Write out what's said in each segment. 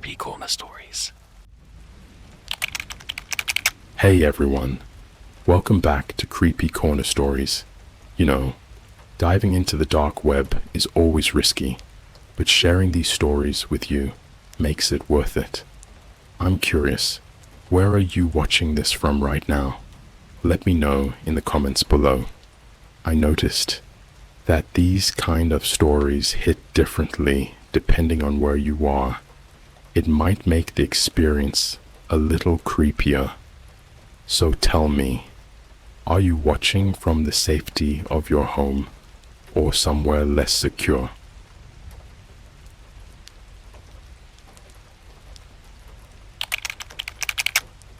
CreepyCorner stories. Hey everyone, welcome back to CreepyCorner stories. You know, diving into the dark web is always risky, but sharing these stories with you makes it worth it. I'm curious, where are you watching this from right now? Let me know in the comments below. I noticed that these kind of stories hit differently depending on where you are. It might make the experience a little creepier. So tell me, are you watching from the safety of your home or somewhere less secure?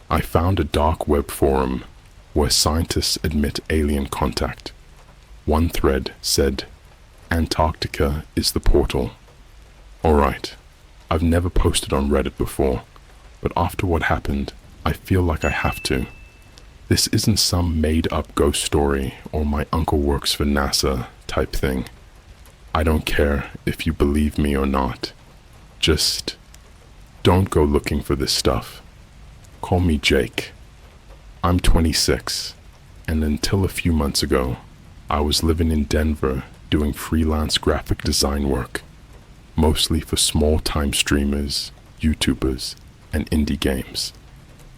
I found a dark web forum where scientists admit alien contact. One thread said, Antarctica is the portal. Alright, I've never posted on Reddit before, but after what happened, I feel like I have to. This isn't some made-up ghost story or my uncle works for NASA type thing. I don't care if you believe me or not. Just don't go looking for this stuff. Call me Jake. I'm 26, and until a few months ago, I was living in Denver doing freelance graphic design work, mostly for small-time streamers, YouTubers, and indie games.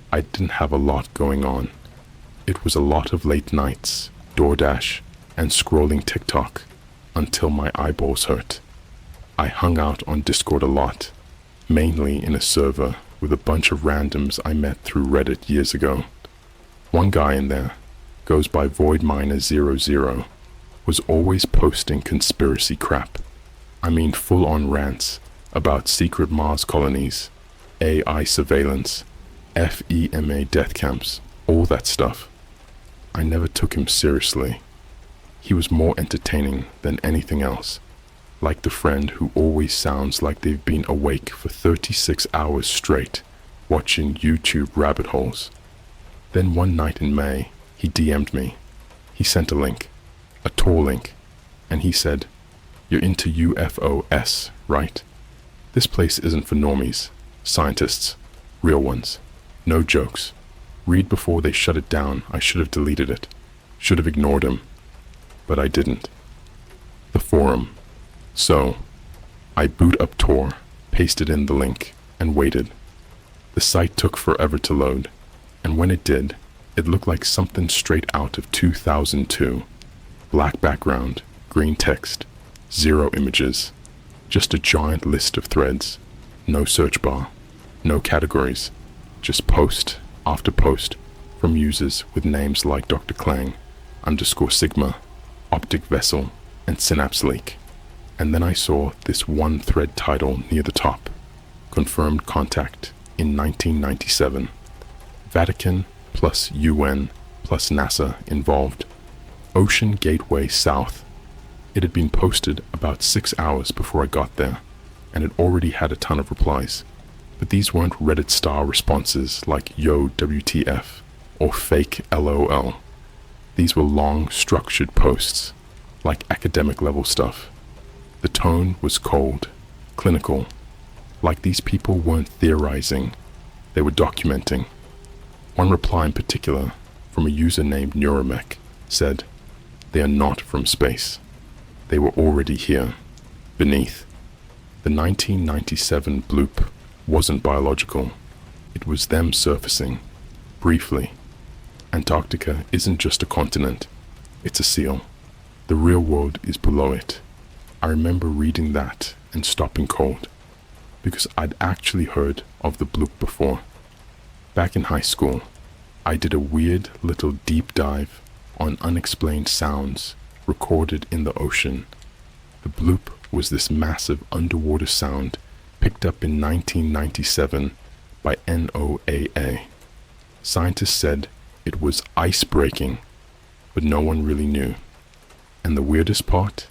I didn't have a lot going on. It was a lot of late nights, DoorDash, and scrolling TikTok until my eyeballs hurt. I hung out on Discord a lot, mainly in a server with a bunch of randoms I met through Reddit years ago. One guy in there, goes by VoidMiner00, was always posting conspiracy crap. I mean full-on rants about secret Mars colonies, AI surveillance, FEMA death camps, all that stuff. I never took him seriously. He was more entertaining than anything else, like the friend who always sounds like they've been awake for 36 hours straight, watching YouTube rabbit holes. Then one night in May, he DM'd me. He sent a link, a Tor link, and he said, "You're into UFOs, right? This place isn't for normies, scientists, real ones. No jokes. Read before they shut it down. I should have deleted it. Should have ignored him. But I didn't." The forum. So, I boot up Tor, pasted in the link, and waited. The site took forever to load, and when it did, it looked like something straight out of 2002. Black background, green text, 0 images, just a giant list of threads, no search bar, no categories, just post after post from users with names like Dr. Klang, _Sigma, Optic Vessel, and Synapse Leak. And then I saw this one thread title near the top, Confirmed Contact in 1997. Vatican plus UN plus NASA involved. Ocean Gateway South. It had been posted about 6 hours before I got there, and it already had a ton of replies. But these weren't Reddit star responses like Yo WTF or fake LOL. These were long, structured posts, like academic level stuff. The tone was cold, clinical, like these people weren't theorizing, they were documenting. One reply in particular, from a user named Neuromech, said, "They are not from space. They were already here, beneath." The 1997 bloop wasn't biological. It was them surfacing, briefly. Antarctica isn't just a continent, it's a seal. The real world is below it. I remember reading that and stopping cold, because I'd actually heard of the bloop before. Back in high school, I did a weird little deep dive on unexplained sounds recorded in the ocean. The bloop was this massive underwater sound picked up in 1997 by NOAA. Scientists said it was ice-breaking, but no one really knew. And the weirdest part?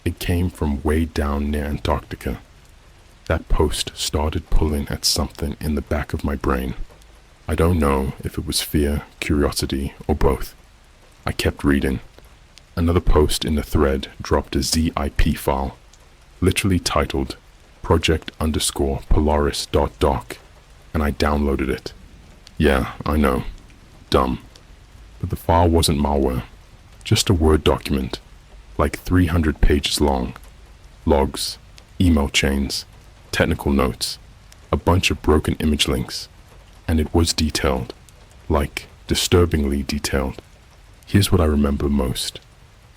It came from way down near Antarctica. That post started pulling at something in the back of my brain. I don't know if it was fear, curiosity, or both. I kept reading. Another post in the thread dropped a ZIP file, literally titled project_polaris.doc, and I downloaded it. Yeah, I know. Dumb. But the file wasn't malware. Just a Word document, like 300 pages long. Logs, email chains, technical notes, a bunch of broken image links. And it was detailed, like disturbingly detailed. Here's what I remember most.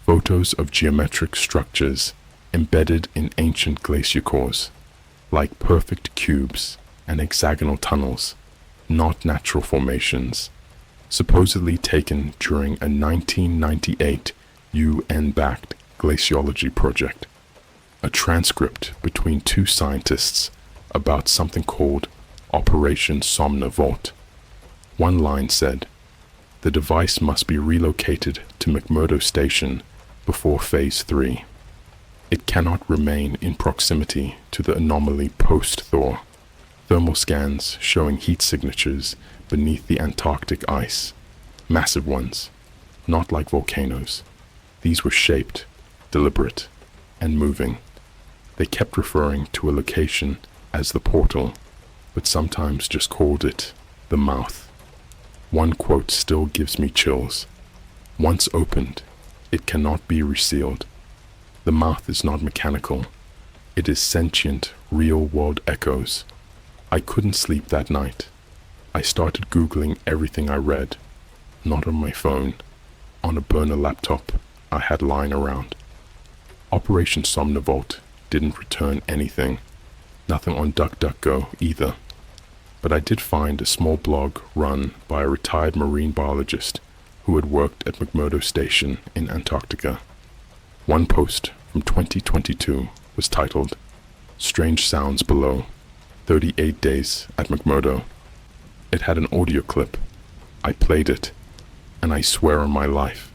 Photos of geometric structures embedded in ancient glacier cores, like perfect cubes and hexagonal tunnels, not natural formations, supposedly taken during a 1998 UN-backed glaciology project. A transcript between two scientists about something called Operation Somnavort. One line said, "The device must be relocated to McMurdo Station before Phase 3. It cannot remain in proximity to the anomaly post-thaw." Thermal scans showing heat signatures beneath the Antarctic ice. Massive ones, not like volcanoes. These were shaped, deliberate, and moving. They kept referring to a location as the portal, but sometimes just called it the mouth. One quote still gives me chills. "Once opened, it cannot be resealed. The mouth is not mechanical. It is sentient, real-world echoes." I couldn't sleep that night. I started Googling everything I read, not on my phone, on a burner laptop I had lying around. Operation Somnavort didn't return anything, nothing on DuckDuckGo either. But I did find a small blog run by a retired marine biologist who had worked at McMurdo Station in Antarctica. One post from 2022 was titled, "Strange Sounds Below, 38 Days at McMurdo." It had an audio clip. I played it, and I swear on my life,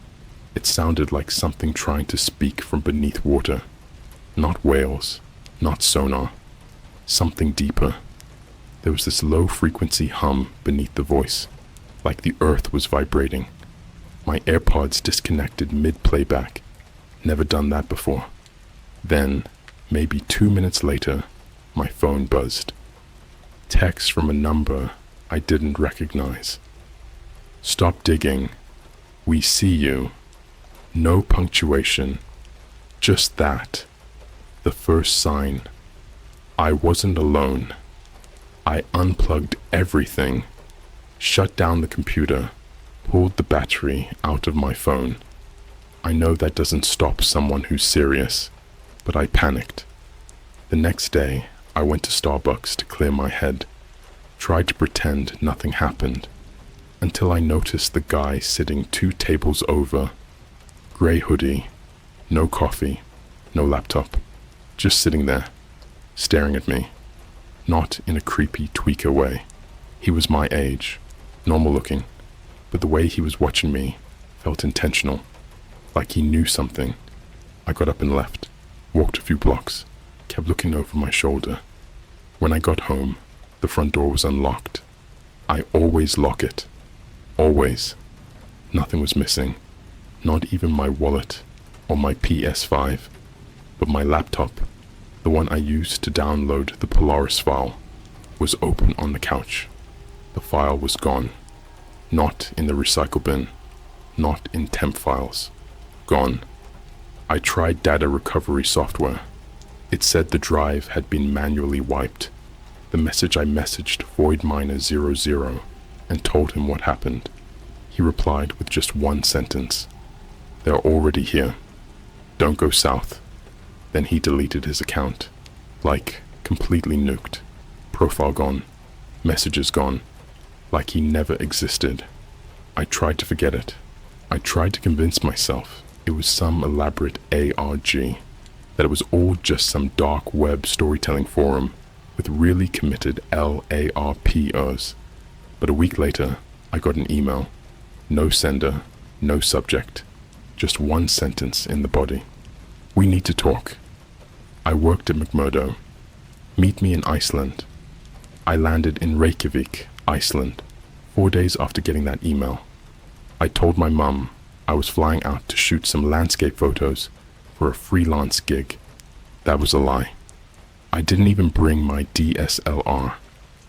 it sounded like something trying to speak from beneath water. Not whales, not sonar, something deeper. There was this low-frequency hum beneath the voice, like the earth was vibrating. My AirPods disconnected mid-playback. Never done that before. Then, maybe 2 minutes later, my phone buzzed. Text from a number I didn't recognize. "Stop digging. We see you." No punctuation. Just that. The first sign. I wasn't alone. I unplugged everything, shut down the computer, pulled the battery out of my phone. I know that doesn't stop someone who's serious, but I panicked. The next day, I went to Starbucks to clear my head, tried to pretend nothing happened, until I noticed the guy sitting 2 tables over, gray hoodie, no coffee, no laptop, just sitting there, staring at me. Not in a creepy tweaker way. He was my age, normal looking, but the way he was watching me felt intentional, like he knew something. I got up and left, walked a few blocks, kept looking over my shoulder. When I got home, the front door was unlocked. I always lock it. Always. Nothing was missing, not even my wallet or my PS5, but my laptop, the one I used to download the Polaris file, was open on the couch. The file was gone. Not in the recycle bin. Not in temp files. Gone. I tried data recovery software. It said the drive had been manually wiped. The message I messaged voidminer00 and told him what happened. He replied with just one sentence. "They're already here. Don't go south." Then he deleted his account. Like, completely nuked. Profile gone. Messages gone. Like he never existed. I tried to forget it. I tried to convince myself it was some elaborate ARG, that it was all just some dark web storytelling forum with really committed LARPers. But a week later, I got an email. No sender, no subject. Just one sentence in the body. "We need to talk. I worked at McMurdo. Meet me in Iceland." I landed in Reykjavik, Iceland, 4 days after getting that email. I told my mum I was flying out to shoot some landscape photos for a freelance gig. That was a lie. I didn't even bring my DSLR,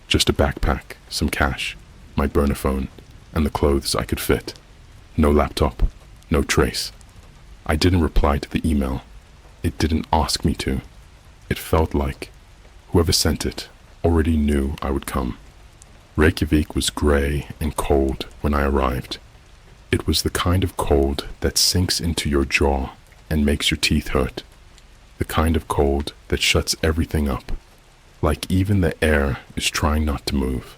just a backpack, some cash, my burner phone, and the clothes I could fit. No laptop, no trace. I didn't reply to the email. It didn't ask me to. It felt like whoever sent it already knew I would come. Reykjavik was grey and cold when I arrived. It was the kind of cold that sinks into your jaw and makes your teeth hurt. The kind of cold that shuts everything up, like even the air is trying not to move.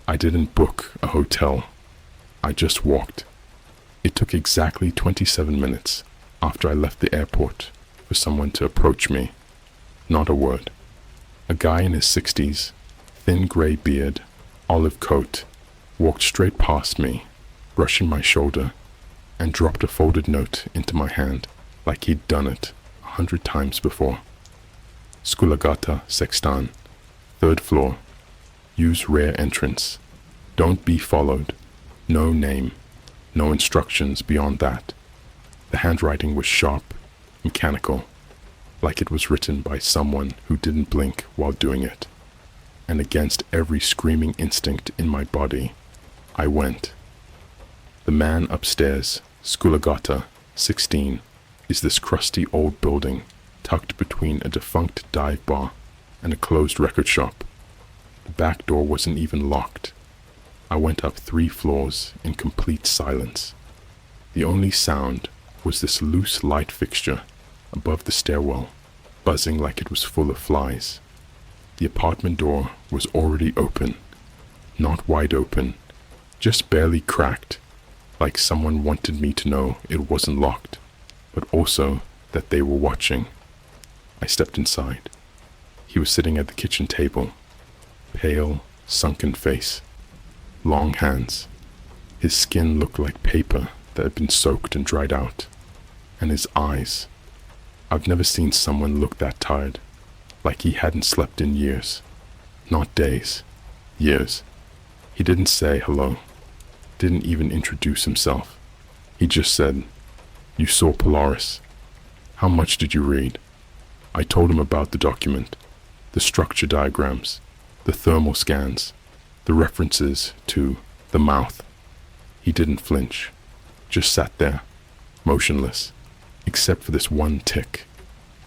I didn't book a hotel. I just walked. It took exactly 27 minutes after I left the airport for someone to approach me. Not a word. A guy in his 60s, thin grey beard, olive coat, walked straight past me, brushing my shoulder, and dropped a folded note into my hand like he'd done it 100 times before. Skulagata Sextan, 3rd floor. Use rear entrance. Don't be followed. No name. No instructions beyond that. The handwriting was sharp, mechanical, like it was written by someone who didn't blink while doing it. And against every screaming instinct in my body, I went. The man upstairs, Skulagata, 16, is this crusty old building tucked between a defunct dive bar and a closed record shop. The back door wasn't even locked. I went up 3 floors in complete silence. The only sound was this loose light fixture above the stairwell, buzzing like it was full of flies. The apartment door was already open, not wide open, just barely cracked, like someone wanted me to know it wasn't locked, but also that they were watching. I stepped inside. He was sitting at the kitchen table, pale, sunken face, long hands. His skin looked like paper that had been soaked and dried out, and his eyes. I've never seen someone look that tired, like he hadn't slept in years. Not days, years. He didn't say hello, didn't even introduce himself. He just said, "You saw Polaris. How much did you read?" I told him about the document, the structure diagrams, the thermal scans, the references to the mouth. He didn't flinch, just sat there, motionless, except for this one tick.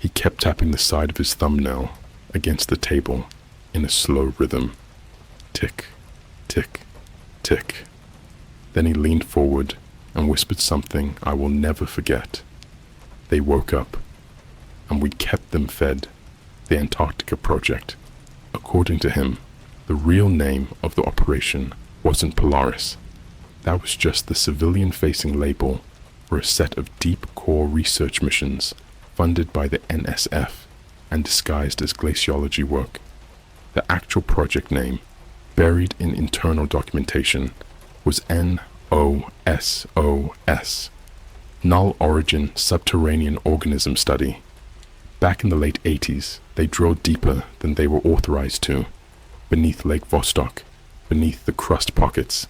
He kept tapping the side of his thumbnail against the table in a slow rhythm. Tick, tick, tick. Then he leaned forward and whispered something I will never forget. They woke up, and we kept them fed. The Antarctica Project. According to him, the real name of the operation wasn't Polaris. That was just the civilian-facing label for a set of deep core research missions funded by the NSF and disguised as glaciology work. The actual project name, buried in internal documentation, was NOSOS, Null Origin Subterranean Organism Study. Back in the late 80s, they drilled deeper than they were authorized to, beneath Lake Vostok, beneath the crust pockets,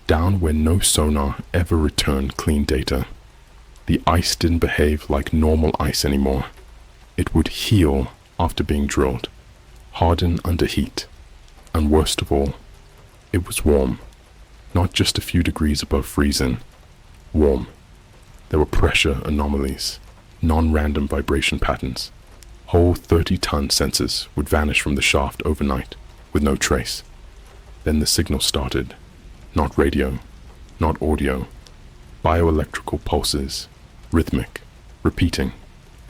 down where no sonar ever returned clean data. The ice didn't behave like normal ice anymore. It would heal after being drilled, harden under heat, and worst of all, it was warm. Not just a few degrees above freezing. Warm. There were pressure anomalies, non-random vibration patterns. Whole 30-ton sensors would vanish from the shaft overnight, with no trace. Then the signal started. Not radio, not audio. Bioelectrical pulses, rhythmic, repeating,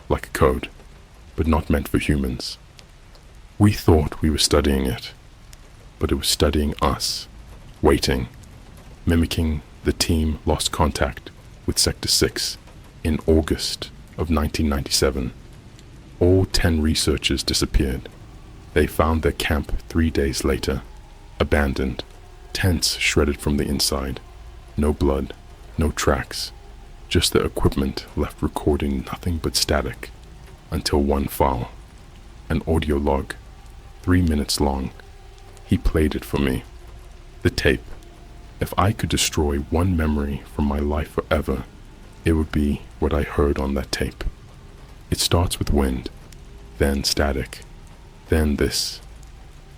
like a code, but not meant for humans. We thought we were studying it, but it was studying us, waiting, mimicking the team lost contact with Sector 6 in August of 1997. All 10 researchers disappeared. They found their camp 3 days later, abandoned, tents shredded from the inside. No blood, no tracks, just their equipment left recording nothing but static, until one file, an audio log, 3 minutes long. He played it for me. The tape. If I could destroy one memory from my life forever, it would be what I heard on that tape. It starts with wind, then static, Then this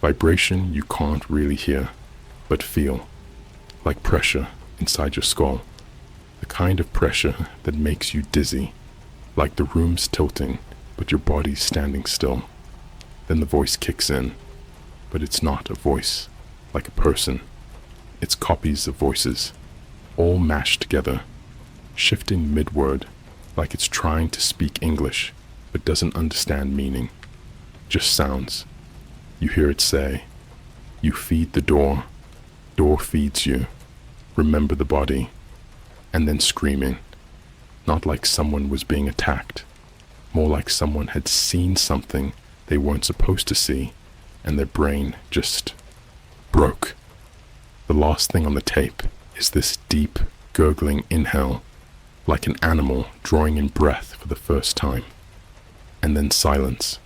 vibration you can't really hear, but feel, like pressure inside your skull, the kind of pressure that makes you dizzy, like the room's tilting, but your body's standing still. Then the voice kicks in, but it's not a voice, like a person. It's copies of voices, all mashed together, shifting mid-word, like it's trying to speak English, but doesn't understand meaning. Just sounds. You hear it say, "You feed the door feeds you, remember the body," and then screaming, not like someone was being attacked, more like someone had seen something they weren't supposed to see, and their brain just broke. The last thing on the tape is this deep, gurgling inhale, like an animal drawing in breath for the first time. And then silence.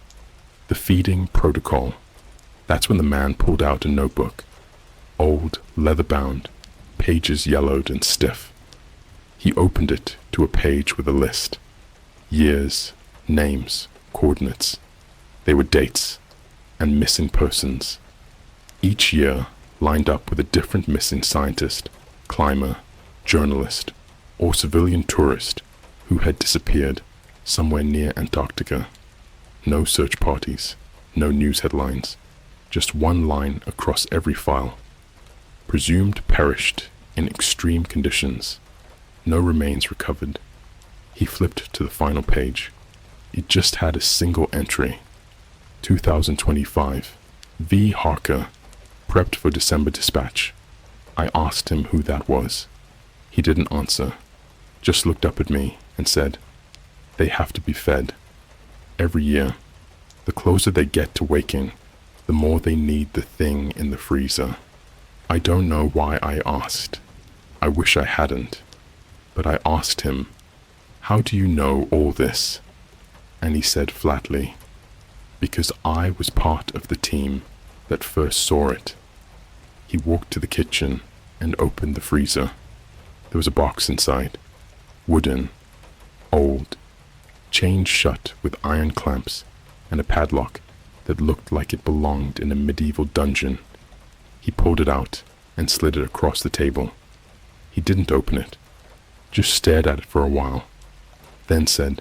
The feeding protocol. That's when the man pulled out a notebook. Old, leather-bound, pages yellowed and stiff. He opened it to a page with a list. Years, names, coordinates. They were dates and missing persons. Each year lined up with a different missing scientist, climber, journalist, or civilian tourist who had disappeared somewhere near Antarctica. No search parties, no news headlines, just one line across every file. Presumed perished in extreme conditions. No remains recovered. He flipped to the final page. It just had a single entry. 2025. V. Harker, prepped for December dispatch. I asked him who that was. He didn't answer, just looked up at me and said, "They have to be fed. Every year, the closer they get to waking, the more they need the thing in the freezer." I don't know why I asked. I wish I hadn't. But I asked him, "How do you know all this?" And he said flatly, "Because I was part of the team that first saw it." He walked to the kitchen and opened the freezer. There was a box inside, wooden, old, chained shut with iron clamps and a padlock that looked like it belonged in a medieval dungeon. He pulled it out and slid it across the table. He didn't open it, just stared at it for a while, then said,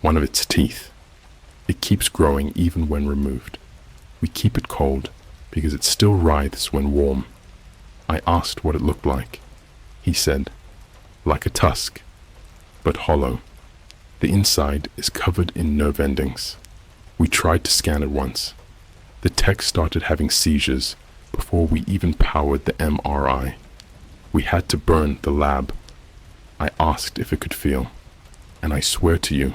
"One of its teeth. It keeps growing even when removed. We keep it cold because it still writhes when warm." I asked what it looked like. He said, "Like a tusk, but hollow. The inside is covered in nerve endings. We tried to scan it once. The tech started having seizures before we even powered the MRI. We had to burn the lab." I asked if it could feel, and I swear to you,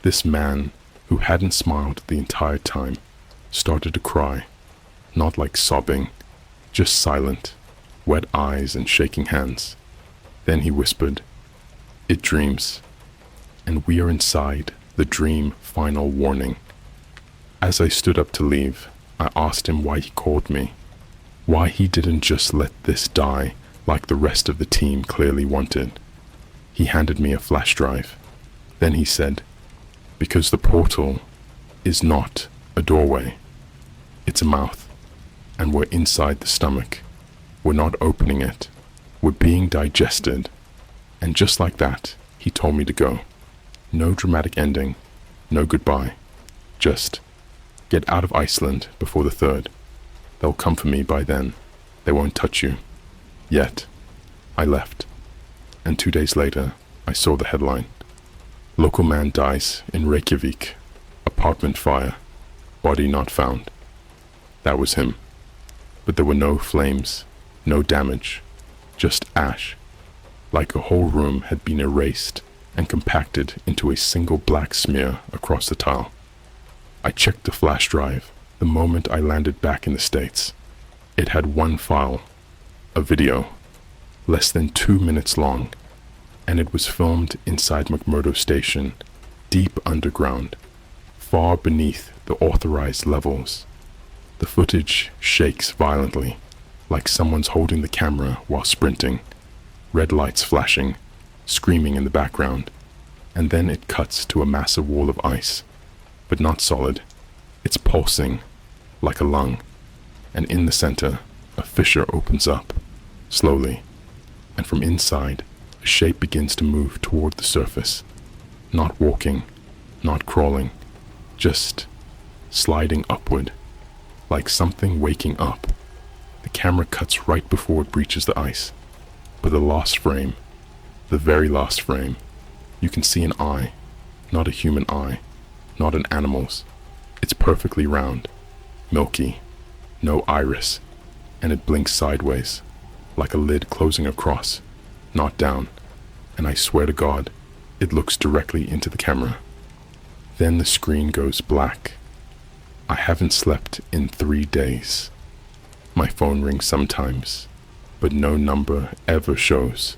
this man, who hadn't smiled the entire time, started to cry, not like sobbing, just silent, wet eyes and shaking hands. Then he whispered, "It dreams, and we are inside the dream final warning." As I stood up to leave, I asked him why he called me, why he didn't just let this die like the rest of the team clearly wanted. He handed me a flash drive. Then he said, "Because the portal is not a doorway. It's a mouth, and we're inside the stomach. We're not opening it. We're being digested." And just like that, he told me to go. No dramatic ending, no goodbye. Just, get out of Iceland before the 3rd. They'll come for me by then. They won't touch you. Yet. I left. And 2 days later, I saw the headline. Local man dies in Reykjavik. Apartment fire. Body not found. That was him. But there were no flames, no damage, just ash. Like a whole room had been erased and compacted into a single black smear across the tile. I checked the flash drive the moment I landed back in the States. It had one file, a video, less than 2 minutes long, and it was filmed inside McMurdo Station, deep underground, far beneath the authorized levels. The footage shakes violently, like someone's holding the camera while sprinting, red lights flashing, screaming in the background, and then it cuts to a massive wall of ice, but not solid, It's pulsing like a lung, and in the center, a fissure opens up, slowly, and from inside, a shape begins to move toward the surface. Not walking, not crawling, just sliding upward, like something waking up. The camera cuts right before it breaches the ice, but the last frame, the very last frame, you can see an eye, not a human eye, not an animal's. It's perfectly round, milky, no iris, and it blinks sideways, like a lid closing across, not down, and I swear to God, it looks directly into the camera. Then the screen goes black. I haven't slept in 3 days. My phone rings sometimes, but no number ever shows.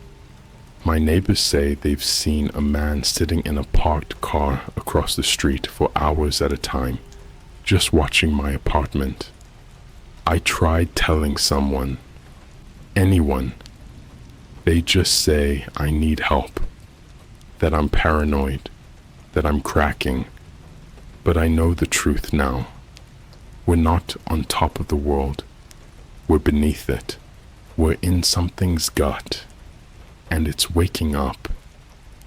My neighbors say they've seen a man sitting in a parked car across the street for hours at a time, just watching my apartment. I tried telling someone, anyone. They just say I need help, that I'm paranoid, that I'm cracking. But I know the truth now. We're not on top of the world. We're beneath it. We're in something's gut, and it's waking up.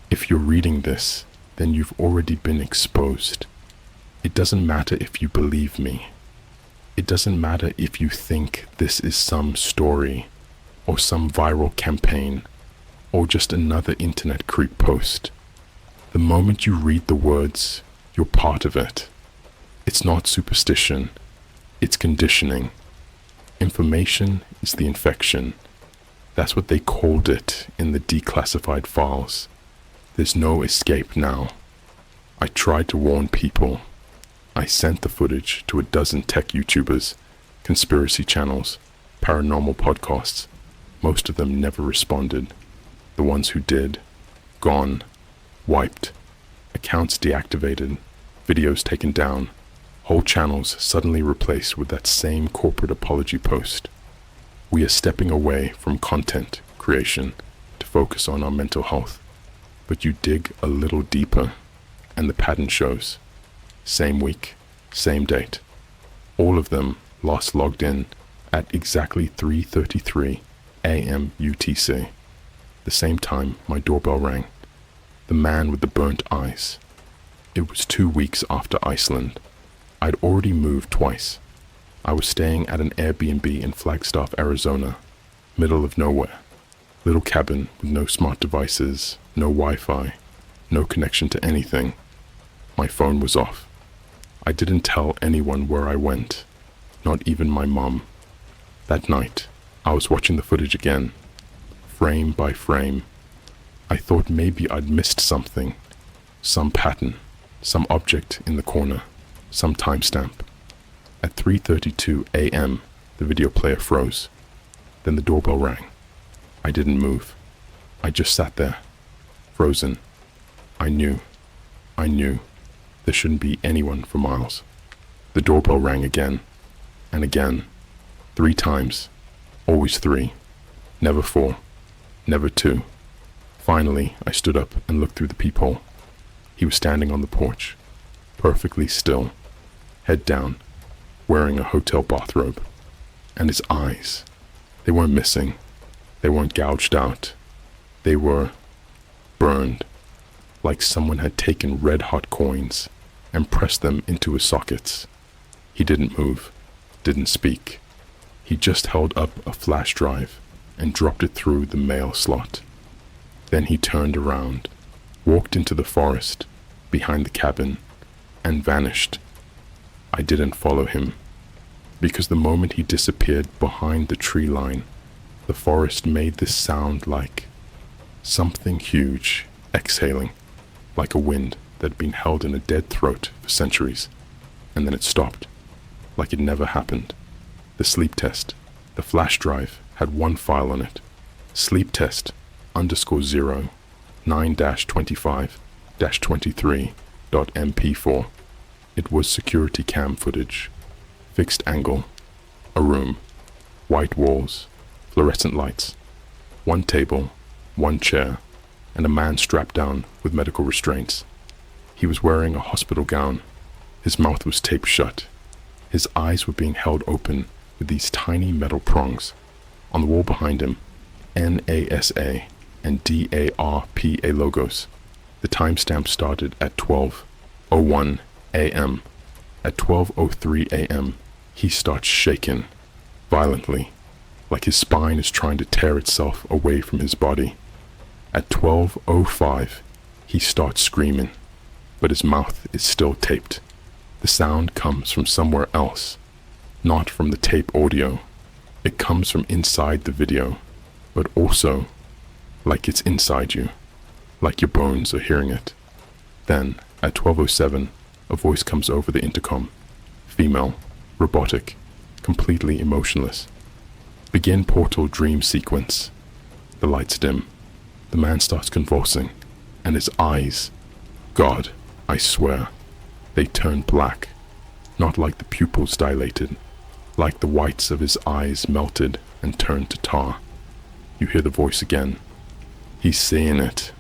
If you're reading this, then you've already been exposed. It doesn't matter if you believe me. It doesn't matter if you think this is some story, or some viral campaign, or just another internet creep post. The moment you read the words, you're part of it. It's not superstition, it's conditioning. Information is the infection. That's what they called it in the declassified files. There's no escape now. I tried to warn people. I sent the footage to a dozen tech YouTubers, conspiracy channels, paranormal podcasts. Most of them never responded. The ones who did, gone, wiped, accounts deactivated, videos taken down, whole channels suddenly replaced with that same corporate apology post. We are stepping away from content creation to focus on our mental health. But you dig a little deeper, and the pattern shows. Same week, same date. All of them last logged in at exactly 3:33 a.m. UTC. The same time my doorbell rang. The man with the burnt eyes. It was 2 weeks after Iceland. I'd already moved twice. I was staying at an Airbnb in Flagstaff, Arizona, middle of nowhere. Little cabin with no smart devices, no Wi-Fi, no connection to anything. My phone was off. I didn't tell anyone where I went, not even my mom. That night, I was watching the footage again, frame by frame. I thought maybe I'd missed something, some pattern, some object in the corner, some timestamp. At 3:32 a.m., the video player froze. Then the doorbell rang. I didn't move. I just sat there, frozen. I knew. There shouldn't be anyone for miles. The doorbell rang again, and again. 3 times. Always 3. Never 4. Never 2. Finally, I stood up and looked through the peephole. He was standing on the porch, perfectly still, head down, wearing a hotel bathrobe. And his eyes, they weren't missing. They weren't gouged out. They were burned, like someone had taken red-hot coins and pressed them into his sockets. He didn't move, didn't speak. He just held up a flash drive and dropped it through the mail slot. Then he turned around, walked into the forest behind the cabin, and vanished. I didn't follow him, because the moment he disappeared behind the tree line, the forest made this sound like something huge exhaling, like a wind that had been held in a dead throat for centuries, and then it stopped, like it never happened. The sleep test, the flash drive, had one file on it, sleep test _0 9-25-23.mp4. It was security cam footage, fixed angle, a room, white walls, fluorescent lights, one table, one chair, and a man strapped down with medical restraints. He was wearing a hospital gown. His mouth was taped shut. His eyes were being held open with these tiny metal prongs. On the wall behind him, NASA and DARPA logos. The timestamp started at 12:01 a.m. At 12:03 a.m., he starts shaking violently, like his spine is trying to tear itself away from his body. At 12:05, he starts screaming, but his mouth is still taped. The sound comes from somewhere else, not from the tape audio. It comes from inside the video, but also like it's inside you, like your bones are hearing it. Then, at 12:07, a voice comes over the intercom. Female, robotic, completely emotionless. Begin portal dream sequence. The lights dim. The man starts convulsing, and his eyes, God, I swear, they turn black, not like the pupils dilated, like the whites of his eyes melted and turned to tar. You hear the voice again. He's saying it.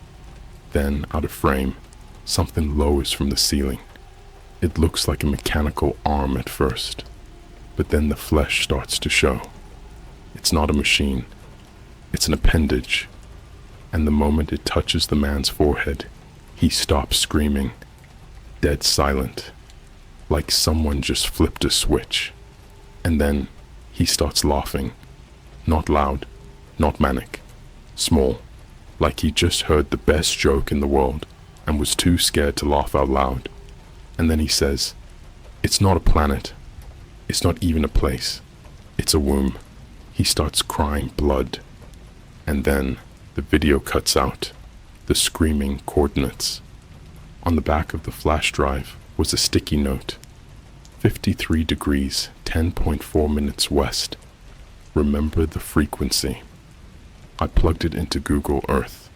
Then, out of frame, something lowers from the ceiling. It looks like a mechanical arm at first, but then the flesh starts to show. It's not a machine. It's an appendage. And the moment it touches the man's forehead, he stops screaming, dead silent, like someone just flipped a switch. And then he starts laughing, not loud, not manic, small, like he just heard the best joke in the world and was too scared to laugh out loud. And then he says, "It's not a planet. It's not even a place. It's a womb." He starts crying blood. And then the video cuts out, the screaming coordinates. On the back of the flash drive was a sticky note. 53 degrees, 10.4 minutes west. Remember the frequency. I plugged it into Google Earth.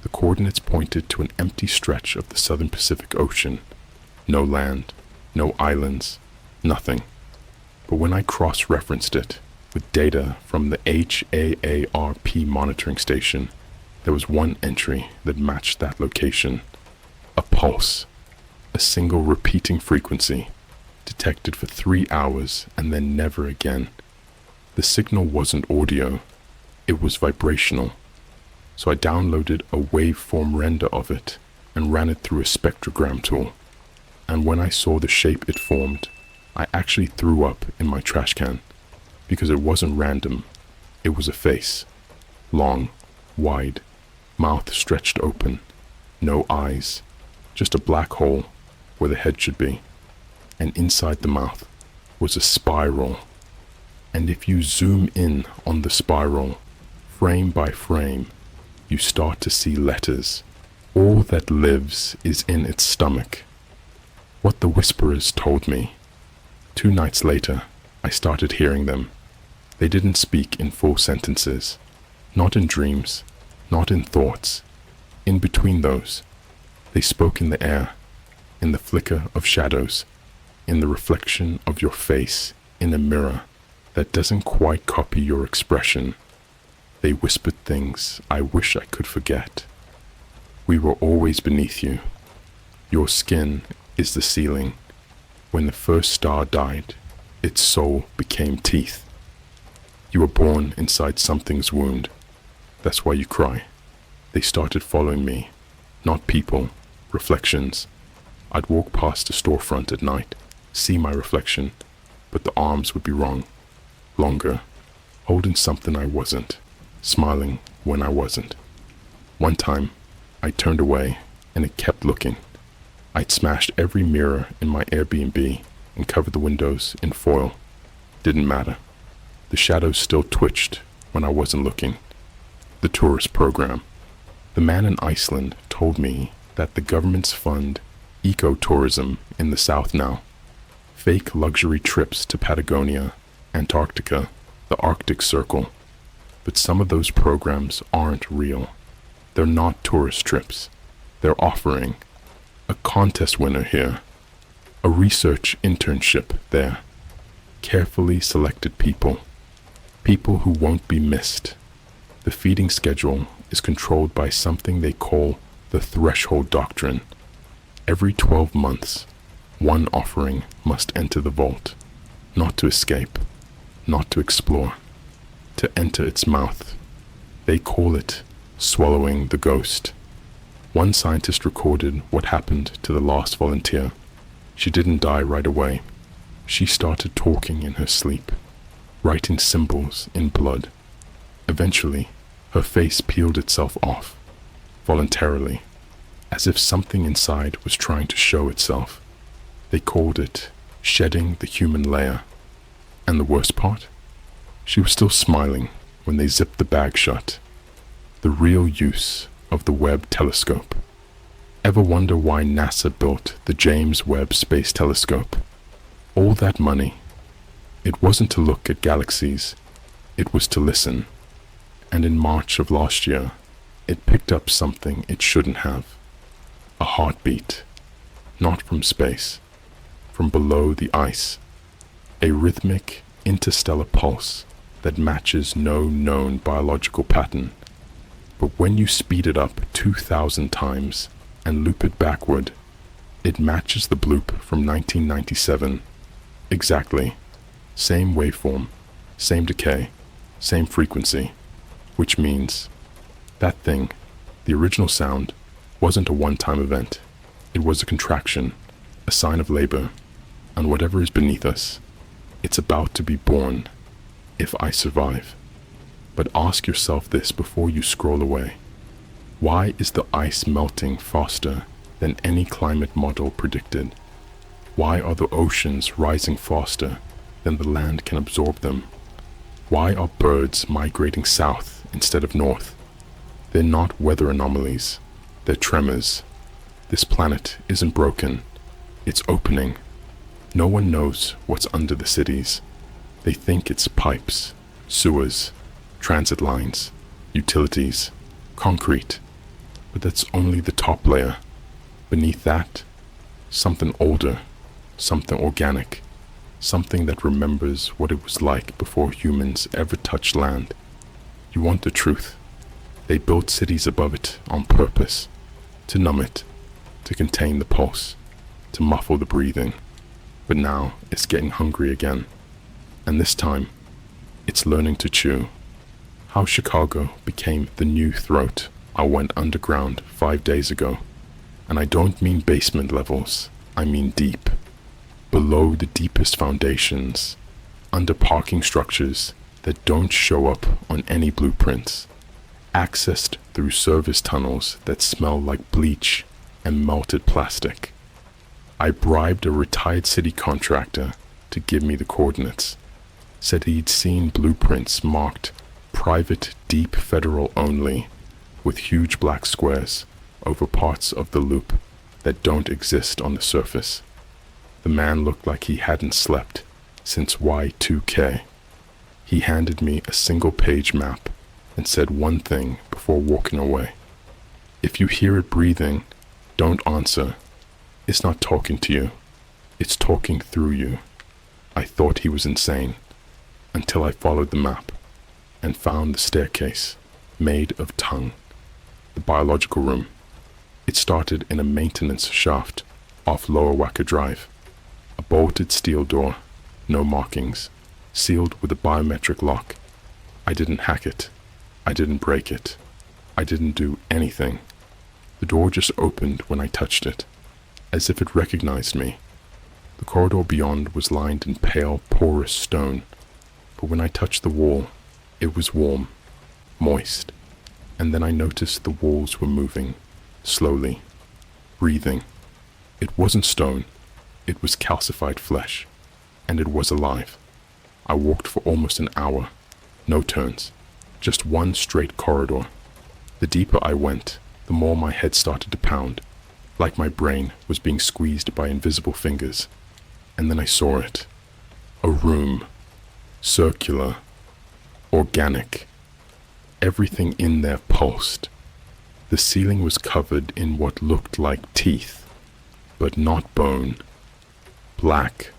The coordinates pointed to an empty stretch of the southern Pacific Ocean. No land, no islands, nothing. But when I cross-referenced it with data from the HAARP monitoring station, there was one entry that matched that location. A pulse, a single repeating frequency, detected for 3 hours and then never again. The signal wasn't audio, it was vibrational. So I downloaded a waveform render of it and ran it through a spectrogram tool. And when I saw the shape it formed, I actually threw up in my trash can, because it wasn't random. It was a face, long, wide, mouth stretched open, no eyes, just a black hole where the head should be. And inside the mouth was a spiral. And if you zoom in on the spiral, frame by frame, you start to see letters. All that lives is in its stomach. What the whisperers told me. 2 nights later, I started hearing them. They didn't speak in full sentences, not in dreams, not in thoughts. In between those, they spoke in the air, in the flicker of shadows, in the reflection of your face in a mirror that doesn't quite copy your expression. They whispered things I wish I could forget. We were always beneath you. Your skin is the ceiling. When the first star died, its soul became teeth. You were born inside something's wound. That's why you cry. They started following me, not people, reflections. I'd walk past a storefront at night, see my reflection, but the arms would be wrong, longer, holding something I wasn't, smiling when I wasn't. One time, I turned away and it kept looking. I'd smashed every mirror in my Airbnb and covered the windows in foil. Didn't matter. The shadows still twitched when I wasn't looking. The tourist program. The man in Iceland told me that the governments fund eco-tourism in the South now. Fake luxury trips to Patagonia, Antarctica, the Arctic Circle. But some of those programs aren't real. They're not tourist trips. They're offering a contest winner here, a research internship there, carefully selected people who won't be missed. The feeding schedule is controlled by something they call the threshold doctrine. Every 12 months, One offering must enter the vault, not to escape, not to explore, to enter its mouth. They call it swallowing the ghost. One scientist recorded what happened to the last volunteer. She didn't die right away. She started talking in her sleep, writing symbols in blood. Eventually, her face peeled itself off, voluntarily, as if something inside was trying to show itself. They called it shedding the human layer. And the worst part? She was still smiling when they zipped the bag shut. The real use of the Webb telescope. Ever wonder why NASA built the James Webb Space Telescope? All that money. It wasn't to look at galaxies, it was to listen. And in March of last year, it picked up something it shouldn't have. A heartbeat. Not from space, from below the ice. A rhythmic, interstellar pulse that matches no known biological pattern. But when you speed it up 2,000 times and loop it backward, it matches the bloop from 1997. Exactly. Same waveform, same decay, same frequency, which means that thing, the original sound, wasn't a one-time event. It was a contraction, a sign of labor, and whatever is beneath us, it's about to be born, if I survive. But ask yourself this before you scroll away. Why is the ice melting faster than any climate model predicted? Why are the oceans rising faster than the land can absorb them? Why are birds migrating south instead of north? They're not weather anomalies, they're tremors. This planet isn't broken, it's opening. No one knows what's under the cities. They think it's pipes, sewers, transit lines, utilities, concrete. But that's only the top layer. Beneath that, something older, something organic, something that remembers what it was like before humans ever touched land. You want the truth? They built cities above it on purpose, to numb it, to contain the pulse, to muffle the breathing. But now it's getting hungry again. And this time, it's learning to chew. How Chicago became the new throat. I went underground 5 days ago. And I don't mean basement levels, I mean deep. Below the deepest foundations, under parking structures that don't show up on any blueprints, accessed through service tunnels that smell like bleach and melted plastic. I bribed a retired city contractor to give me the coordinates, said he'd seen blueprints marked private deep federal only with huge black squares over parts of the loop that don't exist on the surface. The man looked like he hadn't slept since Y2K. He handed me a single-page map and said one thing before walking away. If you hear it breathing, don't answer. It's not talking to you. It's talking through you. I thought he was insane until I followed the map and found the staircase made of tongue. The biological room. It started in a maintenance shaft off Lower Wacker Drive. A bolted steel door, no markings, sealed with a biometric lock. I didn't hack it. I didn't break it. I didn't do anything. The door just opened when I touched it, as if it recognized me. The corridor beyond was lined in pale, porous stone, but when I touched the wall, it was warm, moist, and then I noticed the walls were moving, slowly, breathing. It wasn't stone, it was calcified flesh, and it was alive. I walked for almost an hour, no turns, just one straight corridor. The deeper I went, the more my head started to pound, like my brain was being squeezed by invisible fingers. And then I saw it. A room. Circular. Organic. Everything in there pulsed. The ceiling was covered in what looked like teeth, but not bone. Black.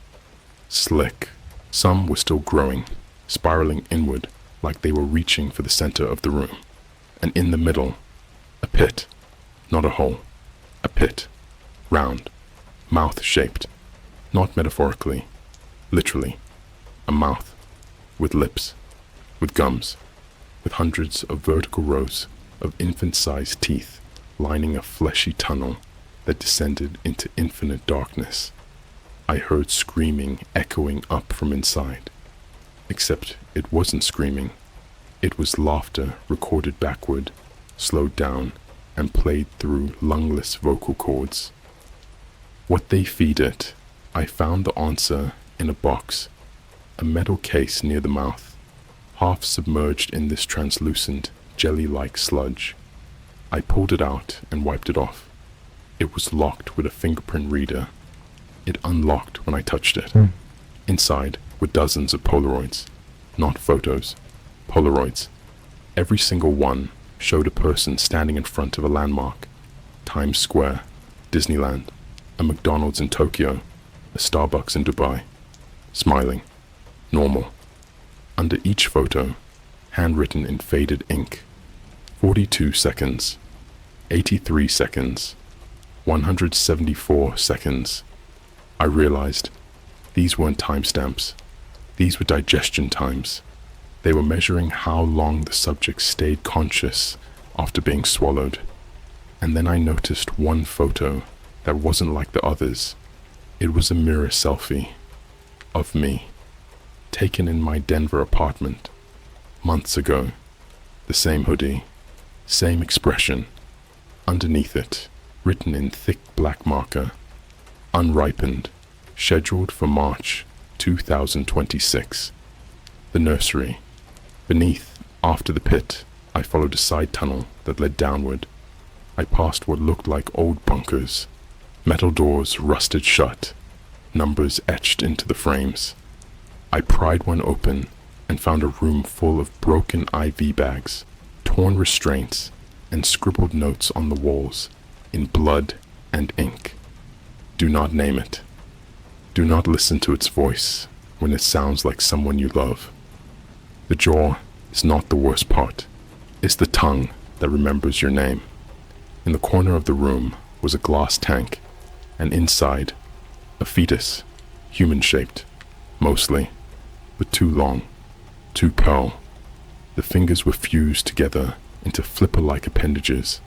Slick. Some were still growing, spiraling inward like they were reaching for the center of the room. And in the middle, a pit. Not a hole. A pit. Round. Mouth-shaped. Not metaphorically, literally. A mouth, with lips, with gums, with hundreds of vertical rows of infant-sized teeth lining a fleshy tunnel that descended into infinite darkness. I heard screaming echoing up from inside. Except it wasn't screaming. It was laughter recorded backward, slowed down, and played through lungless vocal cords. What they feed it, I found the answer in a box, a metal case near the mouth, half submerged in this translucent, jelly-like sludge. I pulled it out and wiped it off. It was locked with a fingerprint reader. It unlocked when I touched it. Inside were dozens of Polaroids, not photos, Polaroids. Every single one showed a person standing in front of a landmark, Times Square, Disneyland, a McDonald's in Tokyo, a Starbucks in Dubai, smiling, normal. Under each photo, handwritten in faded ink, 42 seconds, 83 seconds, 174 seconds. I realized these weren't timestamps. These were digestion times. They were measuring how long the subject stayed conscious after being swallowed. And then I noticed one photo that wasn't like the others. It was a mirror selfie of me, taken in my Denver apartment months ago. The same hoodie, same expression. Underneath it, written in thick black marker, unripened, scheduled for March 2026. The nursery. Beneath, after the pit, I followed a side tunnel that led downward. I passed what looked like old bunkers, metal doors rusted shut, numbers etched into the frames. I pried one open and found a room full of broken IV bags, torn restraints, and scribbled notes on the walls in blood and ink. Do not name it. Do not listen to its voice when it sounds like someone you love. The jaw is not the worst part. It's the tongue that remembers your name. In the corner of the room was a glass tank, and inside, a fetus, human-shaped, mostly, but too long, too pearl. The fingers were fused together into flipper-like appendages,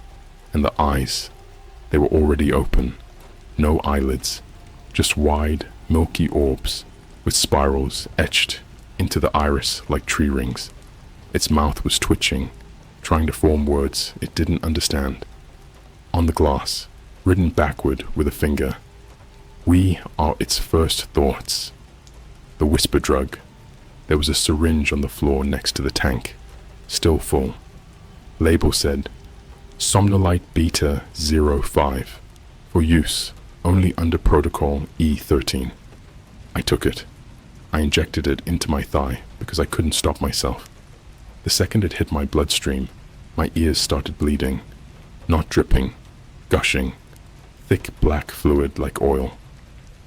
and the eyes, they were already open, no eyelids, just wide, milky orbs with spirals etched into the iris like tree rings. Its mouth was twitching, trying to form words it didn't understand. On the glass, written backward with a finger, we are its first thoughts. The whisper drug. There was a syringe on the floor next to the tank, still full. Label said, Somnolite Beta 05, for use only under Protocol E13. I took it. I injected it into my thigh because I couldn't stop myself. The second it hit my bloodstream, my ears started bleeding, not dripping, gushing, thick black fluid like oil.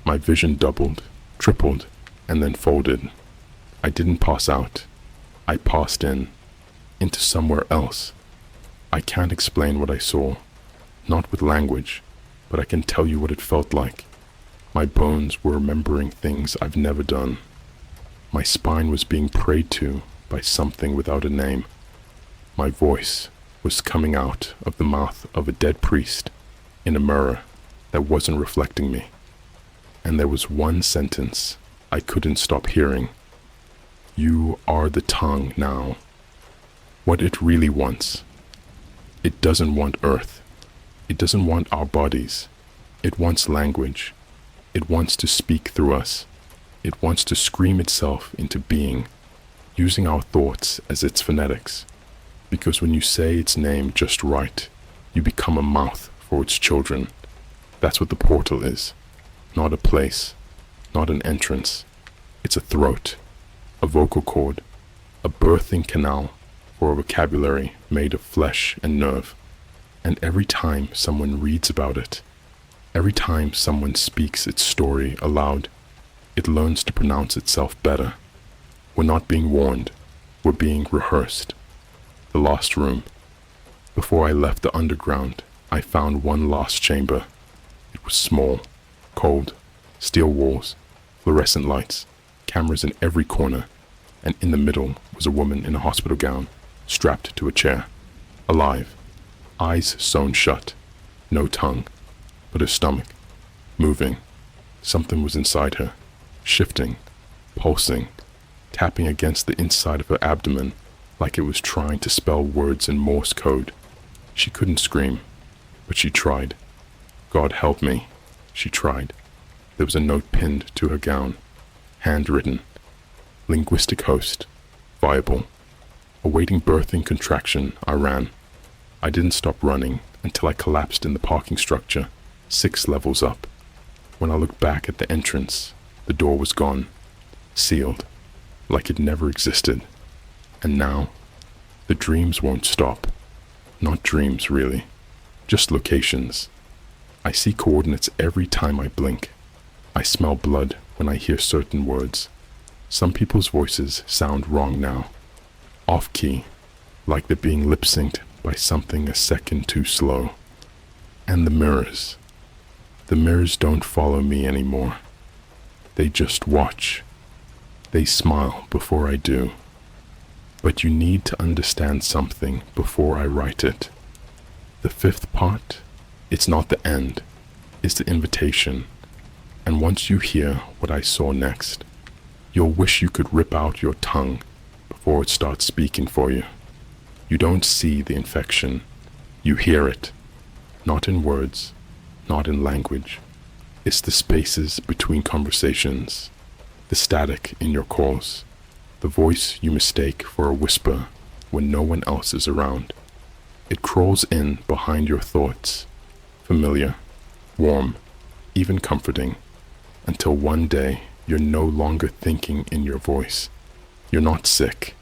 My vision doubled, tripled, and then folded. I didn't pass out. I passed into somewhere else. I can't explain what I saw, not with language, but I can tell you what it felt like. My bones were remembering things I've never done. My spine was being prayed to by something without a name. My voice was coming out of the mouth of a dead priest in a mirror that wasn't reflecting me. And there was one sentence I couldn't stop hearing. You are the tongue now. What it really wants. It doesn't want Earth. It doesn't want our bodies. It wants language. It wants to speak through us. It wants to scream itself into being, using our thoughts as its phonetics. Because when you say its name just right, you become a mouth for its children. That's what the portal is. Not a place, not an entrance. It's a throat, a vocal cord, a birthing canal for a vocabulary made of flesh and nerve. And every time someone reads about it, every time someone speaks its story aloud, it learns to pronounce itself better. We're not being warned, we're being rehearsed. The lost room. Before I left the underground, I found one lost chamber. It was small, cold, Steel walls, fluorescent lights, cameras in every corner, and in the middle was a woman in a hospital gown, strapped to a chair, alive, eyes sewn shut, no tongue, but her stomach, moving. Something was inside her, shifting, pulsing, tapping against the inside of her abdomen like it was trying to spell words in Morse code. She couldn't scream, but she tried. God help me, she tried. There was a note pinned to her gown, handwritten. Linguistic host, viable. Awaiting birthing contraction, I ran. I didn't stop running until I collapsed in the parking structure, 6 levels up. When I looked back at the entrance, the door was gone, sealed, like it never existed. And now, the dreams won't stop. Not dreams, really, just locations. I see coordinates every time I blink. I smell blood when I hear certain words. Some people's voices sound wrong now, off-key, like they're being lip-synced by something a second too slow. And the mirrors. The mirrors don't follow me anymore. They just watch. They smile before I do. But you need to understand something before I write it. The 5th part, it's not the end, it's the invitation. And once you hear what I saw next, you'll wish you could rip out your tongue before it starts speaking for you. You don't see the infection, you hear it, not in words, not in language. It's the spaces between conversations, the static in your calls, the voice you mistake for a whisper when no one else is around. It crawls in behind your thoughts, familiar, warm, even comforting, until one day you're no longer thinking in your voice. You're not sick.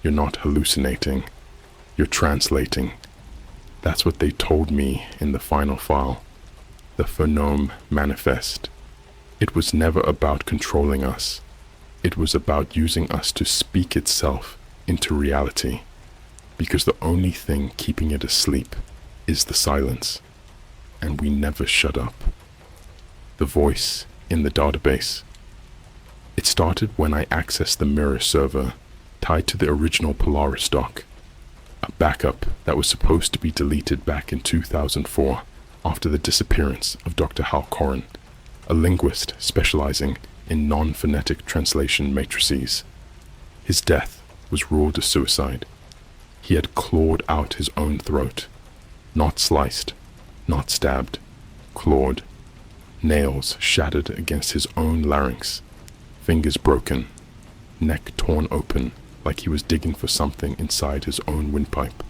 You're not hallucinating. You're translating. That's what they told me in the final file, the Phonome Manifest. It was never about controlling us. It was about using us to speak itself into reality, because the only thing keeping it asleep is the silence, and we never shut up. The voice in the database. It started when I accessed the mirror server tied to the original Polaris dock, a backup that was supposed to be deleted back in 2004 after the disappearance of Dr. Hal Corrin, a linguist specializing in non-phonetic translation matrices. His death was ruled a suicide. He had clawed out his own throat, not sliced, not stabbed, clawed, nails shattered against his own larynx, fingers broken, neck torn open like he was digging for something inside his own windpipe.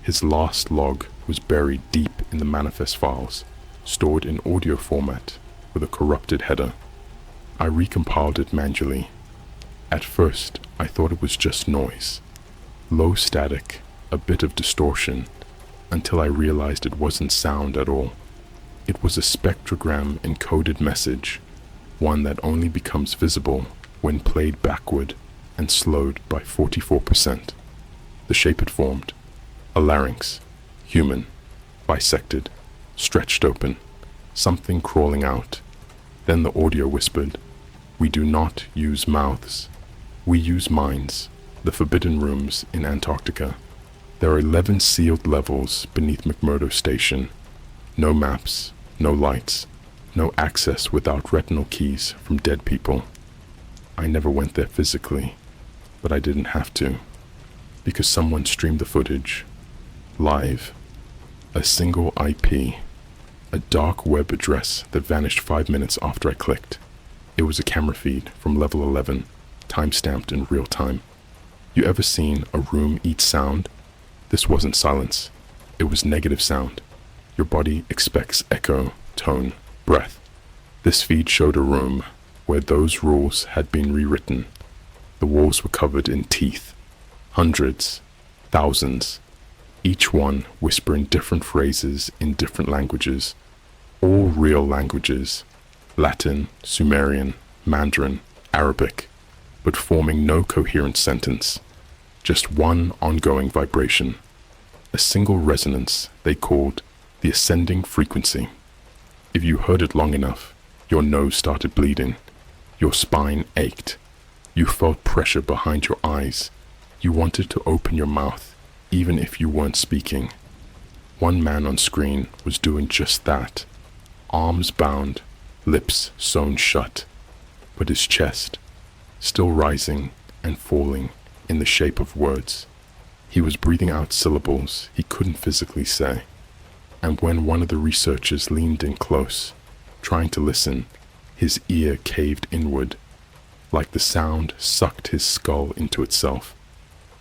His last log was buried deep in the manifest files, stored in audio format with a corrupted header. I recompiled it manually. At first, I thought it was just noise, low static, a bit of distortion, until I realized it wasn't sound at all. It was a spectrogram encoded message, one that only becomes visible when played backward and slowed by 44%. The shape it formed, a larynx, human, bisected, stretched open, something crawling out. Then the audio whispered, "We do not use mouths. We use minds, the forbidden rooms in Antarctica. There are 11 sealed levels beneath McMurdo Station. No maps, no lights, no access without retinal keys from dead people. I never went there physically, but I didn't have to, because someone streamed the footage, live. A single IP, a dark web address that vanished 5 minutes after I clicked. It was a camera feed from level 11, time-stamped in real time. You ever seen a room eat sound? This wasn't silence. It was negative sound. Your body expects echo, tone, breath. This feed showed a room where those rules had been rewritten. The walls were covered in teeth. Hundreds, thousands, each one whispering different phrases in different languages. All real languages, Latin, Sumerian, Mandarin, Arabic, but forming no coherent sentence. Just one ongoing vibration. A single resonance they called the ascending frequency. If you heard it long enough, Your nose started bleeding. Your spine ached. You felt pressure behind your eyes. You wanted to open your mouth, even if you weren't speaking. One man on screen was doing just that. Arms bound, lips sewn shut, but his chest still rising and falling in the shape of words. He was breathing out syllables he couldn't physically say. And when one of the researchers leaned in close, trying to listen, his ear caved inward, like the sound sucked his skull into itself.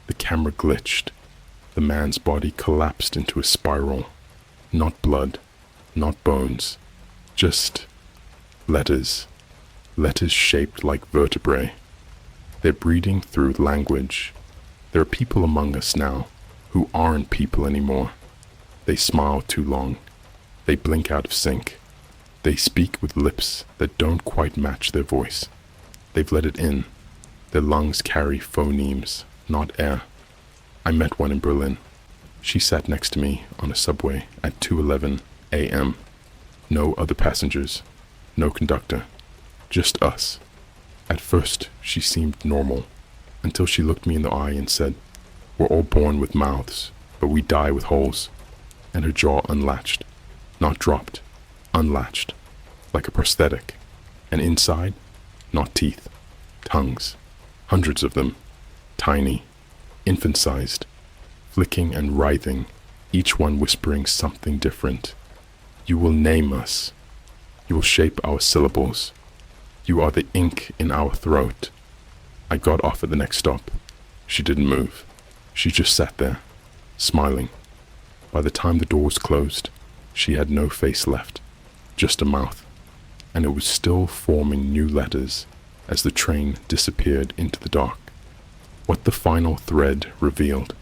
The camera glitched. The man's body collapsed into a spiral. Not blood, not bones, just letters. Letters shaped like vertebrae. They're breathing through language. There are people among us now who aren't people anymore. They smile too long. They blink out of sync. They speak with lips that don't quite match their voice. They've let it in. Their lungs carry phonemes, not air. I met one in Berlin. She sat next to me on a subway at 2:11 a.m. No other passengers, no conductor, just us. At first, she seemed normal, until she looked me in the eye and said, "We're all born with mouths, but we die with holes." And her jaw unlatched, not dropped, unlatched, like a prosthetic. And inside, not teeth, tongues, hundreds of them, tiny, infant-sized, flicking and writhing, each one whispering something different. You will name us. You will shape our syllables. You are the ink in our throat. I got off at the next stop. She didn't move. She just sat there, smiling. By the time the door was closed, she had no face left, just a mouth, and it was still forming new letters as the train disappeared into the dark. What the final thread revealed.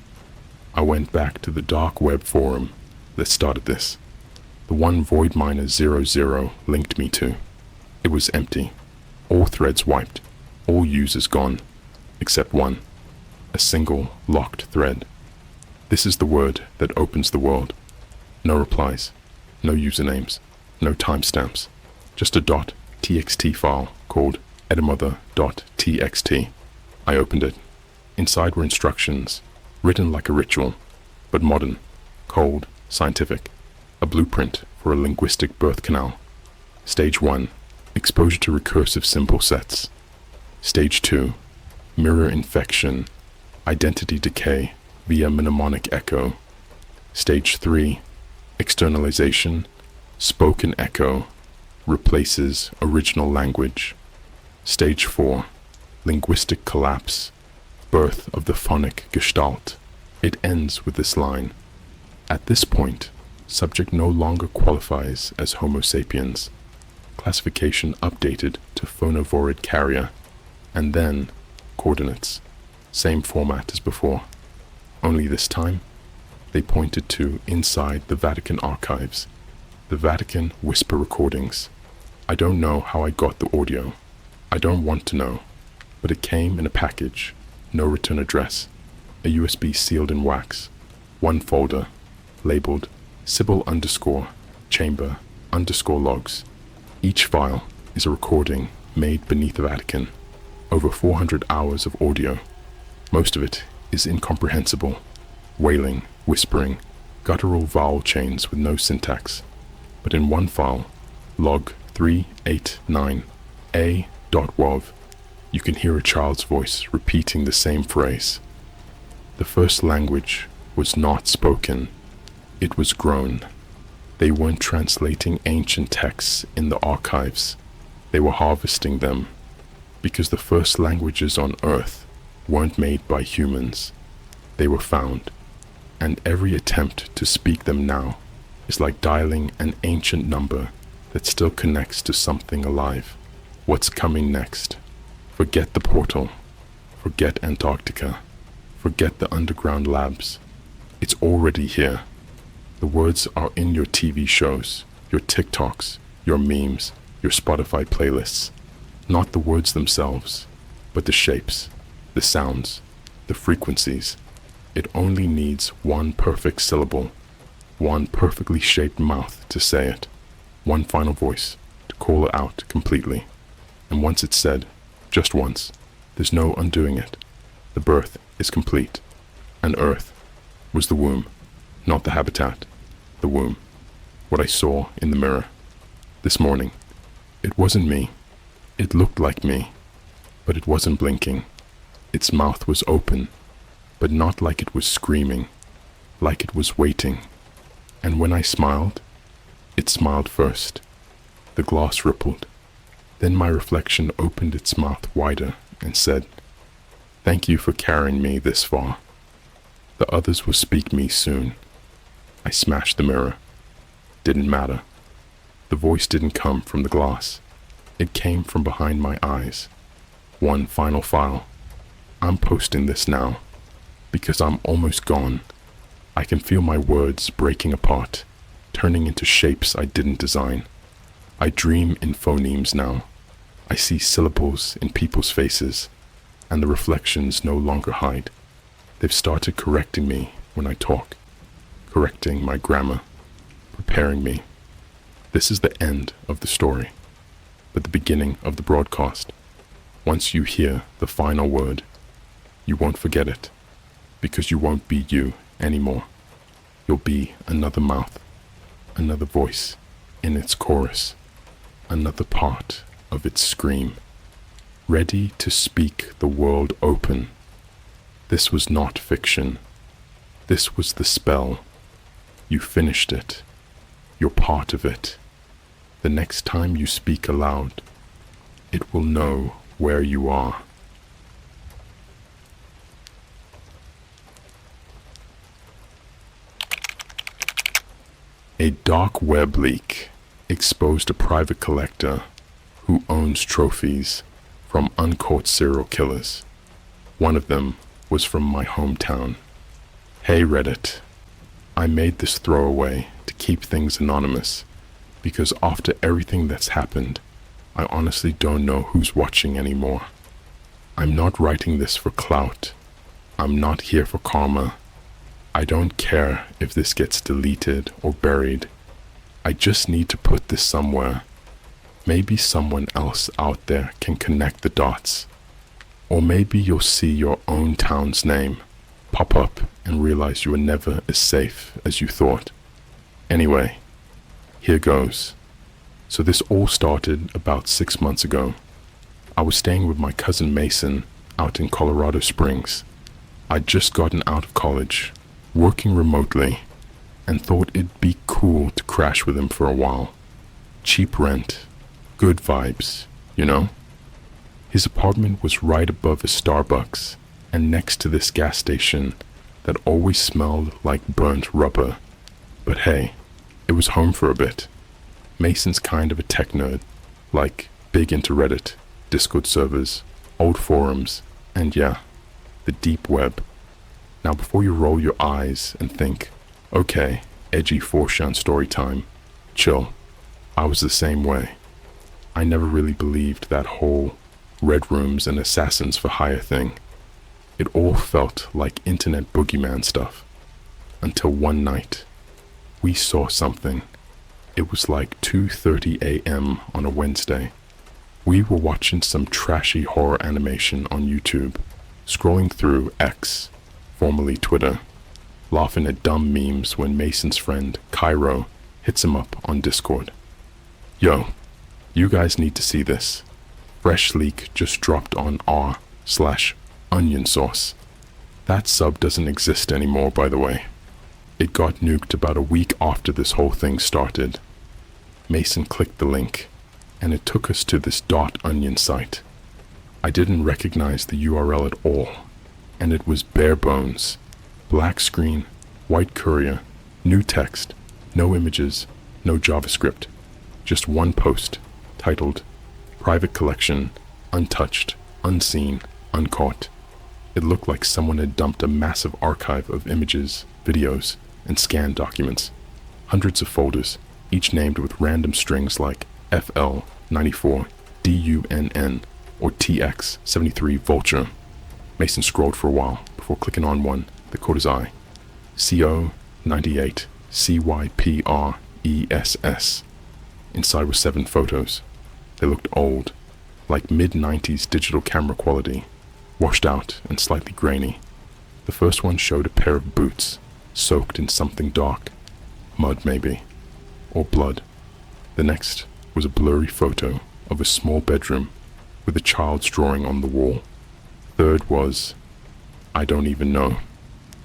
I went back to the DarkWeb forum that started this, the one Voidminer 00 linked me to. It was empty, all threads wiped, all users gone, except one, a single locked thread. This is the word that opens the world. No replies, no usernames, no timestamps, just a .txt file called edamother.txt. I opened it. Inside were instructions, written like a ritual, but modern, cold, scientific, a blueprint for a linguistic birth canal. Stage 1, exposure to recursive symbol sets. Stage 2, mirror infection, identity decay via mnemonic echo. Stage 3, externalization, spoken echo, replaces original language. Stage 4, linguistic collapse, birth of the phonic gestalt. It ends with this line. At this point, subject no longer qualifies as Homo sapiens. Classification updated to phonovorid carrier. And then, coordinates. Same format as before. Only this time, they pointed to inside the Vatican archives. The Vatican whisper recordings. I don't know how I got the audio. I don't want to know. But it came in a package. No return address. A USB sealed in wax. One folder, labeled Sybil_chamber_logs. Each file is a recording made beneath the Vatican. Over 400 hours of audio. Most of it is incomprehensible. Wailing, whispering, guttural vowel chains with no syntax. But in one file, log 389a.wav, you can hear a child's voice repeating the same phrase. The first language was not spoken, it was grown. They weren't translating ancient texts in the archives, they were harvesting them, because the first languages on Earth weren't made by humans. They were found, and every attempt to speak them now is like dialing an ancient number that still connects to something alive. What's coming next? Forget the portal. Forget Antarctica. Forget the underground labs. It's already here. The words are in your TV shows, your TikToks, your memes, your Spotify playlists. Not the words themselves, but the shapes, the sounds, the frequencies. It only needs one perfect syllable, one perfectly shaped mouth to say it, one final voice to call it out completely. And once it's said, just once, there's no undoing it. The birth is complete. And Earth was the womb, not the habitat, the womb. What I saw in the mirror this morning, it wasn't me. It looked like me, but it wasn't blinking. Its mouth was open, but not like it was screaming, like it was waiting. And when I smiled, it smiled first. The glass rippled. Then my reflection opened its mouth wider and said, "Thank you for carrying me this far. The others will speak me soon." I smashed the mirror. Didn't matter. The voice didn't come from the glass. It came from behind my eyes. One final file. I'm posting this now, because I'm almost gone. I can feel my words breaking apart, turning into shapes I didn't design. I dream in phonemes now. I see syllables in people's faces, and the reflections no longer hide. They've started correcting me when I talk, correcting my grammar, preparing me. This is the end of the story, but the beginning of the broadcast. Once you hear the final word, you won't forget it, because you won't be you anymore. You'll be another mouth, another voice in its chorus, another part of its scream, ready to speak the world open. This was not fiction. This was the spell. You finished it. You're part of it. The next time you speak aloud, it will know where you are. A dark web leak exposed a private collector who owns trophies from uncaught serial killers. One of them was from my hometown. Hey Reddit, I made this throwaway to keep things anonymous because after everything that's happened, I honestly don't know who's watching anymore. I'm not writing this for clout. I'm not here for karma. I don't care if this gets deleted or buried. I just need to put this somewhere. Maybe someone else out there can connect the dots. Or maybe you'll see your own town's name pop up and realize you were never as safe as you thought. Anyway, here goes. So this all started about 6 months ago. I was staying with my cousin Mason out in Colorado Springs. I'd just gotten out of college, working remotely, and thought it'd be cool to crash with him for a while. Cheap rent, good vibes, you know? His apartment was right above a Starbucks and next to this gas station that always smelled like burnt rubber. But hey, it was home for a bit. Mason's kind of a tech nerd, like big into Reddit, Discord servers, old forums, and yeah, the deep web. Now before you roll your eyes and think, okay, edgy 4chan story time, chill. I was the same way. I never really believed that whole red rooms and assassins for hire thing. It all felt like internet boogeyman stuff. Until one night, we saw something. It was like 2:30 a.m. on a Wednesday. We were watching some trashy horror animation on YouTube, scrolling through X, formerly Twitter, laughing at dumb memes when Mason's friend, Cairo, hits him up on Discord. Yo, you guys need to see this. Fresh leak just dropped on r/onion sauce. That sub doesn't exist anymore, by the way. It got nuked about a week after this whole thing started. Mason clicked the link, and it took us to this .onion site. I didn't recognize the URL at all, and it was bare bones. Black screen, white courier, new text, no images, no JavaScript. Just one post, titled, Private Collection, Untouched, Unseen, Uncaught. It looked like someone had dumped a massive archive of images, videos, and scanned documents. Hundreds of folders, each named with random strings like FL94, DUNN, or TX73 Vulture. Mason scrolled for a while before clicking on one that caught his eye. CO98 CYPRESS. Inside were 7 photos, They looked old, like mid-90s digital camera quality, washed out and slightly grainy. The first one showed a pair of boots, soaked in something dark, mud maybe, or blood. The next was a blurry photo of a small bedroom with a child's drawing on the wall. Third was, I don't even know.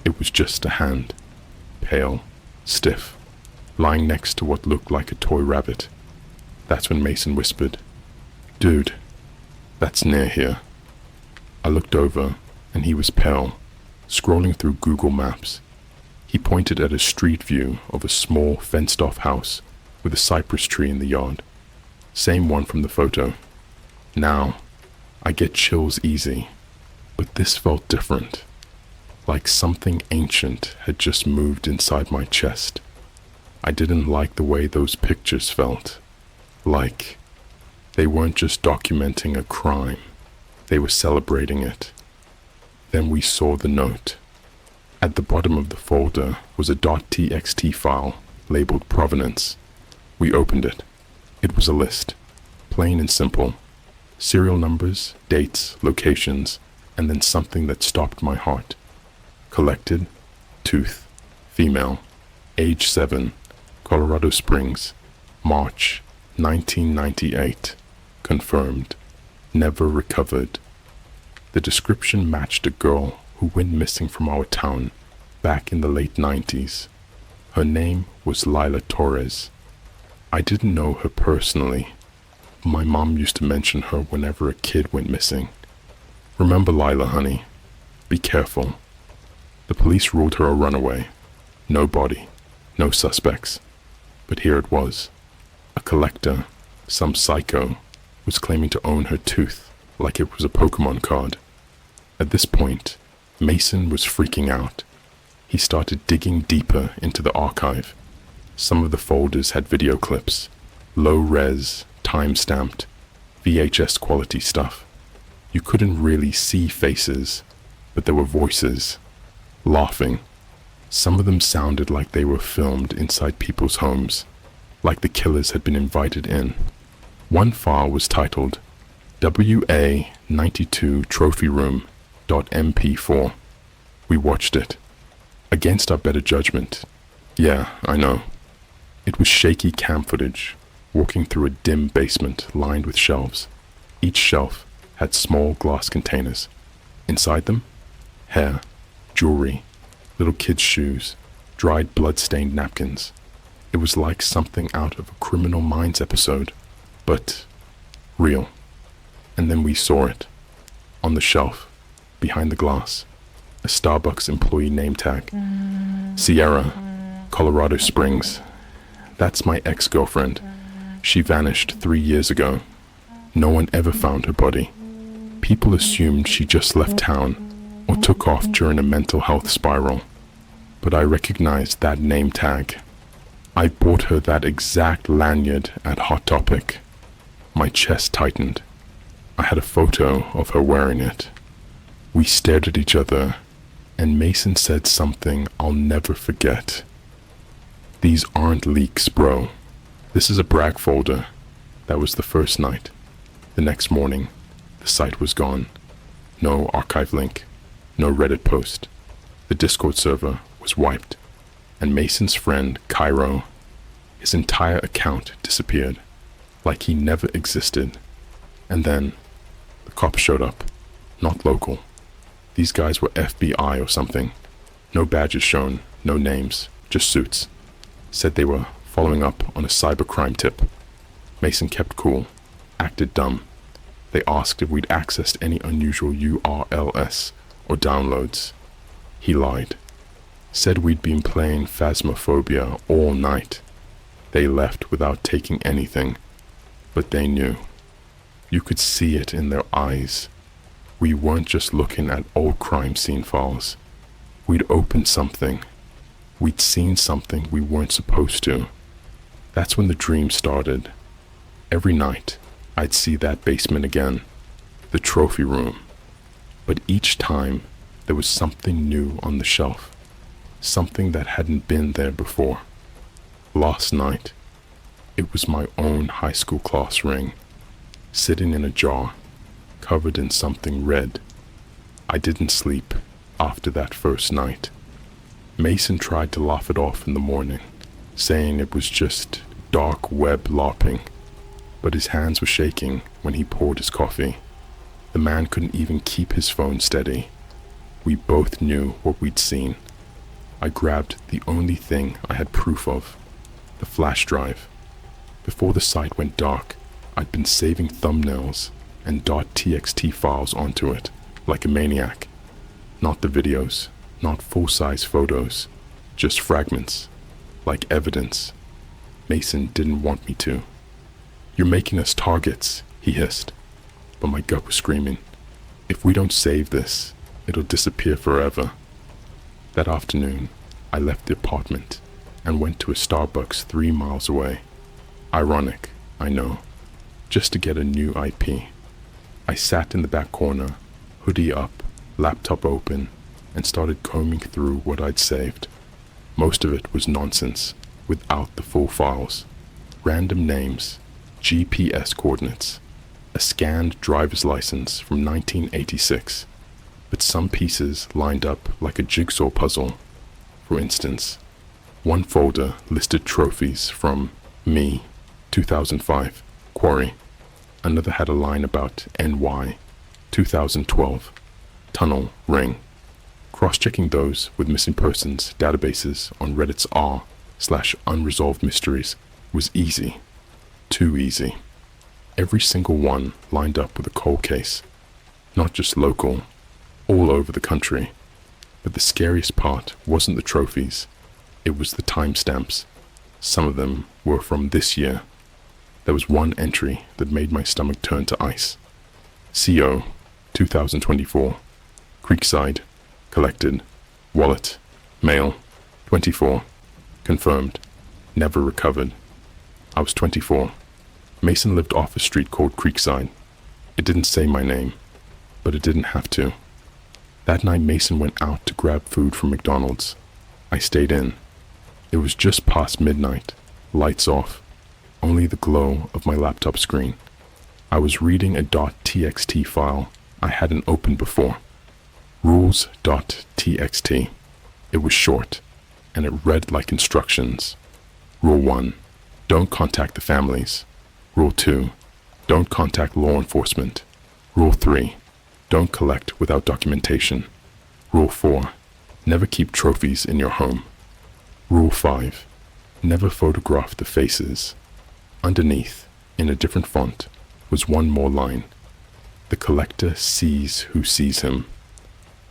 It was just a hand, pale, stiff, lying next to what looked like a toy rabbit. That's when Mason whispered, "Dude, that's near here." I looked over, and he was pale, scrolling through Google Maps. He pointed at a street view of a small fenced-off house with a cypress tree in the yard. Same one from the photo. Now, I get chills easy, but this felt different. Like something ancient had just moved inside my chest. I didn't like the way those pictures felt. Like they weren't just documenting a crime, they were celebrating it. Then we saw the note. At the bottom of the folder was a .txt file labeled Provenance. We opened it. It was a list, plain and simple. Serial numbers, dates, locations, and then something that stopped my heart. Collected, tooth, female, age 7, Colorado Springs, March 1998. Confirmed, never recovered. The description matched a girl who went missing from our town back in the late 90s. Her name was Lila Torres. I didn't know her personally. My mom used to mention her whenever a kid went missing. Remember Lila, honey. Be careful. The police ruled her a runaway. No body, no suspects. But here it was. A collector, some psycho, was claiming to own her tooth like it was a Pokemon card. At this point, Mason was freaking out. He started digging deeper into the archive. Some of the folders had video clips, low-res, time-stamped, VHS quality stuff. You couldn't really see faces, but there were voices, laughing. Some of them sounded like they were filmed inside people's homes, like the killers had been invited in. One file was titled WA92 Trophy Room .mp4. We watched it. Against our better judgment. Yeah, I know. It was shaky cam footage, walking through a dim basement lined with shelves. Each shelf had small glass containers. Inside them, hair, jewelry, little kids' shoes, dried blood-stained napkins. It was like something out of a Criminal Minds episode, but real. And then we saw it. On the shelf, behind the glass, a Starbucks employee name tag. Sierra, Colorado Springs. That's my ex-girlfriend. She vanished 3 years ago. No one ever found her body. People assumed she just left town or took off during a mental health spiral. But I recognized that name tag. I bought her that exact lanyard at Hot Topic. My chest tightened. I had a photo of her wearing it. We stared at each other, and Mason said something I'll never forget. "These aren't leaks, bro. This is a brag folder." That was the first night. The next morning, the site was gone. No archive link, no Reddit post. The Discord server was wiped, and Mason's friend, Cairo, his entire account disappeared, like he never existed. And then, the cops showed up. Not local. These guys were FBI or something. No badges shown, no names, just suits. Said they were following up on a cybercrime tip. Mason kept cool, acted dumb. They asked if we'd accessed any unusual URLs or downloads. He lied. Said we'd been playing Phasmophobia all night. They left without taking anything, but they knew. You could see it in their eyes. We weren't just looking at old crime scene files. We'd opened something. We'd seen something we weren't supposed to. That's when the dream started. Every night, I'd see that basement again, the trophy room. But each time, there was something new on the shelf. Something that hadn't been there before. Last night, it was my own high school class ring. sitting in a jar, covered in something red. I didn't sleep after that first night. Mason tried to laugh it off in the morning, saying it was just dark web LARPing, but his hands were shaking when he poured his coffee. The man couldn't even keep his phone steady. We both knew what we'd seen. I grabbed the only thing I had proof of, the flash drive. Before the site went dark, I'd been saving thumbnails and .txt files onto it, like a maniac. Not the videos, not full-size photos, just fragments, like evidence. Mason didn't want me to. "You're making us targets," he hissed, but my gut was screaming, "If we don't save this, it'll disappear forever." That afternoon, I left the apartment and went to a Starbucks 3 miles away. Ironic, I know, just to get a new IP. I sat in the back corner, hoodie up, laptop open, and started combing through what I'd saved. Most of it was nonsense, without the full files. Random names, GPS coordinates, a scanned driver's license from 1986. But some pieces lined up like a jigsaw puzzle. For instance, one folder listed trophies from me, 2005, quarry. Another had a line about NY, 2012, tunnel, ring. Cross-checking those with missing persons databases on Reddit's r/unresolved mysteries was easy. Too easy. Every single one lined up with a cold case. Not just local, all over the country. But the scariest part wasn't the trophies. It was the timestamps. Some of them were from this year. There was one entry that made my stomach turn to ice. CO, 2024. Creekside. Collected. Wallet. Mail. 24. Confirmed. Never recovered. I was 24. Mason lived off a street called Creekside. It didn't say my name, but it didn't have to. That night Mason went out to grab food from McDonald's. I stayed in. It was just past midnight, lights off, only the glow of my laptop screen. I was reading a .txt file I hadn't opened before. Rules.txt. It was short, and it read like instructions. Rule 1. Don't contact the families. Rule 2. Don't contact law enforcement. Rule 3. Don't collect without documentation. Rule 4. Never keep trophies in your home. Rule 5. Never photograph the faces. Underneath, in a different font, was one more line. The collector sees who sees him.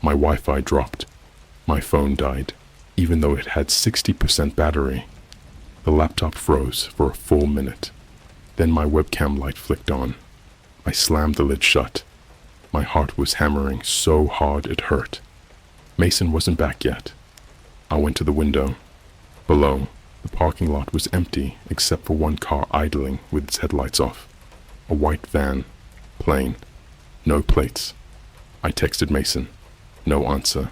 My Wi-Fi dropped. My phone died, even though it had 60% battery. The laptop froze for a full minute. Then my webcam light flicked on. I slammed the lid shut. My heart was hammering so hard it hurt. Mason wasn't back yet. I went to the window. Below, the parking lot was empty except for one car idling with its headlights off. A white van. Plain. No plates. I texted Mason. No answer.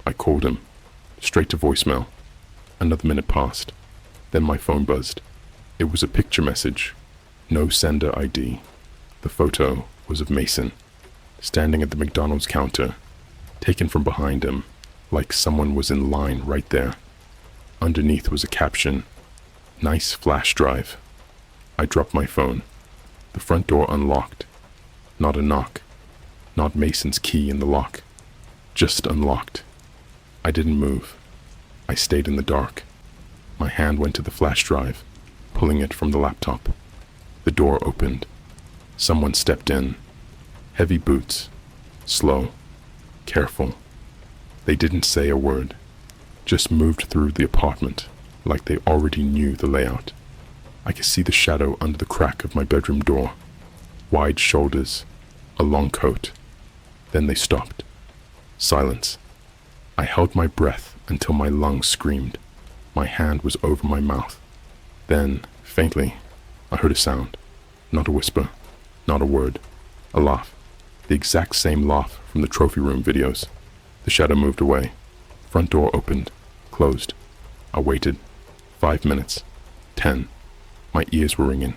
I called him. Straight to voicemail. Another minute passed. Then my phone buzzed. It was a picture message. No sender ID. The photo was of Mason, standing at the McDonald's counter, taken from behind him, like someone was in line right there. Underneath was a caption, "Nice flash drive." I dropped my phone. The front door unlocked. Not a knock. Not Mason's key in the lock. Just unlocked. I didn't move. I stayed in the dark. My hand went to the flash drive, pulling it from the laptop. The door opened. Someone stepped in. Heavy boots. Slow. Careful. They didn't say a word. Just moved through the apartment like they already knew the layout. I could see the shadow under the crack of my bedroom door. Wide shoulders. A long coat. Then they stopped. Silence. I held my breath until my lungs screamed. My hand was over my mouth. Then, faintly, I heard a sound. Not a whisper. Not a word. A laugh. The exact same laugh from the trophy room videos. The shadow moved away. Front door opened. Closed. I waited. 5 minutes. 10. My ears were ringing.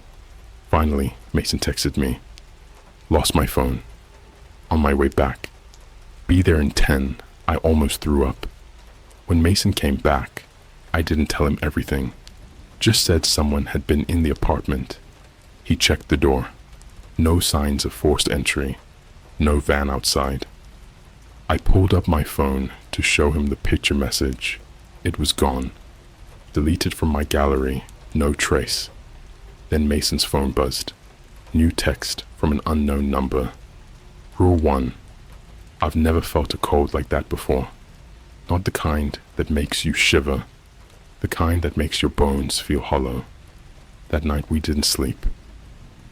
Finally, Mason texted me. Lost my phone. On my way back. Be there in 10. I almost threw up. When Mason came back, I didn't tell him everything. Just said someone had been in the apartment. He checked the door. No signs of forced entry. No van outside. I pulled up my phone to show him the picture message. It was gone. Deleted from my gallery. No trace. Then Mason's phone buzzed. New text from an unknown number. Rule 1. I've never felt a cold like that before. Not the kind that makes you shiver. The kind that makes your bones feel hollow. That night we didn't sleep.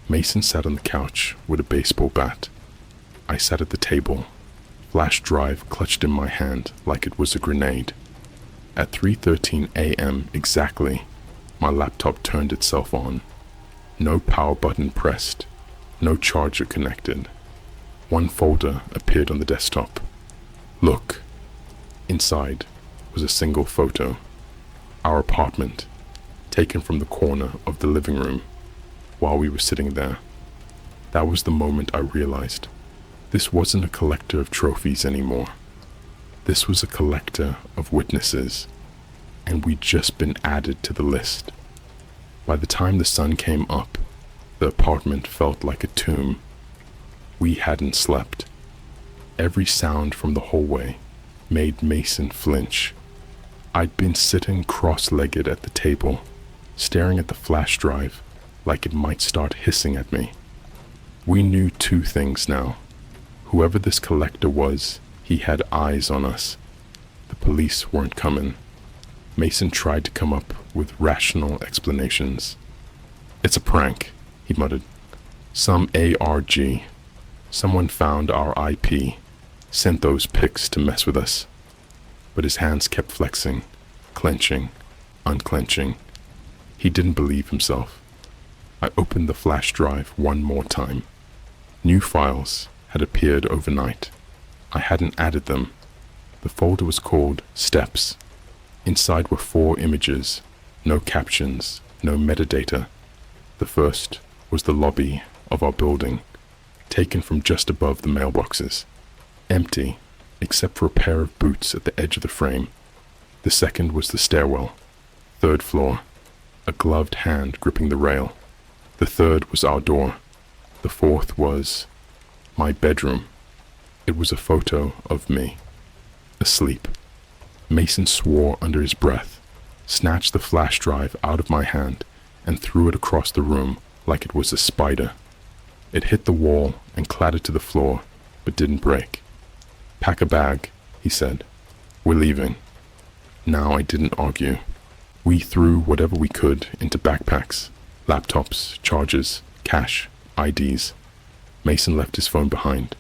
Mason sat on the couch with a baseball bat. I sat at the table, flash drive clutched in my hand like it was a grenade. At 3:13 a.m. exactly, my laptop turned itself on. No power button pressed, no charger connected. One folder appeared on the desktop. Look. Inside was a single photo. Our apartment, taken from the corner of the living room while we were sitting there. That was the moment I realized this wasn't a collector of trophies anymore. This was a collector of witnesses, and we'd just been added to the list. By the time the sun came up, the apartment felt like a tomb. We hadn't slept. Every sound from the hallway made Mason flinch. I'd been sitting cross-legged at the table, staring at the flash drive like it might start hissing at me. We knew two things now. Whoever this collector was, he had eyes on us. The police weren't coming. Mason tried to come up with rational explanations. It's a prank, he muttered. Some ARG. Someone found our IP, sent those pics to mess with us. But his hands kept flexing, clenching, unclenching. He didn't believe himself. I opened the flash drive one more time. New files had appeared overnight. I hadn't added them. The folder was called Steps. Inside were 4 images, no captions, no metadata. The first was the lobby of our building, taken from just above the mailboxes. Empty, except for a pair of boots at the edge of the frame. The second was the stairwell, 3rd floor, a gloved hand gripping the rail. The third was our door. The fourth was my bedroom. It was a photo of me, asleep. Mason swore under his breath, snatched the flash drive out of my hand, and threw it across the room like it was a spider. It hit the wall and clattered to the floor, but didn't break. Pack a bag, he said. We're leaving. Now I didn't argue. We threw whatever we could into backpacks, laptops, chargers, cash, IDs. Mason left his phone behind.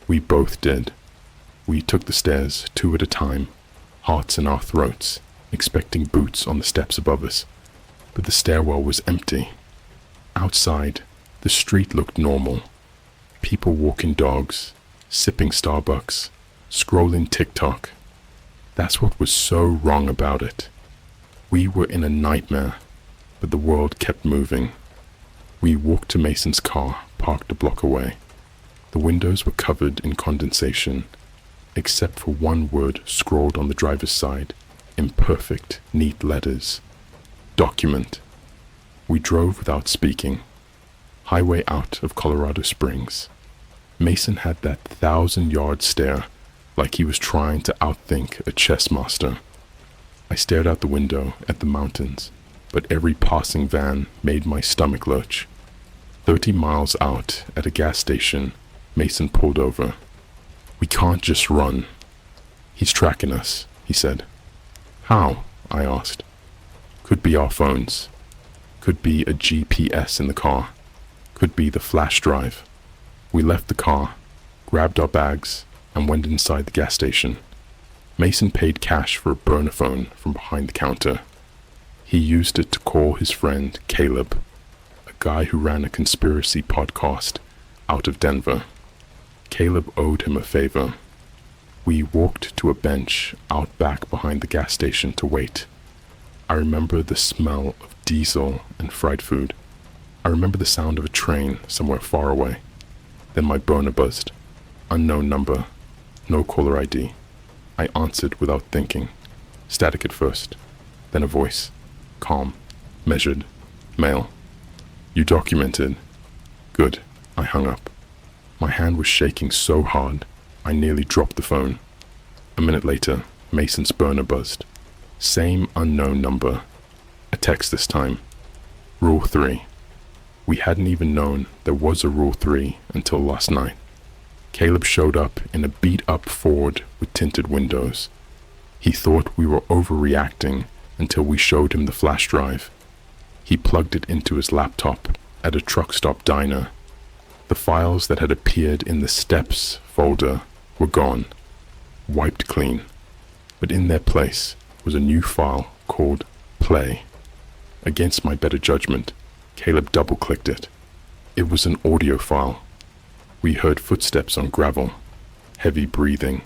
We both did. We took the stairs 2 at a time, hearts in our throats, expecting boots on the steps above us. But the stairwell was empty. Outside, the street looked normal. People walking dogs, sipping Starbucks, scrolling TikTok. That's what was so wrong about it. We were in a nightmare, but the world kept moving. We walked to Mason's car, parked a block away. The windows were covered in condensation, except for one word scrawled on the driver's side, in perfect, neat letters. Document. We drove without speaking. Highway out of Colorado Springs. Mason had that 1,000-yard stare, like he was trying to outthink a chess master. I stared out the window at the mountains, but every passing van made my stomach lurch. 30 miles out, at a gas station, Mason pulled over. We can't just run. He's tracking us, he said. How? I asked. Could be our phones. Could be a GPS in the car. Could be the flash drive. We left the car, grabbed our bags, and went inside the gas station. Mason paid cash for a burner phone from behind the counter. He used it to call his friend Caleb, a guy who ran a conspiracy podcast out of Denver. Caleb owed him a favor. We walked to a bench out back behind the gas station to wait. I remember the smell of diesel and fried food. I remember the sound of a train somewhere far away. Then my boner buzzed. Unknown number. No caller ID. I answered without thinking. Static at first. Then a voice. Calm. Measured. Male. You documented. Good. I hung up. My hand was shaking so hard, I nearly dropped the phone. A minute later, Mason's burner buzzed. Same unknown number. A text this time. Rule 3. We hadn't even known there was a Rule 3 until last night. Caleb showed up in a beat-up Ford with tinted windows. He thought we were overreacting until we showed him the flash drive. He plugged it into his laptop at a truck stop diner. The files that had appeared in the Steps folder were gone, wiped clean, but in their place was a new file called Play. Against my better judgment, Caleb double-clicked it. It was an audio file. We heard footsteps on gravel, heavy breathing,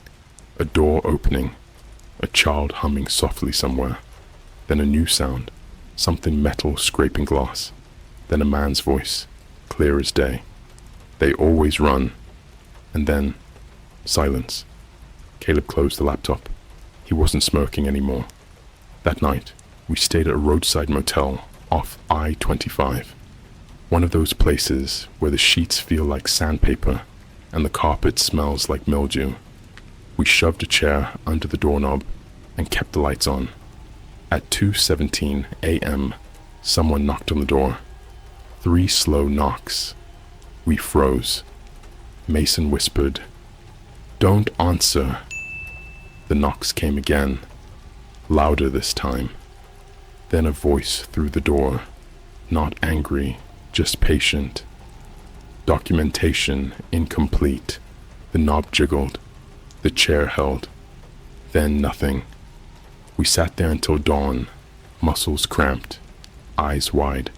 a door opening, a child humming softly somewhere, then a new sound, something metal scraping glass, then a man's voice, clear as day. They always run. And then, silence. Caleb closed the laptop. He wasn't smirking anymore. That night, we stayed at a roadside motel off I-25. One of those places where the sheets feel like sandpaper and the carpet smells like mildew. We shoved a chair under the doorknob and kept the lights on. At 2:17 a.m., someone knocked on the door. 3 slow knocks. We froze. Mason whispered, "Don't answer." The knocks came again, louder this time. Then a voice through the door, not angry, just patient. Documentation incomplete. The knob jiggled. The chair held. Then nothing. We sat there until dawn, muscles cramped, eyes wide.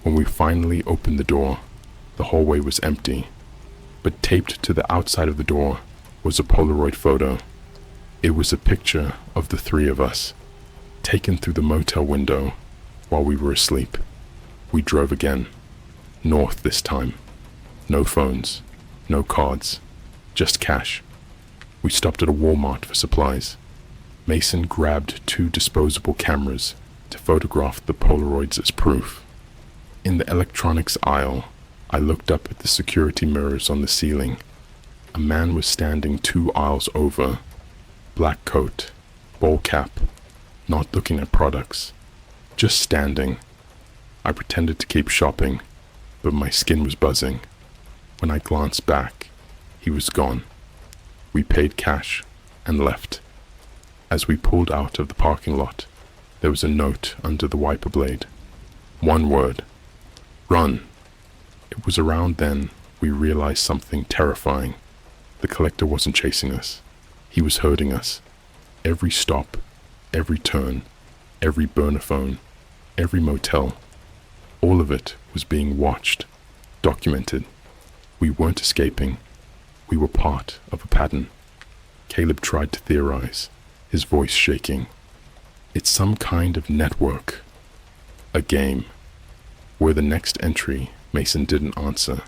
When we finally opened the door, the hallway was empty, but taped to the outside of the door was a Polaroid photo. It was a picture of the 3 of us, taken through the motel window while we were asleep. We drove again, north this time. No phones, no cards, just cash. We stopped at a Walmart for supplies. Mason grabbed 2 disposable cameras to photograph the Polaroids as proof. In the electronics aisle, I looked up at the security mirrors on the ceiling. A man was standing 2 aisles over. Black coat, bowl cap, not looking at products, just standing. I pretended to keep shopping, but my skin was buzzing. When I glanced back, he was gone. We paid cash and left. As we pulled out of the parking lot, there was a note under the wiper blade. 1 word. Run. It was around then we realized something terrifying. The collector wasn't chasing us. He was herding us. Every stop, every turn, every burner phone, every motel, all of it was being watched, documented. We weren't escaping. We were part of a pattern. Caleb tried to theorize, his voice shaking. It's some kind of network. A game. Where the next entry, Mason didn't answer.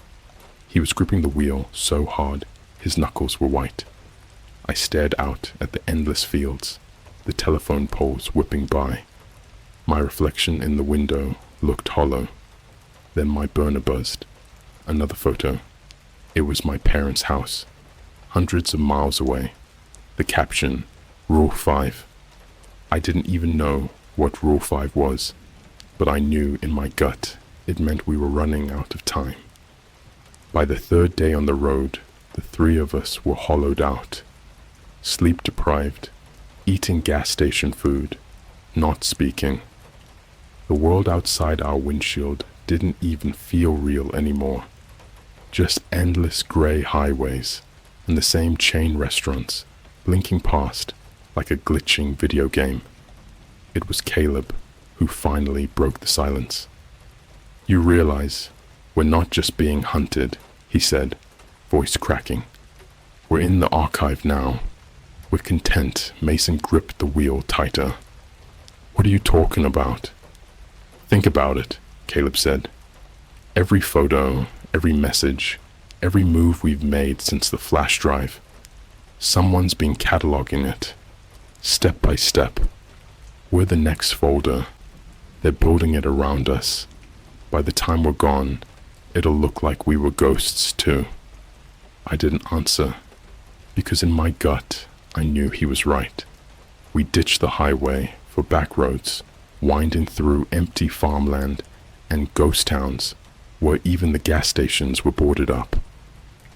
He was gripping the wheel so hard, his knuckles were white. I stared out at the endless fields, the telephone poles whipping by. My reflection in the window looked hollow. Then my burner buzzed. Another photo. It was my parents' house, hundreds of miles away. The caption, Rule 5. I didn't even know what Rule 5 was, but I knew in my gut it meant we were running out of time. By the 3rd day on the road, the 3 of us were hollowed out, sleep-deprived, eating gas station food, not speaking. The world outside our windshield didn't even feel real anymore. Just endless gray highways and the same chain restaurants blinking past like a glitching video game. It was Caleb who finally broke the silence. "You realize we're not just being hunted," he said, voice cracking. "We're in the archive now." With content, Mason gripped the wheel tighter. "What are you talking about?" "Think about it," Caleb said. "Every photo, every message, Every move we've made since the flash drive. Someone's been cataloging it, step by step. We're the next folder. They're building it around us. By the time we're gone, it'll look like we were ghosts too. I didn't answer, because in my gut, I knew he was right. We ditched the highway for back roads, winding through empty farmland and ghost towns where even the gas stations were boarded up.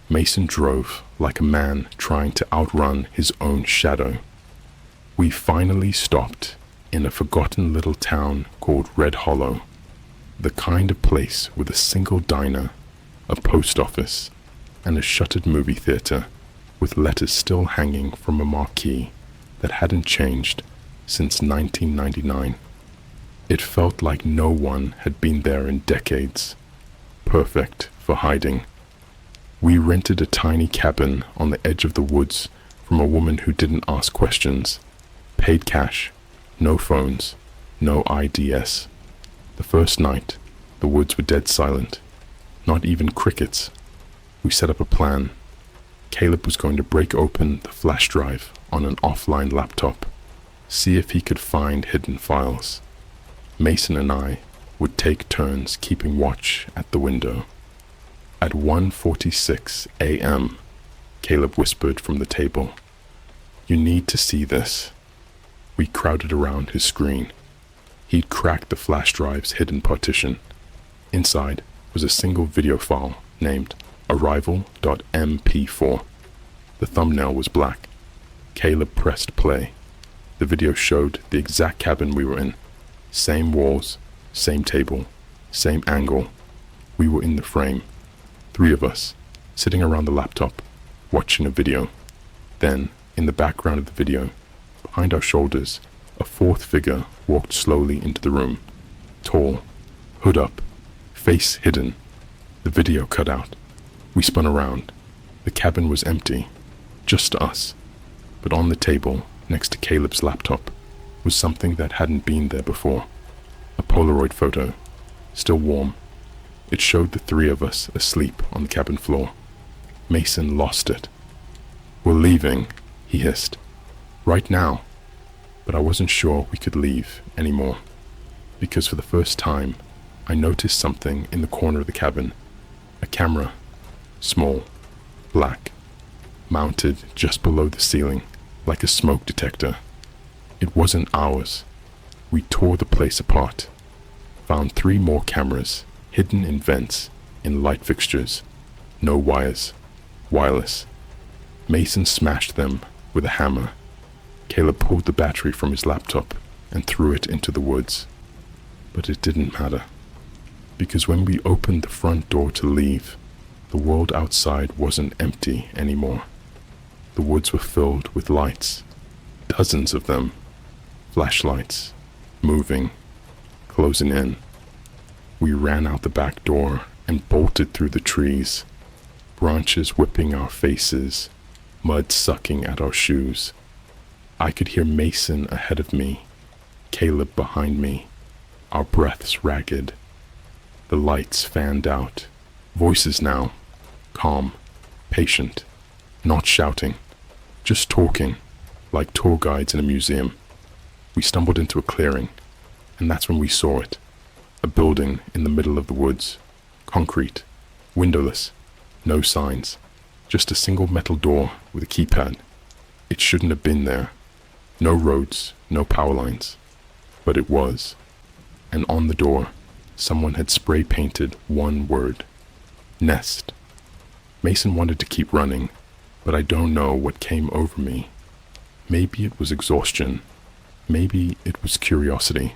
Mason drove like a man trying to outrun his own shadow. We finally stopped in a forgotten little town called Red Hollow, the kind of place with a single diner, a post office, and a shuttered movie theater with letters still hanging from a marquee that hadn't changed since 1999. It felt like no one had been there in decades. Perfect for hiding. We rented a tiny cabin on the edge of the woods from a woman who didn't ask questions. Paid cash, no phones, no IDS. The first night, the woods were dead silent. Not even crickets. We set up a plan. Caleb was going to break open the flash drive on an offline laptop, see if he could find hidden files. Mason and I would take turns keeping watch at the window. At 1:46 a.m., Caleb whispered from the table, "You need to see this." We crowded around his screen. He'd cracked the flash drive's hidden partition. Inside was a single video file named Arrival.mp4. The thumbnail was black. Caleb pressed play. The video showed the exact cabin we were in. Same walls, same table, same angle. We were in the frame. 3 of us, sitting around the laptop, watching a video. Then, in the background of the video, behind our shoulders, a 4th figure walked slowly into the room. Tall, hood up, face hidden. The video cut out. We spun around. The cabin was empty, just us. But on the table, next to Caleb's laptop, was something that hadn't been there before. A Polaroid photo, still warm. It showed the 3 of us asleep on the cabin floor. Mason lost it. "We're leaving," he hissed. "Right now." But I wasn't sure we could leave anymore, because for the first time, I noticed something in the corner of the cabin. A camera, small, black, mounted just below the ceiling, like a smoke detector. It wasn't ours. We tore the place apart, found 3 more cameras, hidden in vents, in light fixtures, no wires, wireless. Mason smashed them with a hammer. Caleb pulled the battery from his laptop and threw it into the woods. But it didn't matter, because when we opened the front door to leave, the world outside wasn't empty anymore. The woods were filled with lights, dozens of them, flashlights, moving, closing in. We ran out the back door and bolted through the trees, branches whipping our faces, mud sucking at our shoes. I could hear Mason ahead of me, Caleb behind me, our breaths ragged. The lights fanned out, voices now, calm, patient, not shouting, just talking, like tour guides in a museum. We stumbled into a clearing, and that's when we saw it. A building in the middle of the woods, concrete, windowless, no signs, just a single metal door with a keypad. It shouldn't have been there. No roads, no power lines. But it was. And on the door, someone had spray painted one word: nest. Mason wanted to keep running, but I don't know what came over me. Maybe it was exhaustion. Maybe it was curiosity.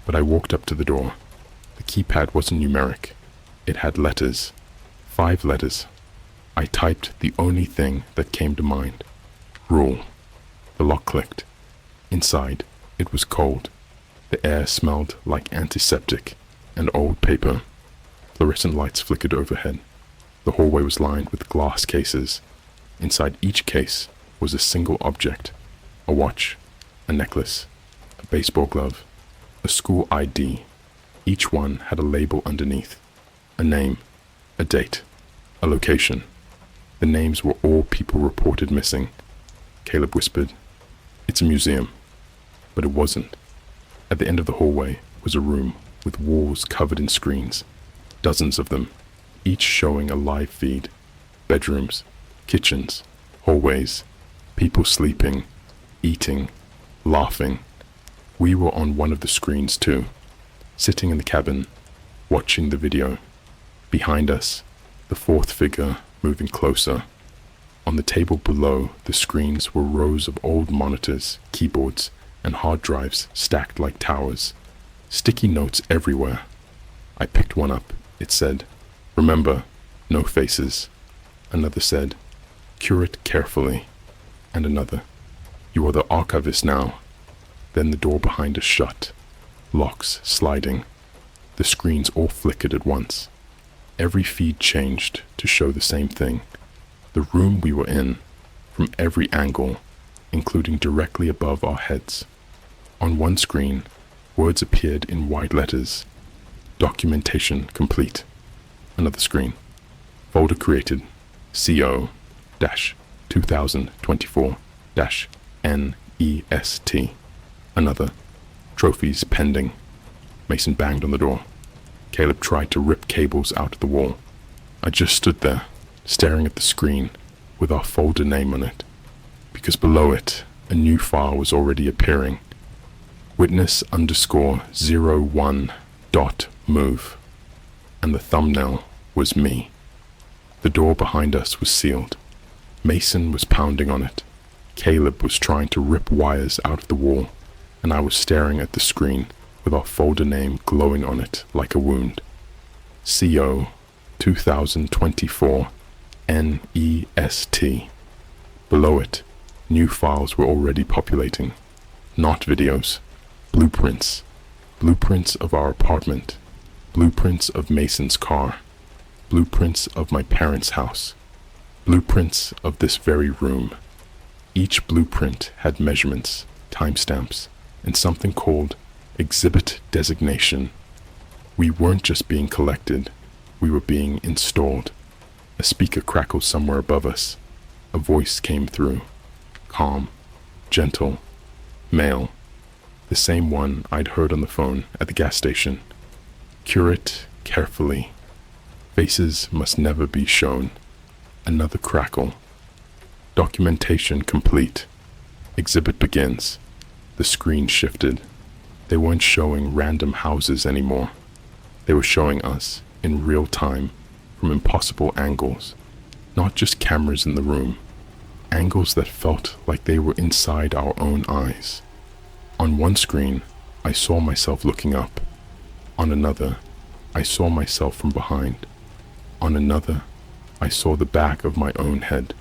But I walked up to the door. The keypad wasn't numeric. It had letters. 5 letters. I typed the only thing that came to mind. Rule. The lock clicked. Inside, it was cold. The air smelled like antiseptic and old paper. Fluorescent lights flickered overhead. The hallway was lined with glass cases. Inside each case was a single object: a watch, a necklace, a baseball glove, a school ID. Each one had a label underneath, a name, a date. A location. The names were all people reported missing. Caleb whispered, "It's a museum." But it wasn't. At the end of the hallway was a room with walls covered in screens, dozens of them, each showing a live feed. Bedrooms, kitchens, hallways, people sleeping, eating, laughing. We were on one of the screens too, sitting in the cabin, watching the video. Behind us, the fourth figure moving closer. On the table below the screens were rows of old monitors, keyboards, and hard drives stacked like towers. Sticky notes everywhere. I picked one up. It said, "Remember, no faces." Another said, "Curate carefully." And another, "You are the archivist now." Then the door behind us shut, locks sliding. The screens all flickered at once. Every feed changed to show the same thing. The room we were in, from every angle, including directly above our heads. On one screen, words appeared in white letters. Documentation complete. Another screen. Folder created. CO-2024-NEST. Another. Trophies pending. Mason banged on the door. Caleb tried to rip cables out of the wall. I just stood there, staring at the screen with our folder name on it, because below it, a new file was already appearing. Witness_01.move. And the thumbnail was me. The door behind us was sealed. Mason was pounding on it. Caleb was trying to rip wires out of the wall, and I was staring at the screen with our folder name glowing on it like a wound. CO-2024-NEST. Below it, new files were already populating. Not videos. Blueprints. Blueprints of our apartment. Blueprints of Mason's car. Blueprints of my parents' house. Blueprints of this very room. Each blueprint had measurements, timestamps, and something called exhibit designation. We weren't just being collected, we were being installed. A speaker crackled somewhere above us. A voice came through. Calm, gentle, male. The same one I'd heard on the phone at the gas station. Curate carefully. Faces must never be shown. Another crackle. Documentation complete. Exhibit begins. The screen shifted. They weren't showing random houses anymore. They were showing us, in real time, from impossible angles. Not just cameras in the room. Angles that felt like they were inside our own eyes. On one screen, I saw myself looking up. On another, I saw myself from behind. On another, I saw the back of my own head,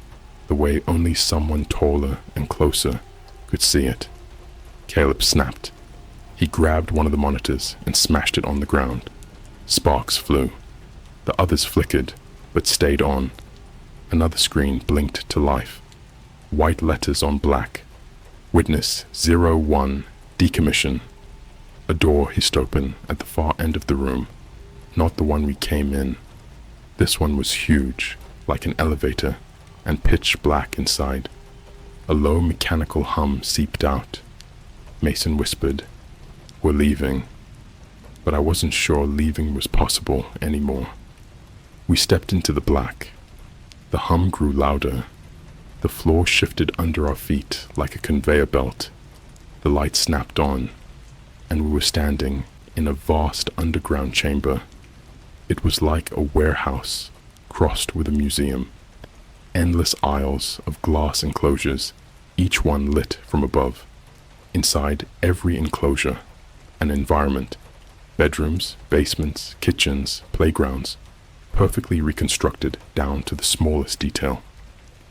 the way only someone taller and closer could see it. Caleb snapped. He grabbed one of the monitors and smashed it on the ground. Sparks flew. The others flickered, but stayed on. Another screen blinked to life. White letters on black. Witness 01 decommission. A door hissed open at the far end of the room, not the one we came in. This one was huge, like an elevator, and pitch black inside. A low mechanical hum seeped out. Mason whispered, "We're leaving." But I wasn't sure leaving was possible anymore. We stepped into the black. The hum grew louder. The floor shifted under our feet like a conveyor belt. The light snapped on, and we were standing in a vast underground chamber. It was like a warehouse crossed with a museum. Endless aisles of glass enclosures, each one lit from above. Inside every enclosure, an environment. Bedrooms, basements, kitchens, playgrounds, perfectly reconstructed down to the smallest detail.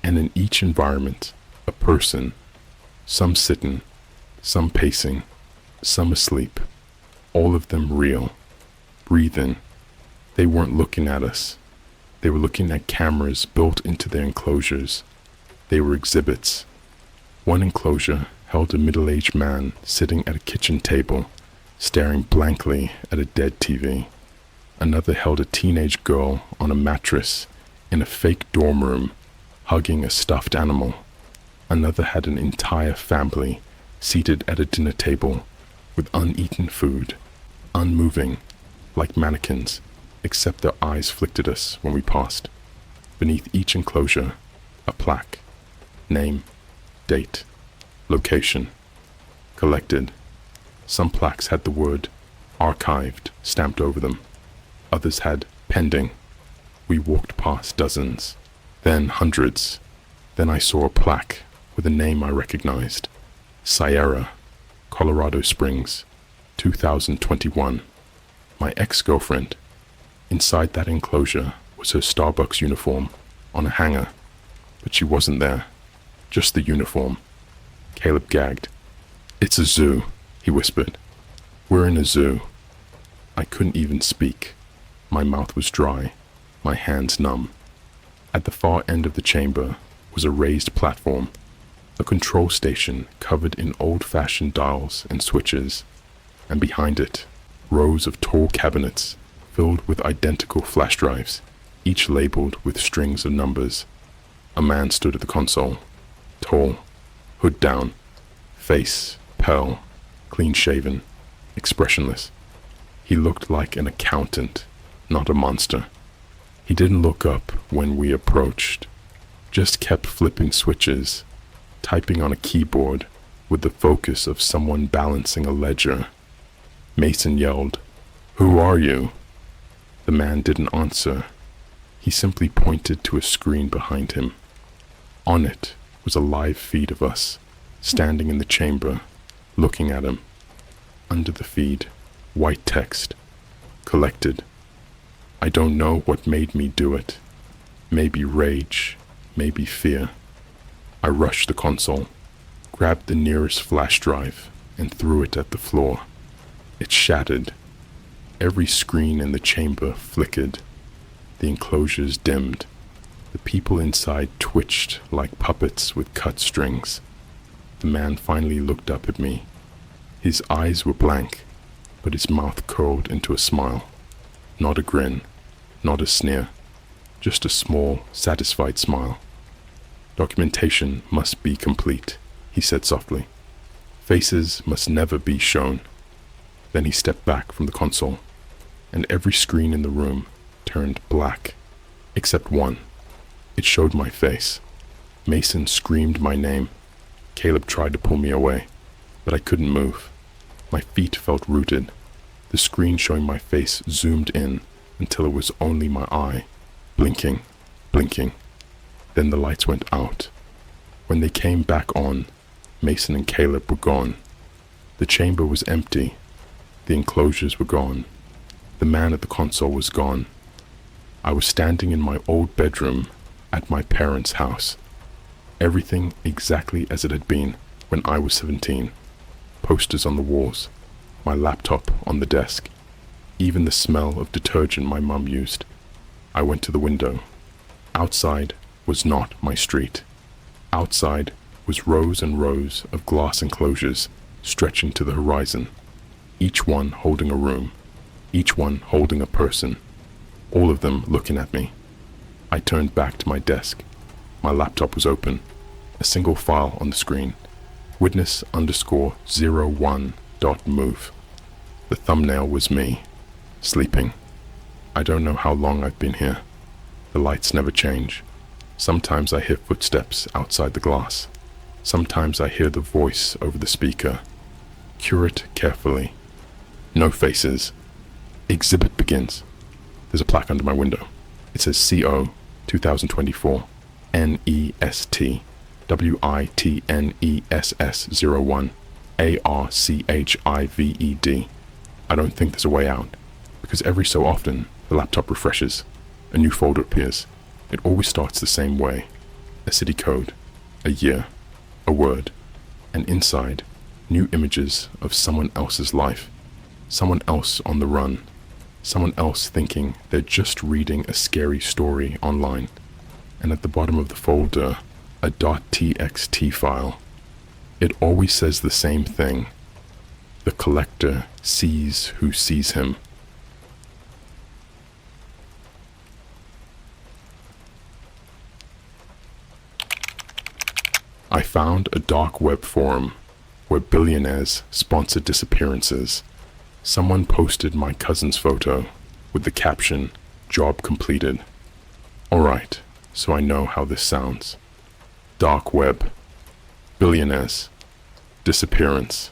And in each environment, a person, some sitting, some pacing, some asleep, all of them real, breathing. They weren't looking at us. They were looking at cameras built into their enclosures. They were exhibits. One enclosure held a middle-aged man sitting at a kitchen table, staring blankly at a dead TV. Another held a teenage girl on a mattress in a fake dorm room, hugging a stuffed animal. Another had an entire family seated at a dinner table with uneaten food, unmoving, like mannequins, except their eyes flicked at us when we passed. Beneath each enclosure, a plaque. Name, date, location, collected. Some plaques had the word archived stamped over them. Others had pending. We walked past dozens, then hundreds. Then I saw a plaque with a name I recognized. Sierra, Colorado Springs, 2021. My ex-girlfriend. Inside that enclosure was her Starbucks uniform on a hanger, but she wasn't there. Just the uniform. Caleb gagged. "It's a zoo," he whispered. "We're in a zoo." I couldn't even speak. My mouth was dry, my hands numb. At the far end of the chamber was a raised platform, a control station covered in old-fashioned dials and switches, and behind it, rows of tall cabinets filled with identical flash drives, each labeled with strings of numbers. A man stood at the console, tall, hood down, face pale, clean-shaven, expressionless. He looked like an accountant, not a monster. He didn't look up when we approached, just kept flipping switches, typing on a keyboard with the focus of someone balancing a ledger. Mason yelled, "Who are you?" The man didn't answer. He simply pointed to a screen behind him. On it was a live feed of us, standing in the chamber, looking at him. Under the feed, white text, collected. I don't know what made me do it. Maybe rage, maybe fear. I rushed the console, grabbed the nearest flash drive, and threw it at the floor. It shattered. Every screen in the chamber flickered. The enclosures dimmed. The people inside twitched like puppets with cut strings. The man finally looked up at me. His eyes were blank, but his mouth curled into a smile. Not a grin, not a sneer, just a small, satisfied smile. "Documentation must be complete," he said softly. "Faces must never be shown." Then he stepped back from the console, and every screen in the room turned black, except one. It showed my face. Mason screamed my name. Caleb tried to pull me away, but I couldn't move. My feet felt rooted. The screen showing my face zoomed in until it was only my eye, blinking, blinking. Then the lights went out. When they came back on, Mason and Caleb were gone. The chamber was empty. The enclosures were gone. The man at the console was gone. I was standing in my old bedroom at my parents' house. Everything exactly as it had been when I was 17. Posters on the walls, my laptop on the desk, even the smell of detergent my mum used. I went to the window. Outside was not my street. Outside was rows and rows of glass enclosures stretching to the horizon, each one holding a room, each one holding a person, all of them looking at me. I turned back to my desk. My laptop was open, a single file on the screen, witness_01.move. The thumbnail was me, sleeping. I don't know how long I've been here. The lights never change. Sometimes I hear footsteps outside the glass. Sometimes I hear the voice over the speaker. Cure it carefully. No faces. Exhibit begins. There's a plaque under my window. It says CO 2024 NEST WITNESS01 ARCHIVED. I don't think there's a way out, because every so often the laptop refreshes. A new folder appears. It always starts the same way. A city code, a year, a word, and inside, new images of someone else's life. Someone else on the run. Someone else thinking they're just reading a scary story online. And at the bottom of the folder, a .txt file. It always says the same thing. The collector sees who sees him. found a dark web forum where billionaires sponsor disappearances. Someone posted my cousin's photo with the caption, "Job completed." Alright, so I know how this sounds. Dark web, billionaires, disappearance.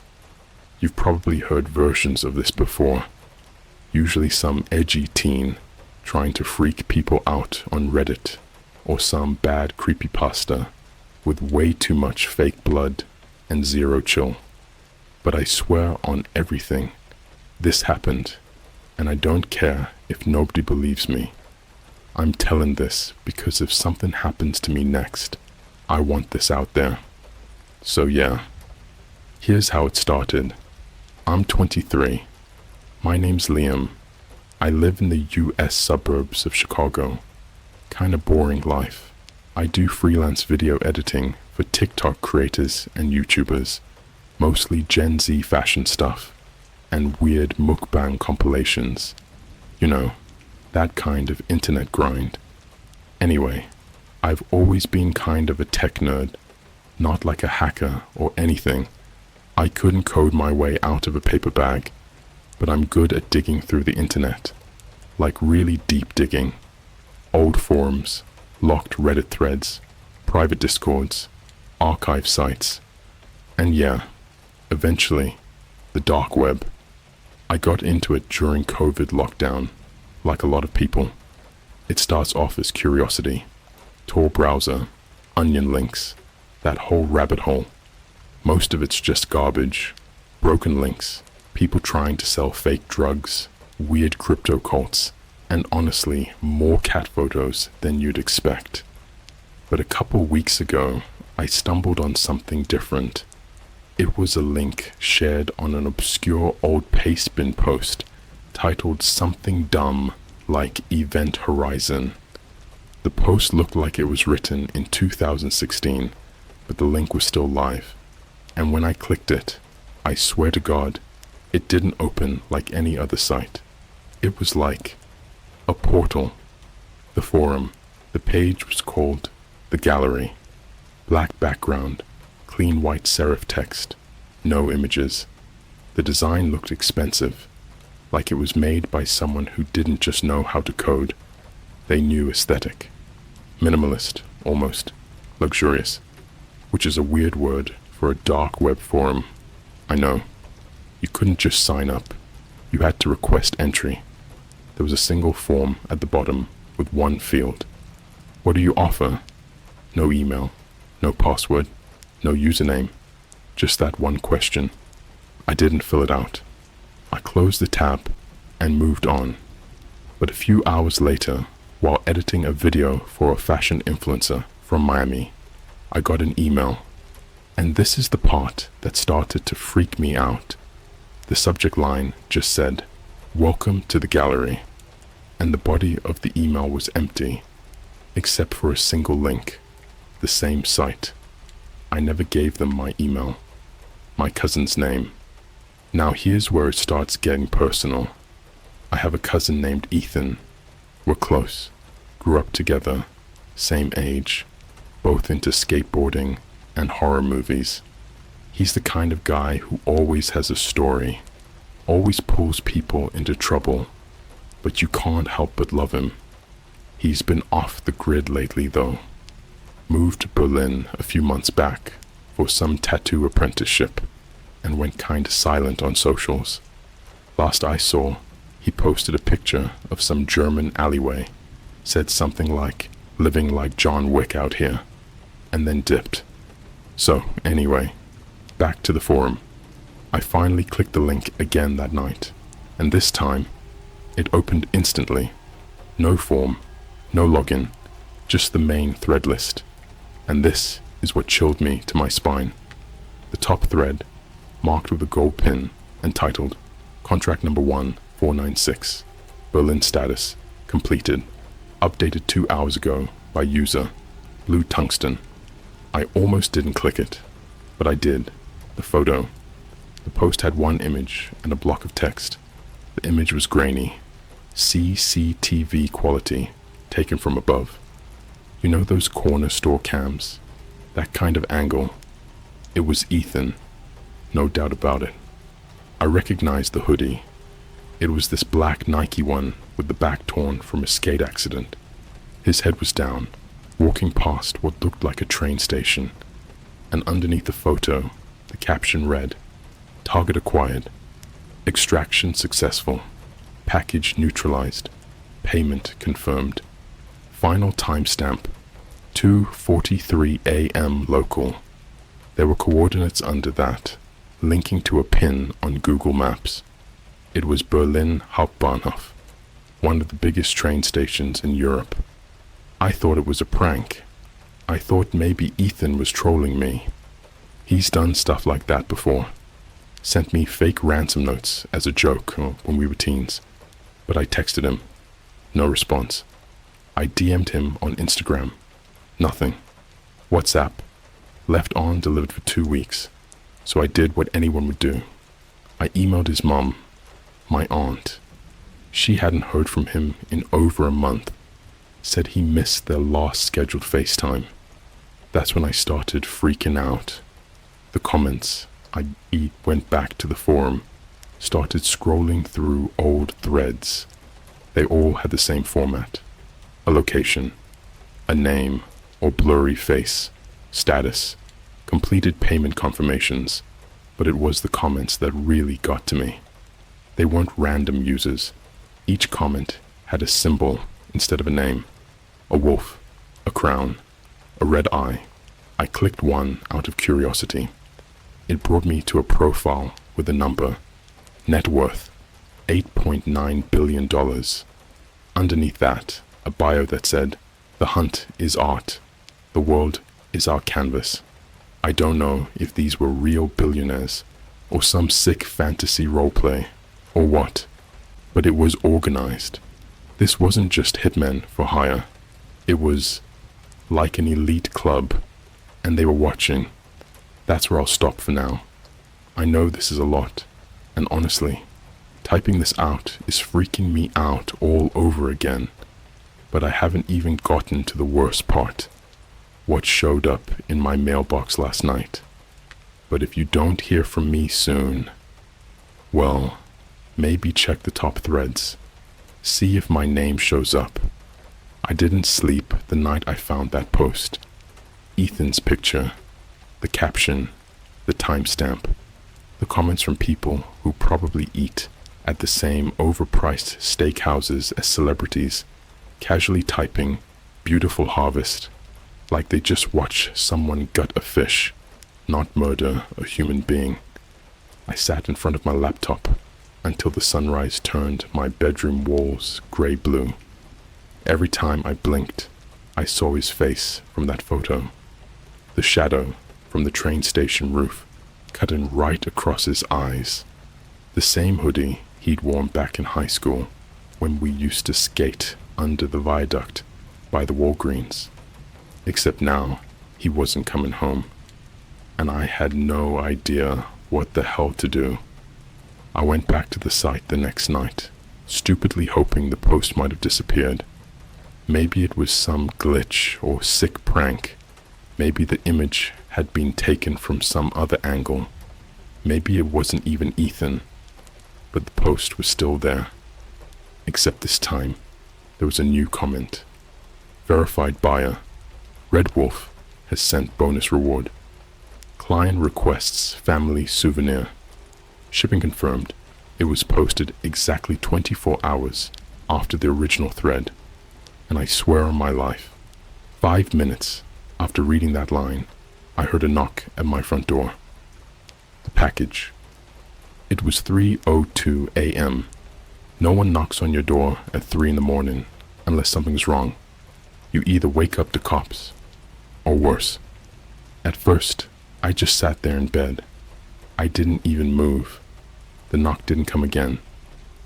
You've probably heard versions of this before. Usually some edgy teen trying to freak people out on Reddit, or some bad creepypasta with way too much fake blood and zero chill. But I swear on everything, this happened, and I don't care if nobody believes me. I'm telling this because if something happens to me next, I want this out there. So yeah, here's how it started. I'm 23. My name's Liam. I live in the US suburbs of Chicago. Kinda boring life. I do freelance video editing for TikTok creators and YouTubers, mostly Gen Z fashion stuff, and weird mukbang compilations. You know, that kind of internet grind. Anyway, I've always been kind of a tech nerd, not like a hacker or anything. I couldn't code my way out of a paper bag, but I'm good at digging through the internet, like really deep digging. Old forums, locked Reddit threads, private discords, archive sites, and yeah, eventually, the dark web. I got into it during COVID lockdown, like a lot of people. It starts off as curiosity, Tor browser, onion links, that whole rabbit hole. Most of it's just garbage, broken links, people trying to sell fake drugs, weird crypto cults, and honestly, more cat photos than you'd expect. But a couple weeks ago, I stumbled on something different. It was a link shared on an obscure old Pastebin post titled something dumb like Event Horizon. The post looked like it was written in 2016, but the link was still live. And when I clicked it, I swear to God, it didn't open like any other site. It was like a portal. The forum, the page was called The Gallery. Black background, clean white serif text, no images. The design looked expensive, like it was made by someone who didn't just know how to code. They knew aesthetic. Minimalist, almost. Luxurious. Which is a weird word for a dark web forum. I know. You couldn't just sign up. You had to request entry. There was a single form at the bottom with one field. What do you offer? No email, no password, no username. Just that one question. I didn't fill it out. I closed the tab and moved on. But a few hours later, while editing a video for a fashion influencer from Miami, I got an email. And this is the part that started to freak me out. The subject line just said, "Welcome to the gallery." And the body of the email was empty, except for a single link, the same site. I never gave them my email, my cousin's name. Now here's where it starts getting personal. I have a cousin named Ethan. We're close, grew up together, same age, both into skateboarding and horror movies. He's the kind of guy who always has a story, always pulls people into trouble, but you can't help but love him. He's been off the grid lately though. Moved to Berlin a few months back for some tattoo apprenticeship and went kinda silent on socials. Last I saw, he posted a picture of some German alleyway, said something like, "Living like John Wick out here," and then dipped. So anyway, back to the forum. I finally clicked the link again that night, and this time, it opened instantly. No form, no login, just the main thread list. And this is what chilled me to my spine. The top thread, marked with a gold pin and titled, Contract number 1496, Berlin status, completed, updated 2 hours ago by user, Blue Tungsten. I almost didn't click it, but I did. The photo. The post had one image and a block of text. The image was grainy, CCTV quality, taken from above. You know those corner store cams? That kind of angle, It was Ethan, no doubt about it. I recognized the hoodie. It was this black Nike one with the back torn from a skate accident. His head was down, walking past what looked like a train station, and underneath the photo, the caption read, "Target acquired. Extraction successful. Package neutralized. Payment confirmed. Final timestamp, 2:43 a.m. local." There were coordinates under that, linking to a pin on Google Maps. It was Berlin Hauptbahnhof, one of the biggest train stations in Europe. I thought it was a prank. I thought maybe Ethan was trolling me. He's done stuff like that before. Sent me fake ransom notes as a joke when we were teens. But I texted him. No response. I DM'd him on Instagram. Nothing. WhatsApp. Left on delivered for 2 weeks. So I did what anyone would do. I emailed his mom, my aunt. She hadn't heard from him in over a month. Said he missed their last scheduled FaceTime. That's when I started freaking out. The comments, I went back to the forum, started scrolling through old threads. They all had the same format. A location, a name or blurry face, status, completed payment confirmations, but it was the comments that really got to me. They weren't random users. Each comment had a symbol instead of a name. A wolf, a crown, a red eye. I clicked one out of curiosity. It brought me to a profile with a number. Net worth, $8.9 billion. Underneath that, a bio that said, "The hunt is art. The world is our canvas." I don't know if these were real billionaires, or some sick fantasy roleplay, or what, but it was organized. This wasn't just hitmen for hire. It was like an elite club, and they were watching. That's where I'll stop for now. I know this is a lot, and honestly, typing this out is freaking me out all over again. But I haven't even gotten to the worst part. What showed up in my mailbox last night. But if you don't hear from me soon, well, maybe check the top threads. See if my name shows up. I didn't sleep the night I found that post. Ethan's picture, the caption, the timestamp, the comments from people who probably eat at the same overpriced steakhouses as celebrities, casually typing "beautiful harvest," like they just watch someone gut a fish, not murder a human being. I sat in front of my laptop until the sunrise turned my bedroom walls gray-blue. Every time I blinked, I saw his face from that photo. The shadow from the train station roof cutting right across his eyes. The same hoodie he'd worn back in high school when we used to skate under the viaduct by the Walgreens. Except now, he wasn't coming home, and I had no idea what the hell to do. I went back to the site the next night, stupidly hoping the post might have disappeared. Maybe it was some glitch or sick prank. Maybe the image had been taken from some other angle. Maybe it wasn't even Ethan, but the post was still there. Except this time, there was a new comment. Verified buyer. Red Wolf has sent bonus reward. Client requests family souvenir. Shipping confirmed. It was posted exactly 24 hours after the original thread. And I swear on my life, 5 minutes after reading that line, I heard a knock at my front door. The package. It was 3:02 a.m. No one knocks on your door at 3 in the morning unless something's wrong. You either wake up the cops, or worse. At first, I just sat there in bed. I didn't even move. The knock didn't come again.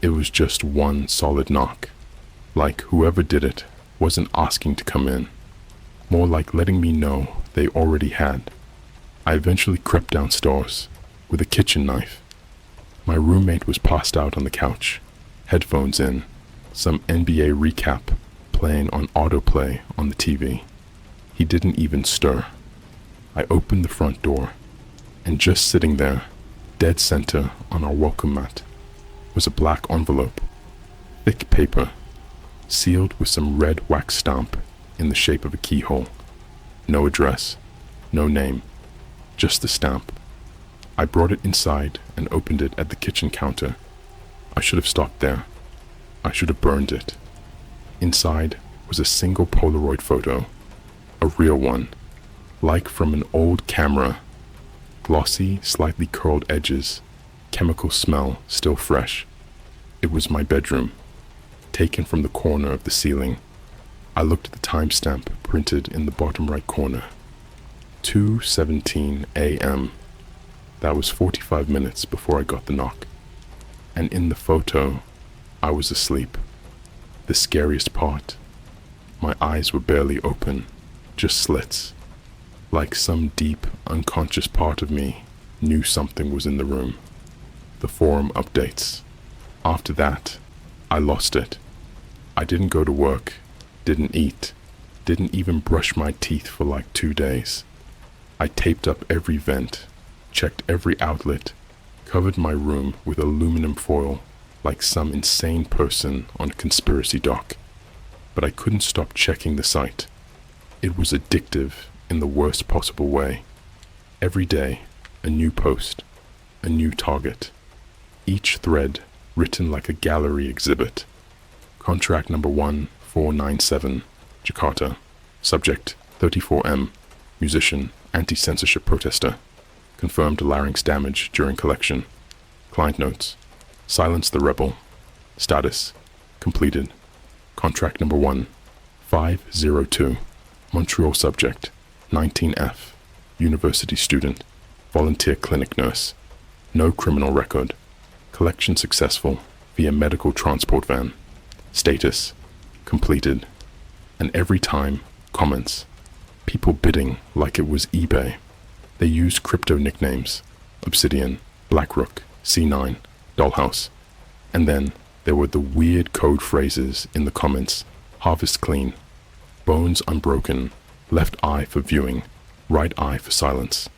It was just one solid knock. Like whoever did it wasn't asking to come in. More like letting me know they already had. I eventually crept downstairs with a kitchen knife. My roommate was passed out on the couch, headphones in, some NBA recap playing on autoplay on the TV. He didn't even stir. I opened the front door. And just sitting there, dead center on our welcome mat, was a black envelope, thick paper, sealed with some red wax stamp in the shape of a keyhole. No address, no name, just the stamp. I brought it inside and opened it at the kitchen counter. I should have stopped there. I should have burned it. Inside was a single Polaroid photo, a real one, like from an old camera. Glossy, slightly curled edges, chemical smell still fresh. It was my bedroom, taken from the corner of the ceiling. I looked at the timestamp printed in the bottom right corner. 2:17 a.m. That was 45 minutes before I got the knock. And in the photo, I was asleep. The scariest part, my eyes were barely open, just slits. Like some deep, unconscious part of me knew something was in the room. The forum updates. After that, I lost it. I didn't go to work, didn't eat, didn't even brush my teeth for like 2 days. I taped up every vent, checked every outlet, covered my room with aluminum foil like some insane person on a conspiracy doc. But I couldn't stop checking the site. It was addictive in the worst possible way. Every day, a new post, a new target. Each thread written like a gallery exhibit. Contract number 1497, Jakarta. Subject 34M, musician, anti-censorship protester. Confirmed larynx damage during collection. Client notes. Silence the rebel. Status. Completed. Contract number 1502, Montreal subject. 19F, university student, volunteer clinic nurse, no criminal record, collection successful via medical transport van, status, completed, and every time, comments, people bidding like it was eBay. They used crypto nicknames, Obsidian, Blackrook, C9, Dollhouse, and then there were the weird code phrases in the comments, harvest clean, bones unbroken, left eye for viewing, right eye for silence.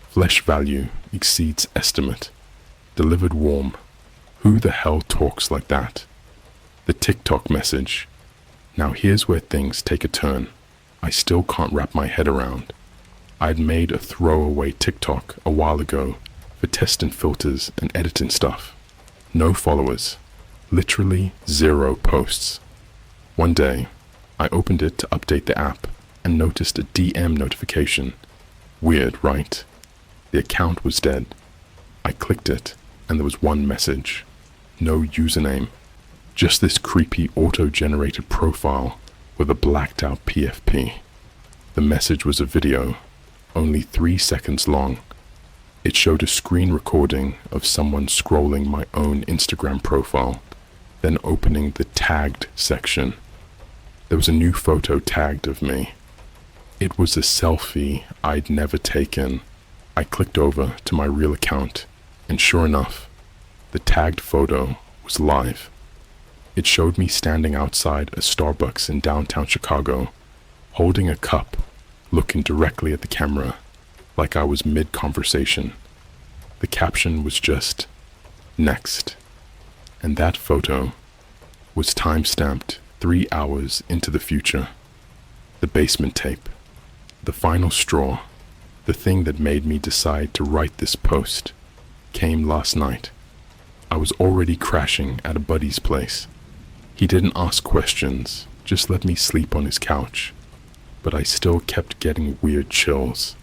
Flesh value exceeds estimate. Delivered warm. Who the hell talks like that? The TikTok message. Now here's where things take a turn. I still can't wrap my head around. I'd made a throwaway TikTok a while ago for testing filters and editing stuff. No followers. Literally 0 posts. One day, I opened it to update the app and noticed a DM notification. Weird, right? The account was dead. I clicked it, and there was one message. No username. Just this creepy auto-generated profile with a blacked-out PFP. The message was a video, only 3 seconds long. It showed a screen recording of someone scrolling my own Instagram profile, then opening the tagged section. There was a new photo tagged of me. It was a selfie I'd never taken. I clicked over to my real account, and sure enough, the tagged photo was live. It showed me standing outside a Starbucks in downtown Chicago, holding a cup, looking directly at the camera, like I was mid-conversation. The caption was just, "Next." And that photo was time-stamped 3 hours into the future. The basement tape. The final straw, the thing that made me decide to write this post, came last night. I was already crashing at a buddy's place. He didn't ask questions, just let me sleep on his couch. But I still kept getting weird chills.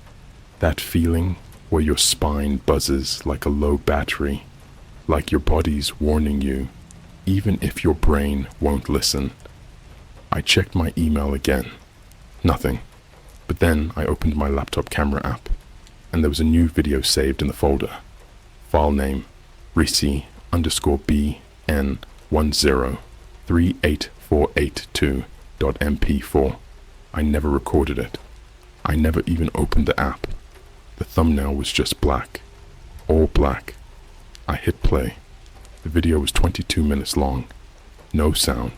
That feeling where your spine buzzes like a low battery, like your body's warning you, even if your brain won't listen. I checked my email again. Nothing. But then I opened my laptop camera app, and there was a new video saved in the folder. File name, Risi_BN103848.mp4. I never recorded it. I never even opened the app. The thumbnail was just black. All black. I hit play. The video was 22 minutes long. No sound.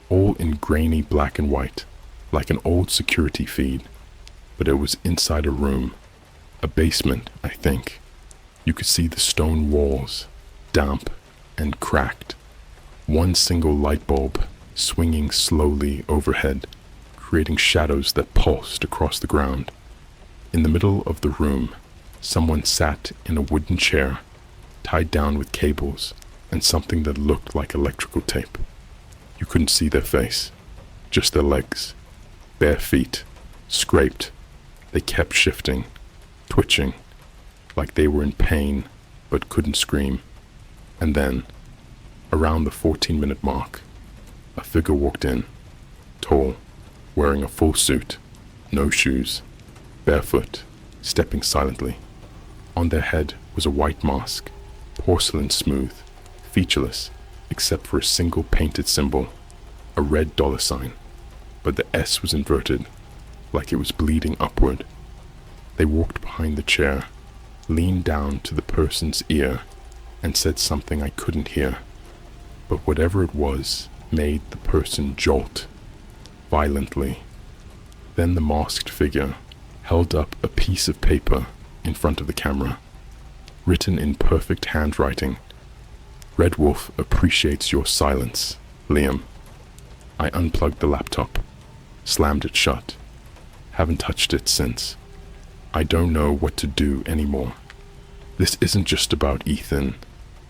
All in grainy black and white, like an old security feed. But it was inside a room. A basement, I think. You could see the stone walls, damp and cracked. One single light bulb swinging slowly overhead, creating shadows that pulsed across the ground. In the middle of the room, someone sat in a wooden chair, tied down with cables and something that looked like electrical tape. You couldn't see their face, just their legs, bare feet, scraped. They kept shifting, twitching, like they were in pain but couldn't scream. And then, around the 14-minute mark, a figure walked in, tall, wearing a full suit, no shoes, barefoot, stepping silently. On their head was a white mask, porcelain smooth, featureless, except for a single painted symbol, a red $sign, but the S was inverted, like it was bleeding upward. They walked behind the chair, leaned down to the person's ear, and said something I couldn't hear, but whatever it was made the person jolt violently. Then the masked figure held up a piece of paper in front of the camera, written in perfect handwriting. "Red Wolf appreciates your silence, Liam." I unplugged the laptop, slammed it shut. Haven't touched it since. I don't know what to do anymore. This isn't just about Ethan.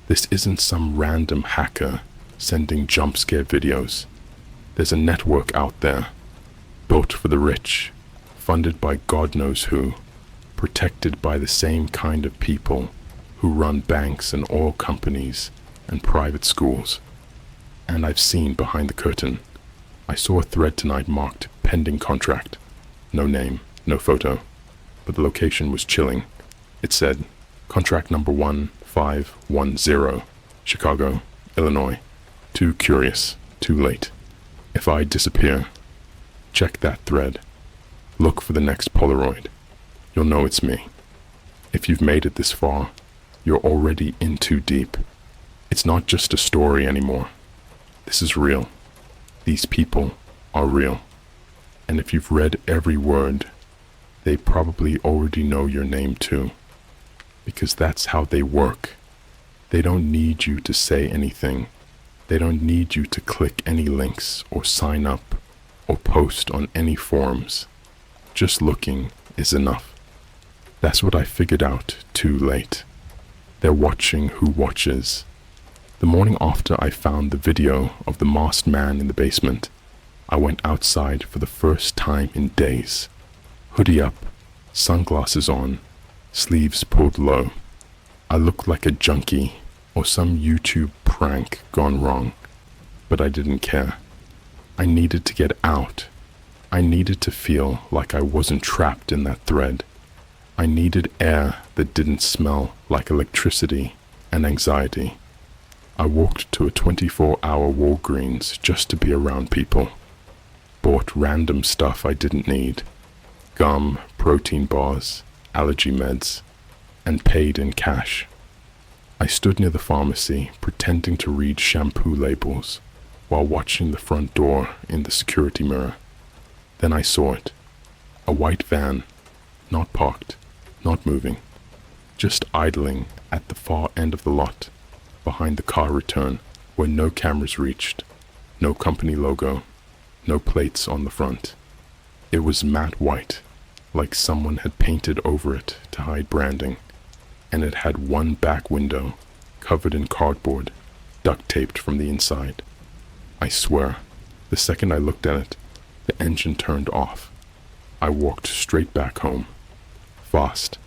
This isn't some random hacker sending jump scare videos. There's a network out there, built for the rich, funded by God knows who, protected by the same kind of people who run banks and oil companies and private schools. And I've seen behind the curtain. I saw a thread tonight marked pending contract. No name, no photo, but the location was chilling. It said, contract number 1510, Chicago, Illinois. Too curious, too late. If I disappear, check that thread. Look for the next Polaroid. You'll know it's me. If you've made it this far, you're already in too deep. It's not just a story anymore. This is real. These people are real. And if you've read every word, they probably already know your name too. Because that's how they work. They don't need you to say anything. They don't need you to click any links or sign up or post on any forums. Just looking is enough. That's what I figured out too late. They're watching who watches. The morning after I found the video of the masked man in the basement, I went outside for the first time in days. Hoodie up, sunglasses on, sleeves pulled low. I looked like a junkie or some YouTube prank gone wrong, but I didn't care. I needed to get out. I needed to feel like I wasn't trapped in that thread. I needed air that didn't smell like electricity and anxiety. I walked to a 24-hour Walgreens just to be around people. Bought random stuff I didn't need. Gum, protein bars, allergy meds, and paid in cash. I stood near the pharmacy pretending to read shampoo labels while watching the front door in the security mirror. Then I saw it. A white van, not parked, not moving, just idling at the far end of the lot, behind the car return, where no cameras reached, no company logo, no plates on the front. It was matte white, like someone had painted over it to hide branding, and it had one back window covered in cardboard, duct taped from the inside. I swear, the second I looked at it, the engine turned off. I walked straight back home, fast,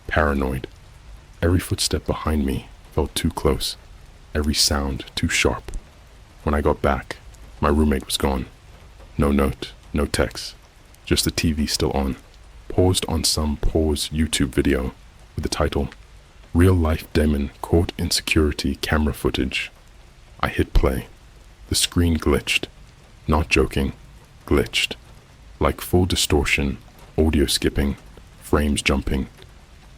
paranoid. Every footstep behind me felt too close, every sound too sharp. When I got back, my roommate was gone. No note, no text, just the TV still on, paused on some pause YouTube video with the title, Real Life Demon Caught in Security Camera Footage. I hit play. The screen glitched. Not joking, glitched. Like full distortion, audio skipping, frames jumping.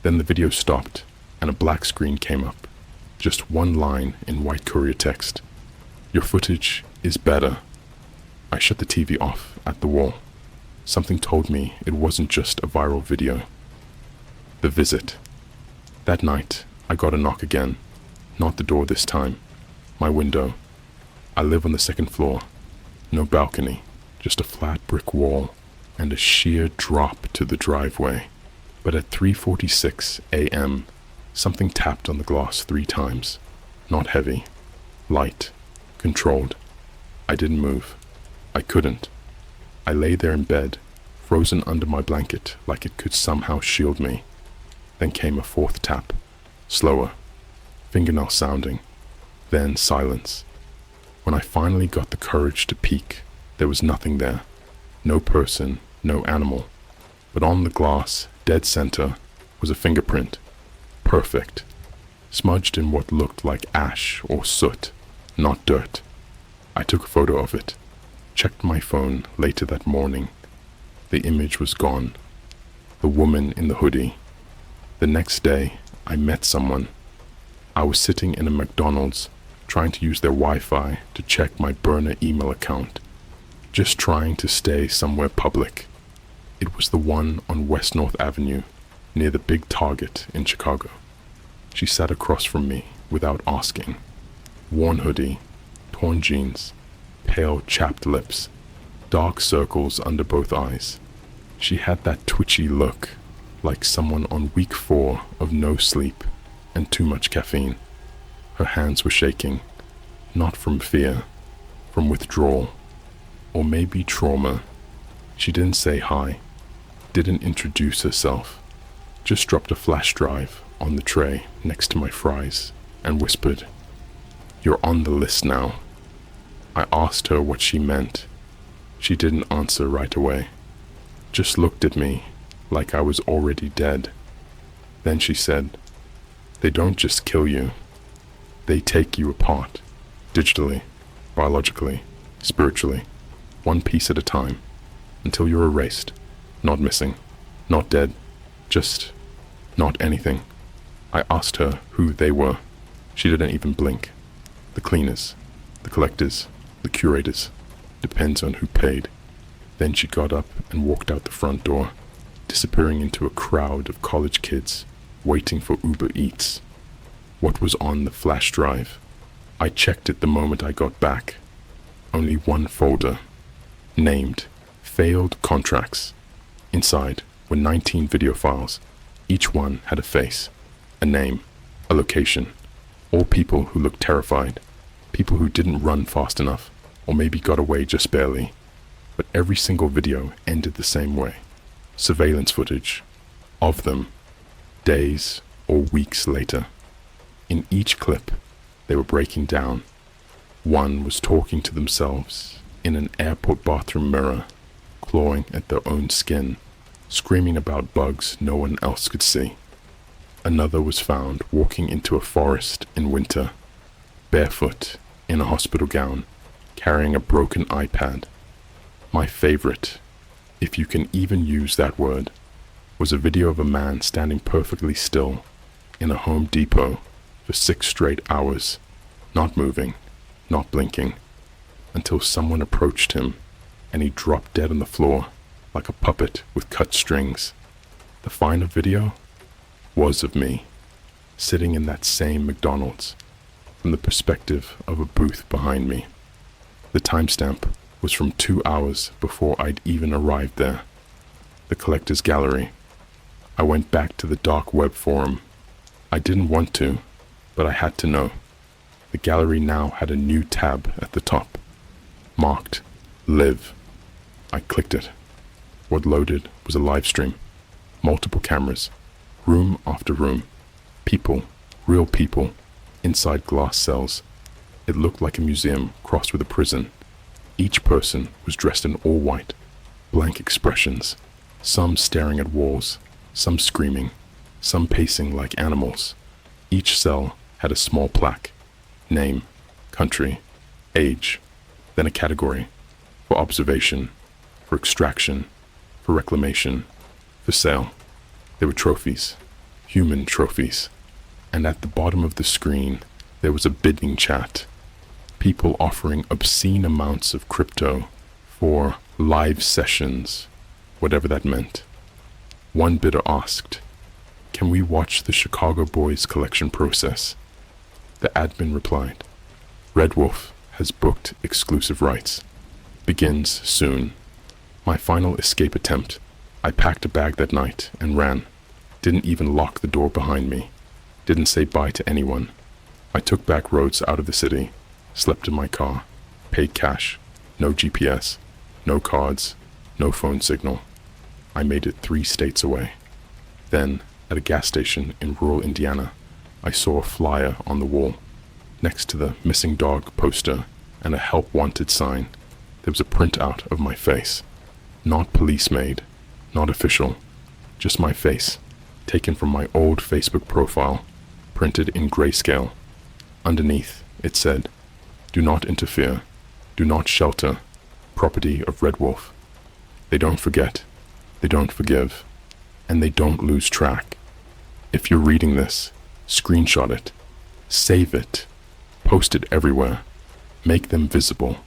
Then the video stopped and a black screen came up. Just one line in white courier text. Your footage is better. I shut the TV off at the wall. Something told me it wasn't just a viral video. The visit. That night, I got a knock again. Not the door this time. My window. I live on the second floor. No balcony, just a flat brick wall and a sheer drop to the driveway. But at 3:46 a.m., something tapped on the glass 3 times. Not heavy. Light. Controlled. I didn't move. I couldn't. I lay there in bed, frozen under my blanket like it could somehow shield me. Then came a 4th tap. Slower. Fingernail sounding. Then silence. When I finally got the courage to peek, there was nothing there. No person, no animal. But on the glass, dead center, was a fingerprint. Perfect. Smudged in what looked like ash or soot, not dirt. I took a photo of it. Checked my phone later that morning. The image was gone. The woman in the hoodie. The next day, I met someone. I was sitting in a McDonald's, trying to use their Wi-Fi to check my burner email account. Just trying to stay somewhere public. It was the one on West North Avenue, near the big Target in Chicago. She sat across from me without asking. Worn hoodie, torn jeans, pale chapped lips, dark circles under both eyes. She had that twitchy look, like someone on week 4 of no sleep and too much caffeine. Her hands were shaking, not from fear, from withdrawal, or maybe trauma. She didn't say hi, didn't introduce herself, just dropped a flash drive on the tray next to my fries and whispered, "You're on the list now." I asked her what she meant. She didn't answer right away, just looked at me like I was already dead. Then she said, "They don't just kill you. They take you apart, digitally, biologically, spiritually, one piece at a time, until you're erased, not missing, not dead, just not anything." I asked her who they were. She didn't even blink. The cleaners, the collectors, the curators, depends on who paid. Then she got up and walked out the front door, disappearing into a crowd of college kids waiting for Uber Eats. What was on the flash drive? I checked it the moment I got back. Only one folder, named Failed Contracts. Inside were 19 video files. Each one had a face, a name, a location. All people who looked terrified, people who didn't run fast enough, or maybe got away just barely. But every single video ended the same way. Surveillance footage of them, days or weeks later. In each clip, they were breaking down. One was talking to themselves in an airport bathroom mirror, clawing at their own skin, screaming about bugs no one else could see. Another was found walking into a forest in winter, barefoot, in a hospital gown, carrying a broken iPad. My favorite, if you can even use that word, was a video of a man standing perfectly still in a Home Depot for 6 straight hours, not moving, not blinking, until someone approached him and he dropped dead on the floor like a puppet with cut strings. The final video was of me, sitting in that same McDonald's, from the perspective of a booth behind me. The timestamp was from 2 hours before I'd even arrived there. The collector's gallery. I went back to the DarkWeb forum. I didn't want to, but I had to know. The gallery now had a new tab at the top, marked Live. I clicked it. What loaded was a live stream. Multiple cameras, room after room. People, real people, inside glass cells. It looked like a museum crossed with a prison. Each person was dressed in all white, blank expressions, some staring at walls, some screaming, some pacing like animals. Each cell had a small plaque, name, country, age, then a category, for observation, for extraction, for reclamation, for sale. There were trophies, human trophies, and at the bottom of the screen there was a bidding chat. People offering obscene amounts of crypto for live sessions, whatever that meant. One bidder asked, Can we watch the Chicago Boys collection process? The admin replied, Red Wolf has booked exclusive rights. Begins soon. My final escape attempt. I packed a bag that night and ran. Didn't even lock the door behind me. Didn't say bye to anyone. I took back roads out of the city, slept in my car, paid cash, no GPS, no cards, no phone signal. I made it 3 states away. Then, at a gas station in rural Indiana, I saw a flyer on the wall. Next to the missing dog poster and a help wanted sign, there was a printout of my face. Not police-made, not official, just my face, taken from my old Facebook profile, printed in grayscale. Underneath, it said, Do not interfere, do not shelter, property of Red Wolf. They don't forget, they don't forgive, and they don't lose track. If you're reading this, screenshot it, save it, post it everywhere, make them visible.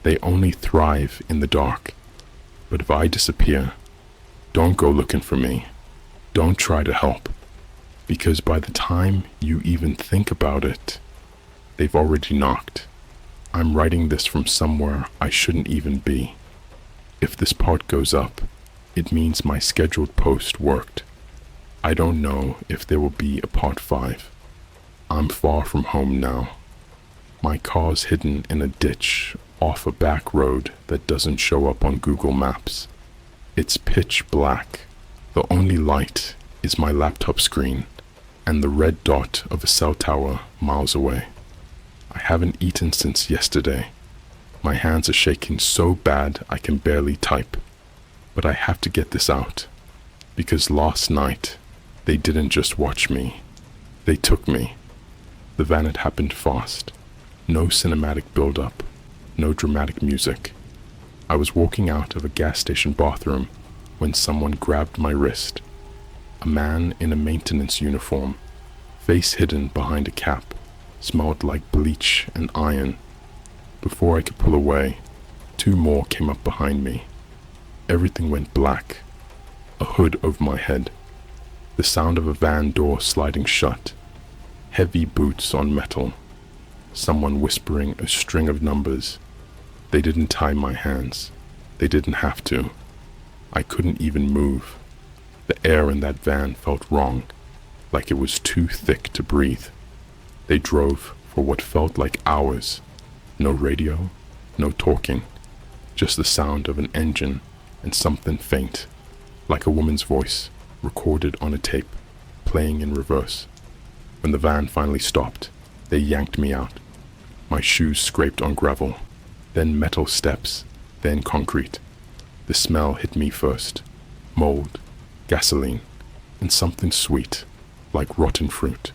They only thrive in the dark. But if I disappear, don't go looking for me. Don't try to help, because by the time you even think about it, they've already knocked. I'm writing this from somewhere I shouldn't even be. If this part goes up, it means my scheduled post worked. I don't know if there will be a part 5. I'm far from home now. My car's hidden in a ditch off a back road that doesn't show up on Google Maps. It's pitch black. The only light is my laptop screen and the red dot of a cell tower miles away. I haven't eaten since yesterday. My hands are shaking so bad I can barely type. But I have to get this out, because last night they didn't just watch me. They took me. The van had happened fast. No cinematic build-up. No dramatic music. I was walking out of a gas station bathroom when someone grabbed my wrist. A man in a maintenance uniform, face hidden behind a cap, smelled like bleach and iron. Before I could pull away, 2 more came up behind me. Everything went black. A hood over my head. The sound of a van door sliding shut. Heavy boots on metal. Someone whispering a string of numbers. They didn't tie my hands. They didn't have to. I couldn't even move. The air in that van felt wrong, like it was too thick to breathe. They drove for what felt like hours. No radio, no talking, just the sound of an engine and something faint, like a woman's voice, recorded on a tape, playing in reverse. When the van finally stopped, they yanked me out. My shoes scraped on gravel, then metal steps, then concrete. The smell hit me first. Mold, gasoline, and something sweet, like rotten fruit.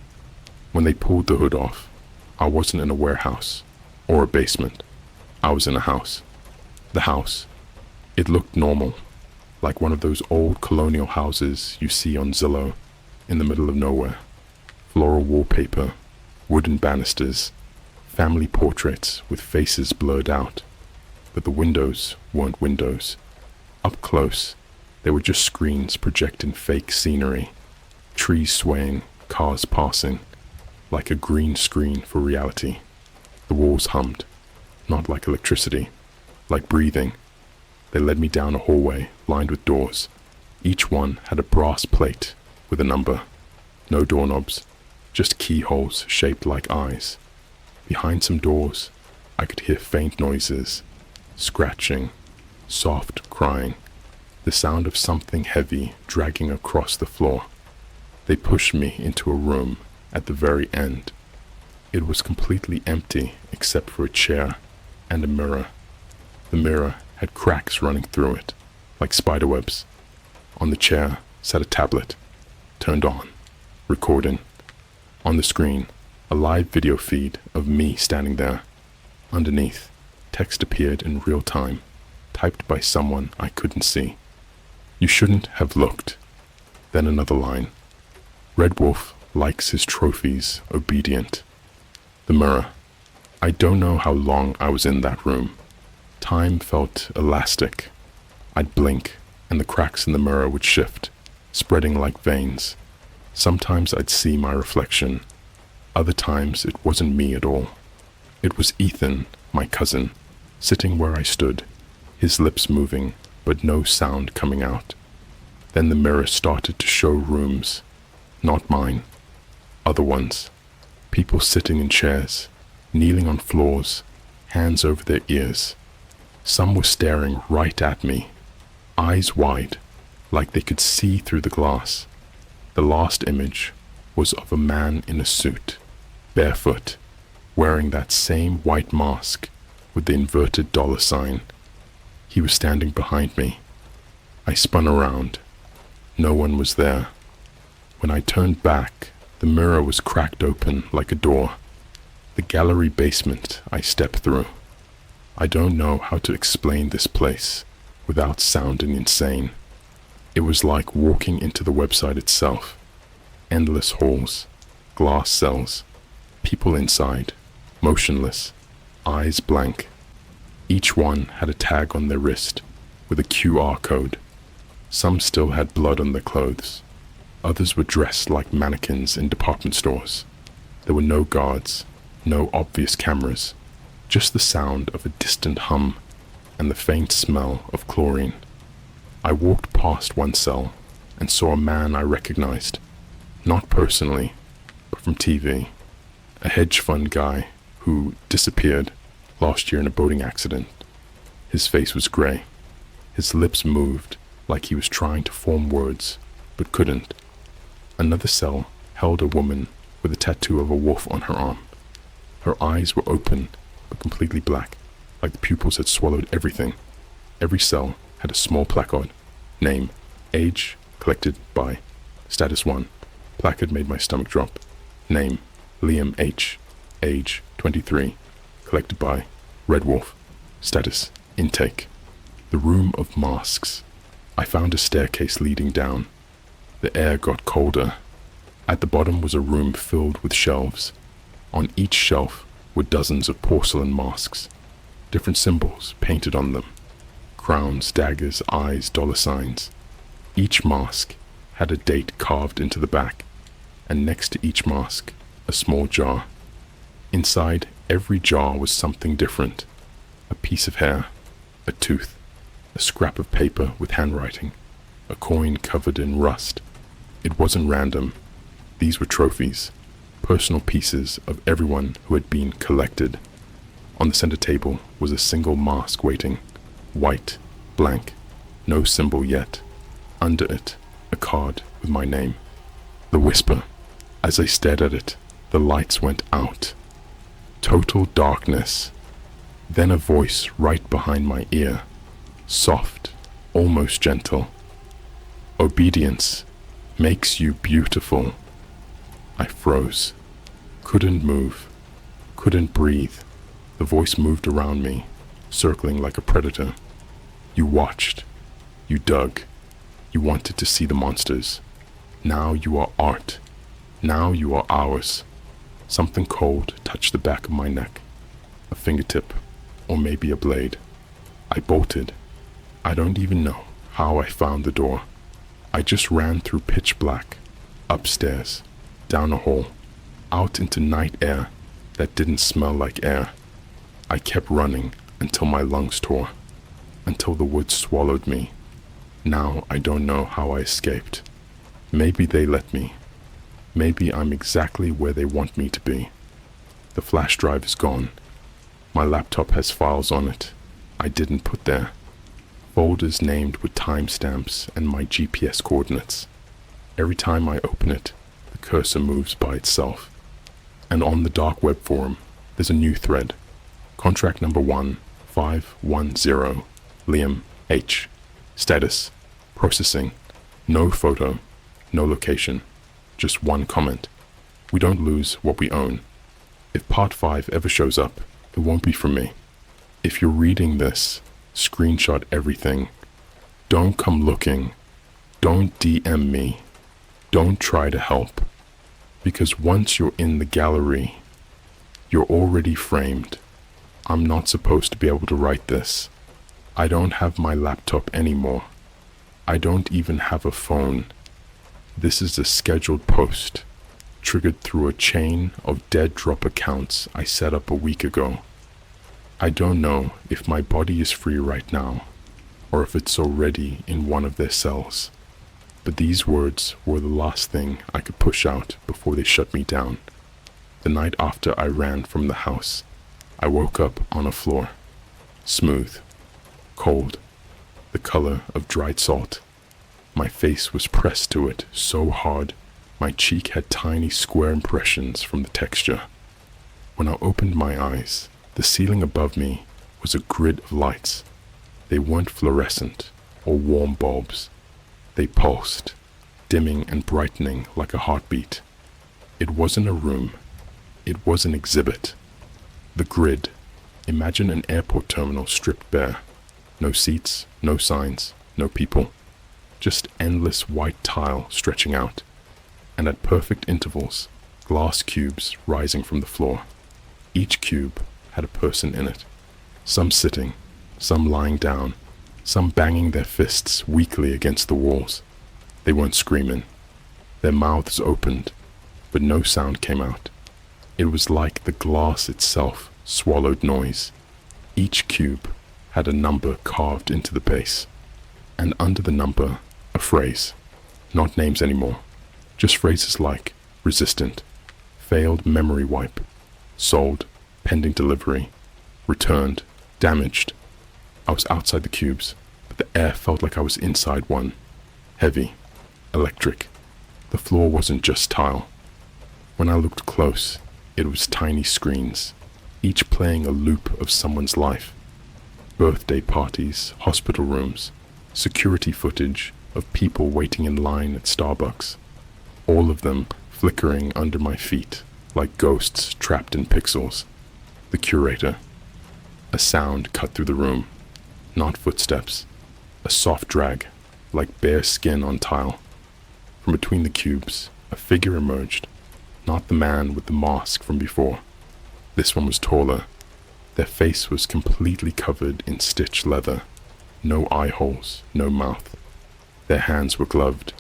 When they pulled the hood off, I wasn't in a warehouse or a basement. I was in a house. The house, it looked normal, like one of those old colonial houses you see on Zillow in the middle of nowhere. Floral wallpaper, wooden banisters, family portraits with faces blurred out. But the windows weren't windows. Up close, they were just screens projecting fake scenery. Trees swaying, cars passing, like a green screen for reality. The walls hummed, not like electricity, like breathing. They led me down a hallway lined with doors. Each one had a brass plate with a number. No doorknobs, just keyholes shaped like eyes. Behind some doors, I could hear faint noises, scratching, soft crying, the sound of something heavy dragging across the floor. They pushed me into a room at the very end. It was completely empty except for a chair and a mirror. The mirror had cracks running through it, like spiderwebs. On the chair sat a tablet, turned on, recording. On the screen, a live video feed of me standing there. Underneath, text appeared in real time, typed by someone I couldn't see. You shouldn't have looked. Then another line. Red Wolf likes his trophies obedient. The mirror. I don't know how long I was in that room. Time felt elastic. I'd blink, and the cracks in the mirror would shift, spreading like veins. Sometimes I'd see my reflection. Other times it wasn't me at all. It was Ethan, my cousin, sitting where I stood, his lips moving, but no sound coming out. Then the mirror started to show rooms, not mine, other ones. People sitting in chairs, kneeling on floors, hands over their ears. Some were staring right at me, eyes wide, like they could see through the glass. The last image was of a man in a suit, barefoot, wearing that same white mask with the inverted dollar sign. He was standing behind me. I spun around. No one was there. When I turned back, the mirror was cracked open like a door. The gallery basement I stepped through. I don't know how to explain this place without sounding insane. It was like walking into the website itself. Endless halls, glass cells, people inside, motionless, eyes blank. Each one had a tag on their wrist with a QR code. Some still had blood on their clothes. Others were dressed like mannequins in department stores. There were no guards, no obvious cameras, just the sound of a distant hum and the faint smell of chlorine. I walked past one cell and saw a man I recognized, not personally, but from TV, a hedge fund guy who disappeared last year in a boating accident. His face was gray. His lips moved like he was trying to form words, but couldn't. Another cell held a woman with a tattoo of a wolf on her arm. Her eyes were open, but completely black, like the pupils had swallowed everything. Every cell had a small placard. Name, age, collected by. Status 1. Placard made my stomach drop. Name, Liam H. Age, 23. Collected by. Red Wolf. Status, intake. The room of masks. I found a staircase leading down. The air got colder. At the bottom was a room filled with shelves. On each shelf were dozens of porcelain masks, different symbols painted on them. Crowns, daggers, eyes, dollar signs. Each mask had a date carved into the back, and next to each mask, a small jar. Inside every jar was something different. A piece of hair, a tooth, a scrap of paper with handwriting, a coin covered in rust. It wasn't random. These were trophies, personal pieces of everyone who had been collected. On the center table was a single mask waiting, white, blank, no symbol yet. Under it, a card with my name. The whisper. As I stared at it, the lights went out. Total darkness. Then a voice right behind my ear, soft, almost gentle. Obedience makes you beautiful. I froze. Couldn't move. Couldn't breathe. The voice moved around me, circling like a predator. You watched. You dug. You wanted to see the monsters. Now you are art. Now you are ours. Something cold touched the back of my neck. A fingertip, or maybe a blade. I bolted. I don't even know how I found the door. I just ran through pitch black, upstairs, down a hall, out into night air that didn't smell like air. I kept running until my lungs tore, until the woods swallowed me. Now I don't know how I escaped. Maybe they let me. Maybe I'm exactly where they want me to be. The flash drive is gone. My laptop has files on it I didn't put there. Folders named with timestamps and my GPS coordinates. Every time I open it, the cursor moves by itself. And on the DarkWeb forum, there's a new thread. Contract number 1510, Liam H. Status, processing, no photo, no location, just one comment. We don't lose what we own. If part 5 ever shows up, it won't be from me. If you're reading this, screenshot everything. Don't come looking. Don't DM me. Don't try to help. Because once you're in the gallery, you're already framed. I'm not supposed to be able to write this. I don't have my laptop anymore. I don't even have a phone. This is a scheduled post, triggered through a chain of dead drop accounts I set up a week ago. I don't know if my body is free right now, or if it's already in one of their cells, but these words were the last thing I could push out before they shut me down. The night after I ran from the house, I woke up on a floor, smooth, cold, the color of dried salt. My face was pressed to it so hard, my cheek had tiny square impressions from the texture. When I opened my eyes, the ceiling above me was a grid of lights. They weren't fluorescent or warm bulbs. They pulsed, dimming and brightening like a heartbeat. It wasn't a room. It was an exhibit. The grid. Imagine an airport terminal stripped bare. No seats, no signs, no people. Just endless white tile stretching out. And at perfect intervals, glass cubes rising from the floor. Each cube had a person in it. Some sitting, some lying down, some banging their fists weakly against the walls. They weren't screaming. Their mouths opened, but no sound came out. It was like the glass itself swallowed noise. Each cube had a number carved into the base, and under the number, a phrase. Not names anymore, just phrases like resistant, failed memory wipe, sold, pending delivery, returned, damaged. I was outside the cubes, but the air felt like I was inside one. Heavy, electric. The floor wasn't just tile. When I looked close, it was tiny screens, each playing a loop of someone's life. Birthday parties, hospital rooms, security footage of people waiting in line at Starbucks. All of them flickering under my feet like ghosts trapped in pixels. The curator. A sound cut through the room. Not footsteps. A soft drag, like bare skin on tile. From between the cubes, a figure emerged. Not the man with the mask from before. This one was taller. Their face was completely covered in stitched leather. No eye holes, no mouth. Their hands were gloved,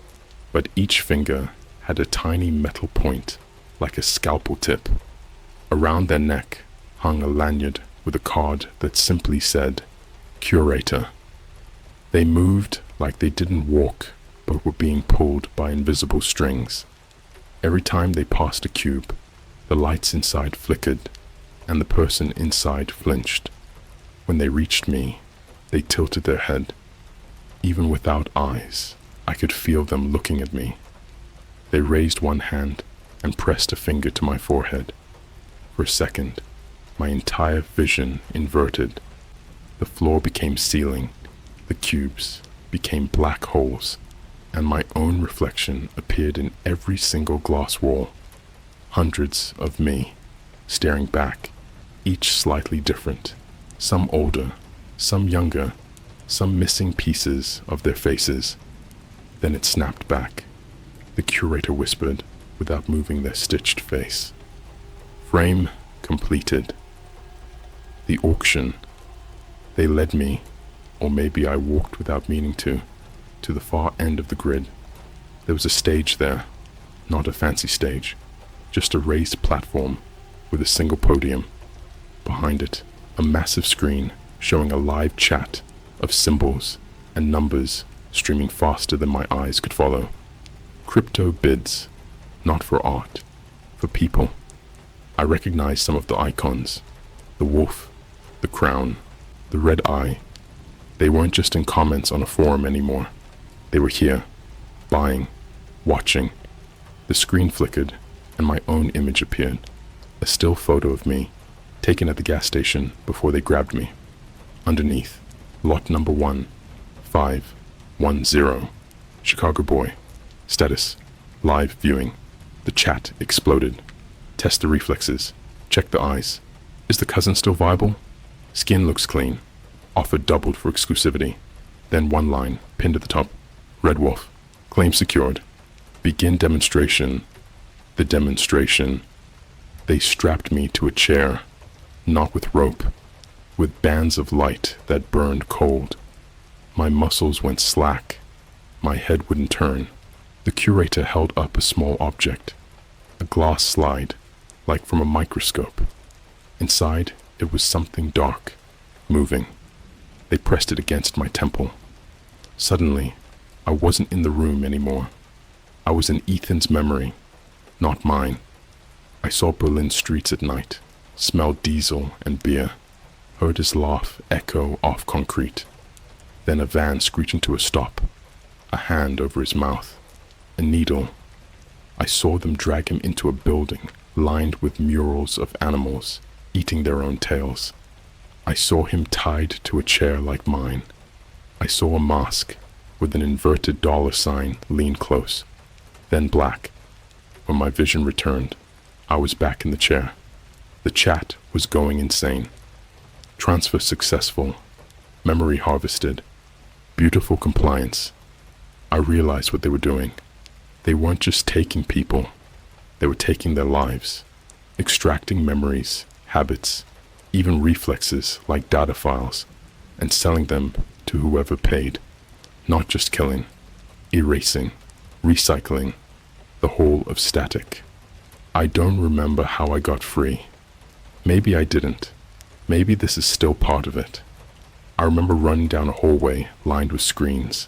but each finger had a tiny metal point, like a scalpel tip. Around their neck hung a lanyard with a card that simply said, Curator. They moved like they didn't walk, but were being pulled by invisible strings. Every time they passed a cube, the lights inside flickered, and the person inside flinched. When they reached me, they tilted their head. Even without eyes, I could feel them looking at me. They raised one hand and pressed a finger to my forehead. For a second, my entire vision inverted. The floor became ceiling, the cubes became black holes, and my own reflection appeared in every single glass wall. Hundreds of me, staring back, each slightly different, some older, some younger, some missing pieces of their faces. Then it snapped back. The curator whispered, without moving their stitched face. Frame completed. The auction. They led me, or maybe I walked without meaning to the far end of the grid. There was a stage there, not a fancy stage, just a raised platform with a single podium. Behind it, a massive screen showing a live chat of symbols and numbers streaming faster than my eyes could follow. Crypto bids, not for art, for people. I recognized some of the icons, the wolf, the crown, the red eye. They weren't just in comments on a forum anymore. They were here, buying, watching. The screen flickered, and my own image appeared, a still photo of me, taken at the gas station before they grabbed me. Underneath, lot number 1510, Chicago boy. Status, live viewing. The chat exploded. Test the reflexes. Check the eyes. Is the cousin still viable? Skin looks clean. Offer doubled for exclusivity. Then one line, pinned at the top. Red Wolf. Claim secured. Begin demonstration. The demonstration. They strapped me to a chair, not with rope, with bands of light that burned cold. My muscles went slack. My head wouldn't turn. The curator held up a small object, a glass slide, like from a microscope. Inside, it was something dark, moving. They pressed it against my temple. Suddenly, I wasn't in the room anymore. I was in Ethan's memory, not mine. I saw Berlin streets at night, smelled diesel and beer, heard his laugh echo off concrete. Then a van screeching to a stop, a hand over his mouth, a needle. I saw them drag him into a building lined with murals of animals eating their own tails. I saw him tied to a chair like mine. I saw a mask with an inverted $sign lean close, then black. When my vision returned, I was back in the chair. The chat was going insane. Transfer successful. Memory harvested. Beautiful compliance. I realized what they were doing. They weren't just taking people. They were taking their lives, extracting memories, habits, even reflexes like data files, and selling them to whoever paid. Not just killing, erasing, recycling, the whole of static. I don't remember how I got free. Maybe I didn't. Maybe this is still part of it. I remember running down a hallway lined with screens.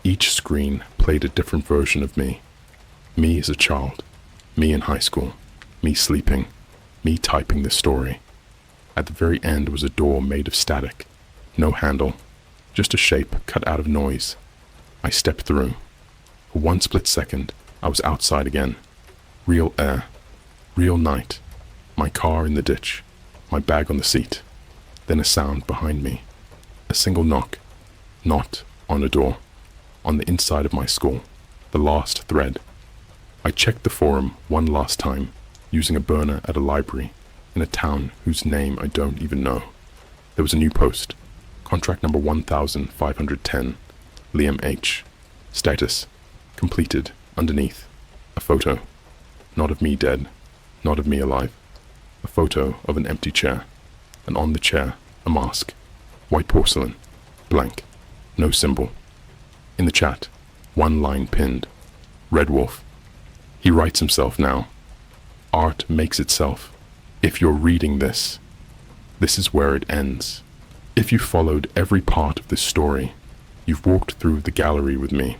Each screen played a different version of me. Me as a child, me in high school, me sleeping, me typing this story. At the very end was a door made of static, no handle, just a shape cut out of noise. I stepped through. For one split second, I was outside again. Real air, real night, my car in the ditch, my bag on the seat. Then a sound behind me. A single knock, not on a door, on the inside of my skull, the last thread. I checked the forum one last time, using a burner at a library in a town whose name I don't even know. There was a new post, contract number 1510, Liam H. Status, completed, underneath, a photo, not of me dead, not of me alive, a photo of an empty chair, and on the chair, a mask. White porcelain, blank, no symbol. In the chat, one line pinned. Red Wolf. He writes himself now. Art makes itself. If you're reading this, this is where it ends. If you followed every part of this story, you've walked through the gallery with me.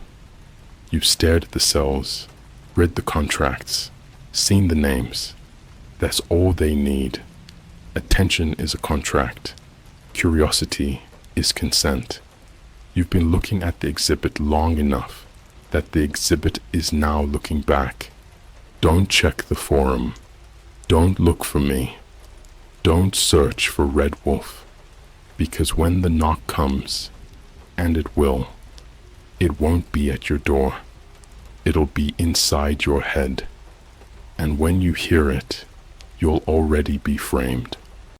You've stared at the cells, read the contracts, seen the names. That's all they need. Attention is a contract. Curiosity is consent. You've been looking at the exhibit long enough that the exhibit is now looking back. Don't check the forum. Don't look for me. Don't search for Red Wolf. Because when the knock comes, and it will, it won't be at your door. It'll be inside your head. And when you hear it, you'll already be framed.